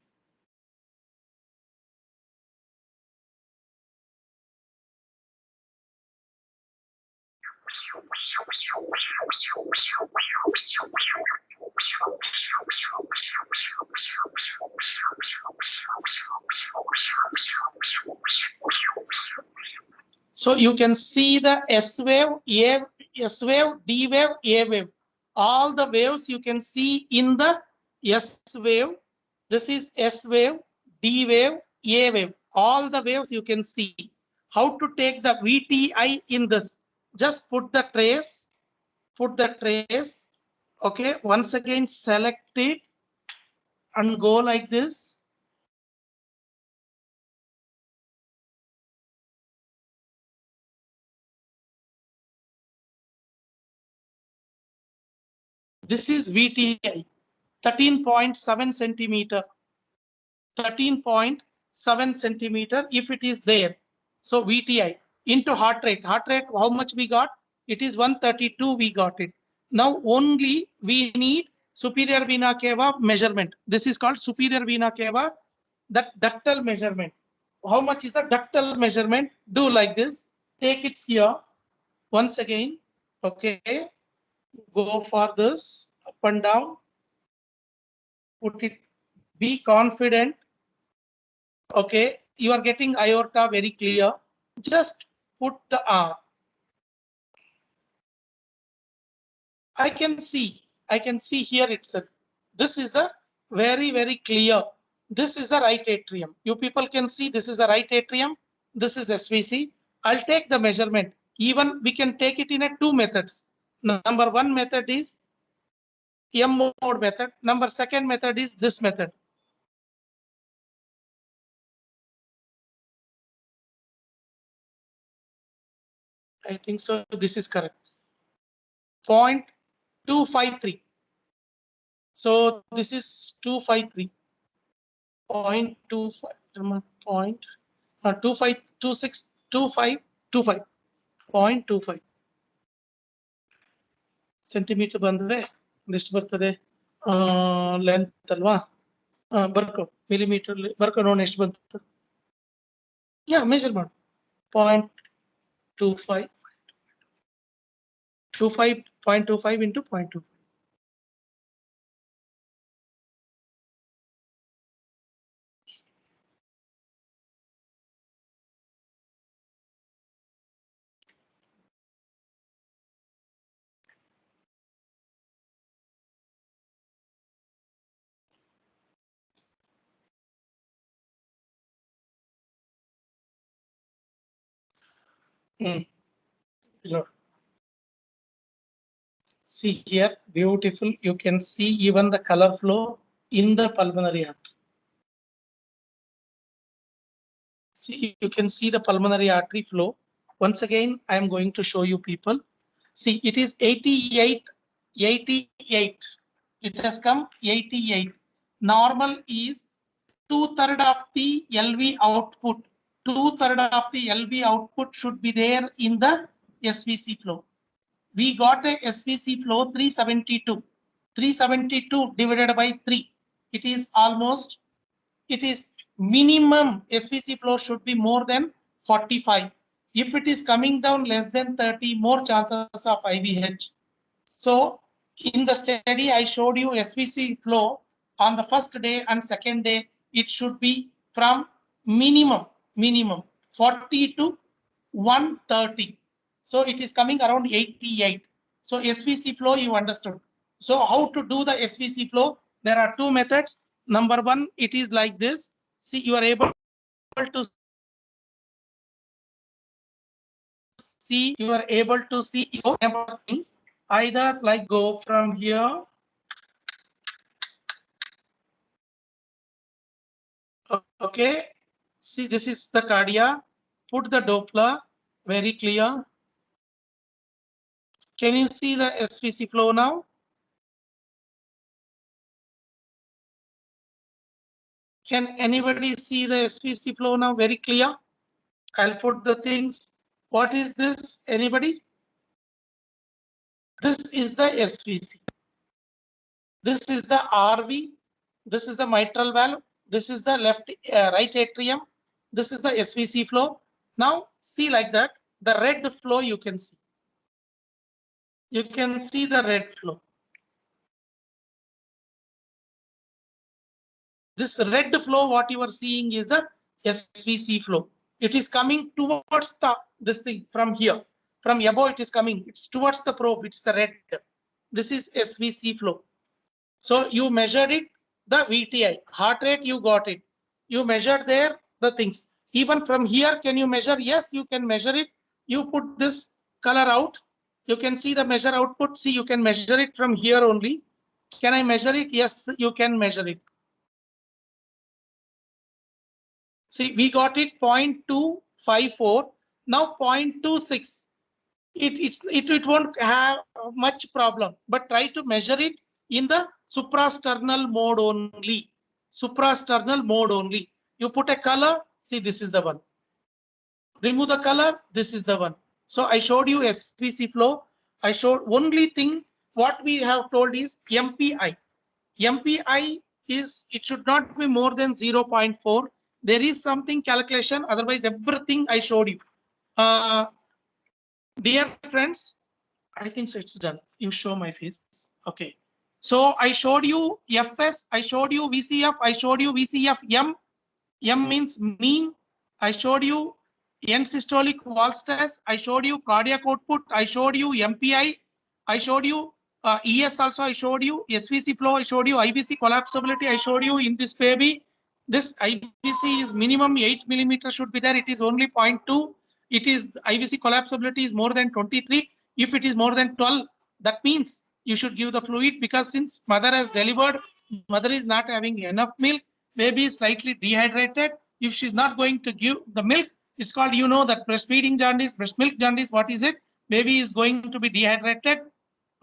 So you can see the S wave, A, S wave, D wave, A wave. All the waves you can see in the S wave. This is S wave, D wave, A wave. All the waves you can see. How to take the VTI in this? Just put the trace. Put the trace. Okay. Once again, select it and go like this. This is VTI, 13.7 centimeter. 13.7 centimeter if it is there. So VTI into heart rate. Heart rate, how much we got? It is 132, we got it. Now only we need superior vena cava measurement. This is called superior vena cava, that ductal measurement. How much is the ductal measurement? Do like this. Take it here. Once again, okay. Go for this, up and down. Put it, be confident. Okay, you are getting aorta very clear. Just put the R. I can see here itself. This is the very clear. This is the right atrium. You people can see this is the right atrium. This is SVC. I'll take the measurement. Even we can take it in a two methods. Number one method is M mode method. Number second method is this method. I think so. This is correct. 0.253. So this is 253. 0.25. Point 25 0.25 centimetre ಬಂದ್ರೆ ಎಷ್ಟು ಬರ್ತದೆ length ಅಲ್ವಾ ಬರ್ಕೊ millimetre ಬರ್ಕೊ ನೋಡೋಣ ಎಷ್ಟು ಬಂತು ಯಾ measure ಮಾಡು 0.25 0.25 into 0.25. See here, beautiful. You can see even the color flow in the pulmonary artery. See, you can see the pulmonary artery flow. Once again, I am going to show you people. See, it is 88. It has come 88. Normal is 2/3 of the LV output. 2/3 of the LV output should be there in the SVC flow. We got a SVC flow 372. 372 divided by 3. It is almost, it is minimum SVC flow should be more than 45. If it is coming down less than 30, more chances of IVH. So in the study, I showed you SVC flow on the first day and second day. It should be from minimum 40 to 130. So it is coming around 88. So SVC flow, you understood. So how to do the SVC flow? There are two methods. Number one, it is like this. See, you are able to see, things either like go from here. Okay, see, this is the cardia. Put the Doppler, very clear. Can you see the SVC flow now? Can anybody see the SVC flow now? Very clear. I'll put the things. What is this? Anybody? This is the SVC. This is the RV. This is the mitral valve. This is the right atrium. This is the SVC flow. Now see like that. The red flow you can see. You can see the red flow. This red flow, what you are seeing is the SVC flow. It is coming towards this thing from here. From above it is coming. It's towards the probe. It's the red. This is SVC flow. So you measured it, the VTI, heart rate, you got it. You measured there the things. Even from here, can you measure? Yes, you can measure it. You put this color out. You can see the measure output. See, you can measure it from here only. Can I measure it? Yes, you can measure it. See, we got it 0.254. Now 0.26. It won't have much problem, but try to measure it in the suprasternal mode only. Suprasternal mode only. You put a color. See, this is the one. Remove the color. This is the one. So I showed you SVC flow. I showed only thing what we have told is MPI. MPI is, it should not be more than 0.4. There is something calculation. Otherwise, everything I showed you. Dear friends, I think so it's done. You show my face. Okay. So I showed you FS, I showed you VCF, I showed you VCF M. M means mean. I showed you end systolic wall stress. I showed you cardiac output. I showed you MPI. I showed you ES also. I showed you SVC flow. I showed you IVC collapsibility. I showed you in this baby. This IVC is minimum 8 millimeters should be there. It is only 0.2. It is IVC collapsibility is more than 23. If it is more than 12, that means you should give the fluid, because since mother has delivered, mother is not having enough milk. Baby is slightly dehydrated. If she's not going to give the milk, it's called, you know, that breastfeeding jaundice, breast milk jaundice. What is it? Baby is going to be dehydrated.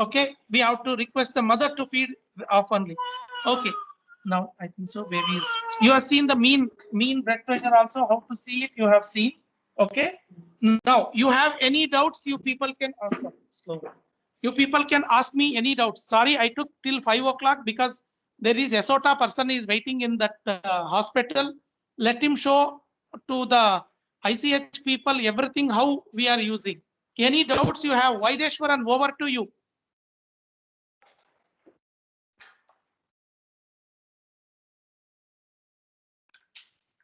Okay, we have to request the mother to feed oftenly. Okay, now I think so. Baby is. You have seen the mean blood pressure also. How to see it? You have seen. Okay. Now you have any doubts? You people can ask. Slow. You people can ask me any doubts. Sorry, I took till 5 o'clock because there is ESOTA person is waiting in that hospital. Let him show to the ICH people everything how we are using. Any doubts you have? Vaideshwaran, over to you.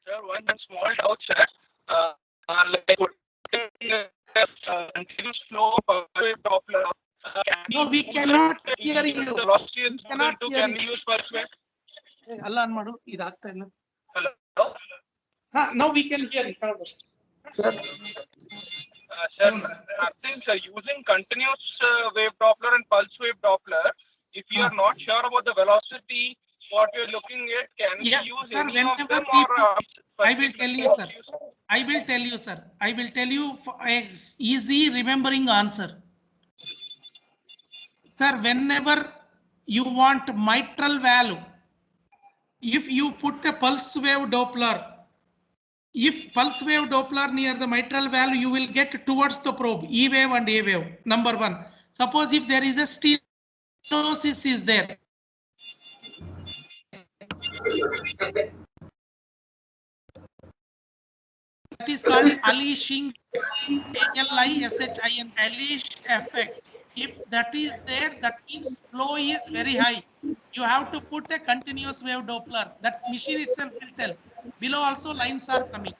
Sir, one small doubt, sir. Like continuous flow of Doppler. No, we cannot hear you. Velocity Cannot hear can you. we use pulse wave? Allah madu idagta illa. Hello. Now we can hear you. Sir, I think using continuous wave Doppler and pulse wave Doppler, if you are not sure about the velocity, what you're looking at, can we use sir, any of them, I will tell you, sir. I will tell you, sir. I will tell you for a easy remembering answer. Sir, whenever you want mitral valve, if you put a pulse wave Doppler, if pulse wave Doppler near the mitral valve, you will get towards the probe, E wave and A wave, number one. Suppose if there is a stenosis is there. That is called Alishing, A-L-I-S-H-I-N, Alish effect. If that is there, that means flow is very high. You have to put a continuous wave Doppler. That machine itself will tell. Below also lines are coming.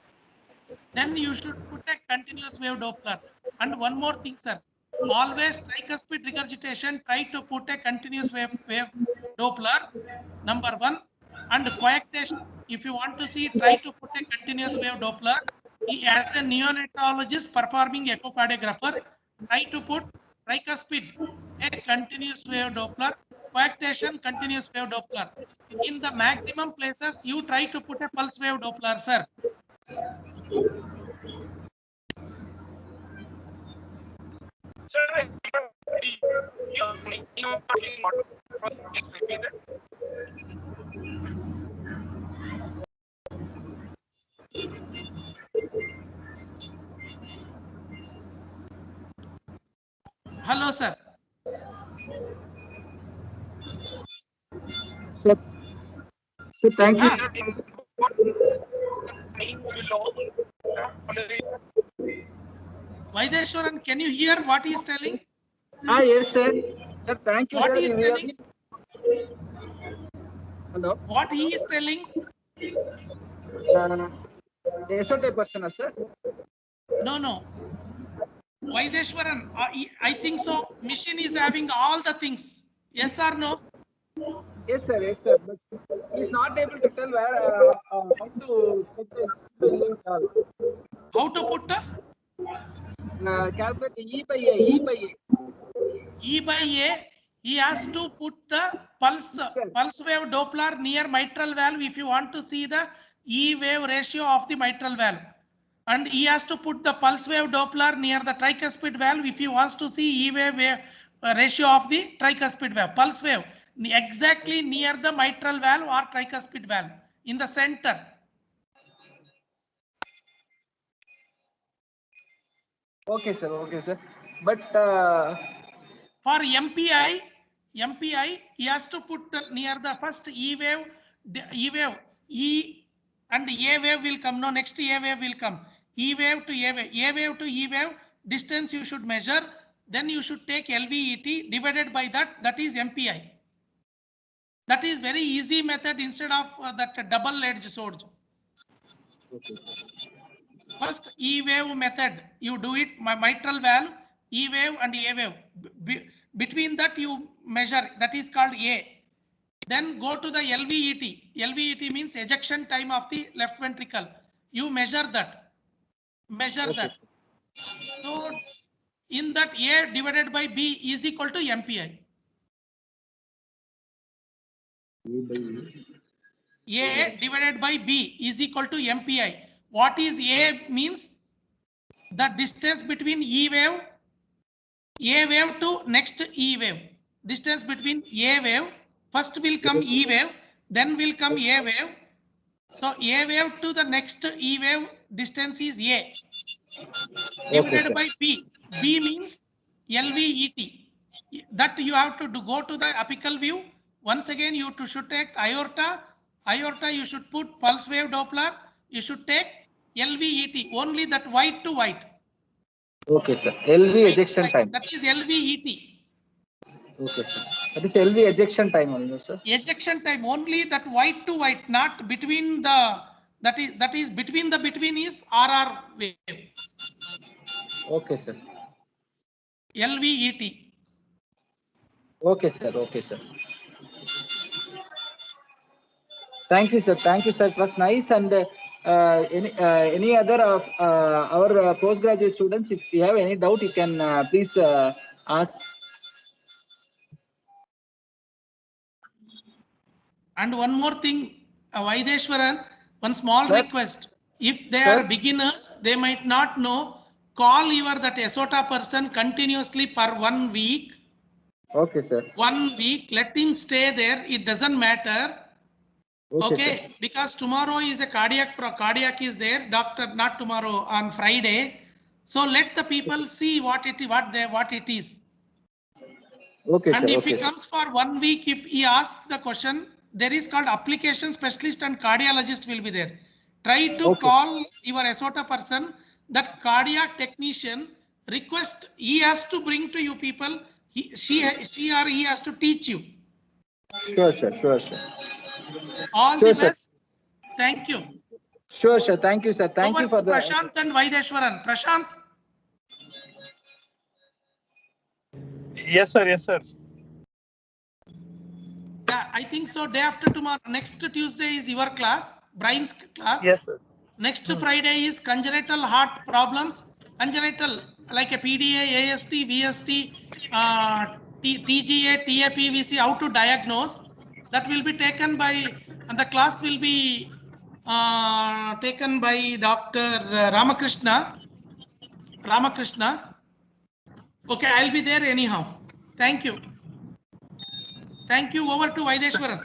Then you should put a continuous wave Doppler. And one more thing, sir. Always tricuspid regurgitation, try to put a continuous wave Doppler, number one. And coactation, if you want to see, try to put a continuous wave Doppler. As a neonatologist performing echocardiographer, try to put tricuspid, a continuous wave Doppler, coactation, continuous wave Doppler. In the maximum places, you try to put a pulse wave Doppler, sir. Hello, sir. So thank you. Vaideshwaran, can you hear what he is telling? Yes, sir. Sir, thank you. What Sir. he is telling? Hello. What he is telling? SOT person, sir. No. Vaideshwaran, I think so. Machine is having all the things. Yes or no? Yes, sir. Yes, sir. But he's not able to tell where how to put the how to put the calculate E by A. E by A. E by A. He has to put the pulse wave Doppler near mitral valve if you want to see the E wave ratio of the mitral valve. And he has to put the pulse wave Doppler near the tricuspid valve if he wants to see E wave ratio of the tricuspid valve. Pulse wave exactly near the mitral valve or tricuspid valve in the center. Okay, sir. Okay, sir. But for MPI, he has to put near the first E wave, E and A wave will come. No, next A wave will come. E wave to A wave to E wave, distance you should measure. Then you should take LVET divided by that. That is MPI. That is very easy method instead of that double-edged sword. Okay. First E wave method, you do it mitral valve, E wave and A wave. Between that you measure, that is called A. Then go to the LVET. LVET means ejection time of the left ventricle. You measure that. That. So in that A divided by B is equal to MPI. A divided by B is equal to MPI. What is A means? The distance between A wave to next E wave. Distance between A wave, first will come E wave, then will come A wave. So A wave to the next E wave distance is A. Divided by B. B means LVET. That you have to go to the apical view. Once again, you should take aorta. Aorta, you should put pulse wave Doppler. You should take LVET, only that white to white. Okay, sir. LV ejection time. That is LVET. Okay, sir. That is LV ejection time only, sir. Ejection time only that white to white, not between the that is between is RR wave. Okay, sir. LVET. Okay, sir. Okay, sir. Thank you, sir. Thank you, sir. It was nice. And any other of our postgraduate students, if you have any doubt, you can please ask. And one more thing, Vaideshwaran, one small request. If they are beginners, they might not know. Call your that ESOTA person continuously for 1 week. Okay, sir. 1 week. Let him stay there. It doesn't matter. Okay, because tomorrow is a cardiac is there. Doctor, not tomorrow, on Friday. So let the people see what it is. Okay, And sir. if he Okay, sir. comes for 1 week, if he asks the question, there is called application specialist and cardiologist will be there. Try to call your ESOTA person, that cardiac technician, request, he has to bring to you people, she or he has to teach you. Sure, sir. Sure, sir. All Sure, the sir. best. Thank you. Sure, sir. Thank you, sir. Thank Over you for to the. Prashant and Vaideshwaran. Prashant. Yes, sir. Yes, sir. Yeah, I think so. Day after tomorrow, next Tuesday is your class, Brian's class. Yes, sir. Next Friday is congenital heart problems. Congenital, like a PDA, AST, VST, TGA, TAPVC, how to diagnose. That will be taken by, and the class will be taken by Dr. Ramakrishna. Okay, I'll be there anyhow. Thank you. Thank you. Over to Vaideshwaran.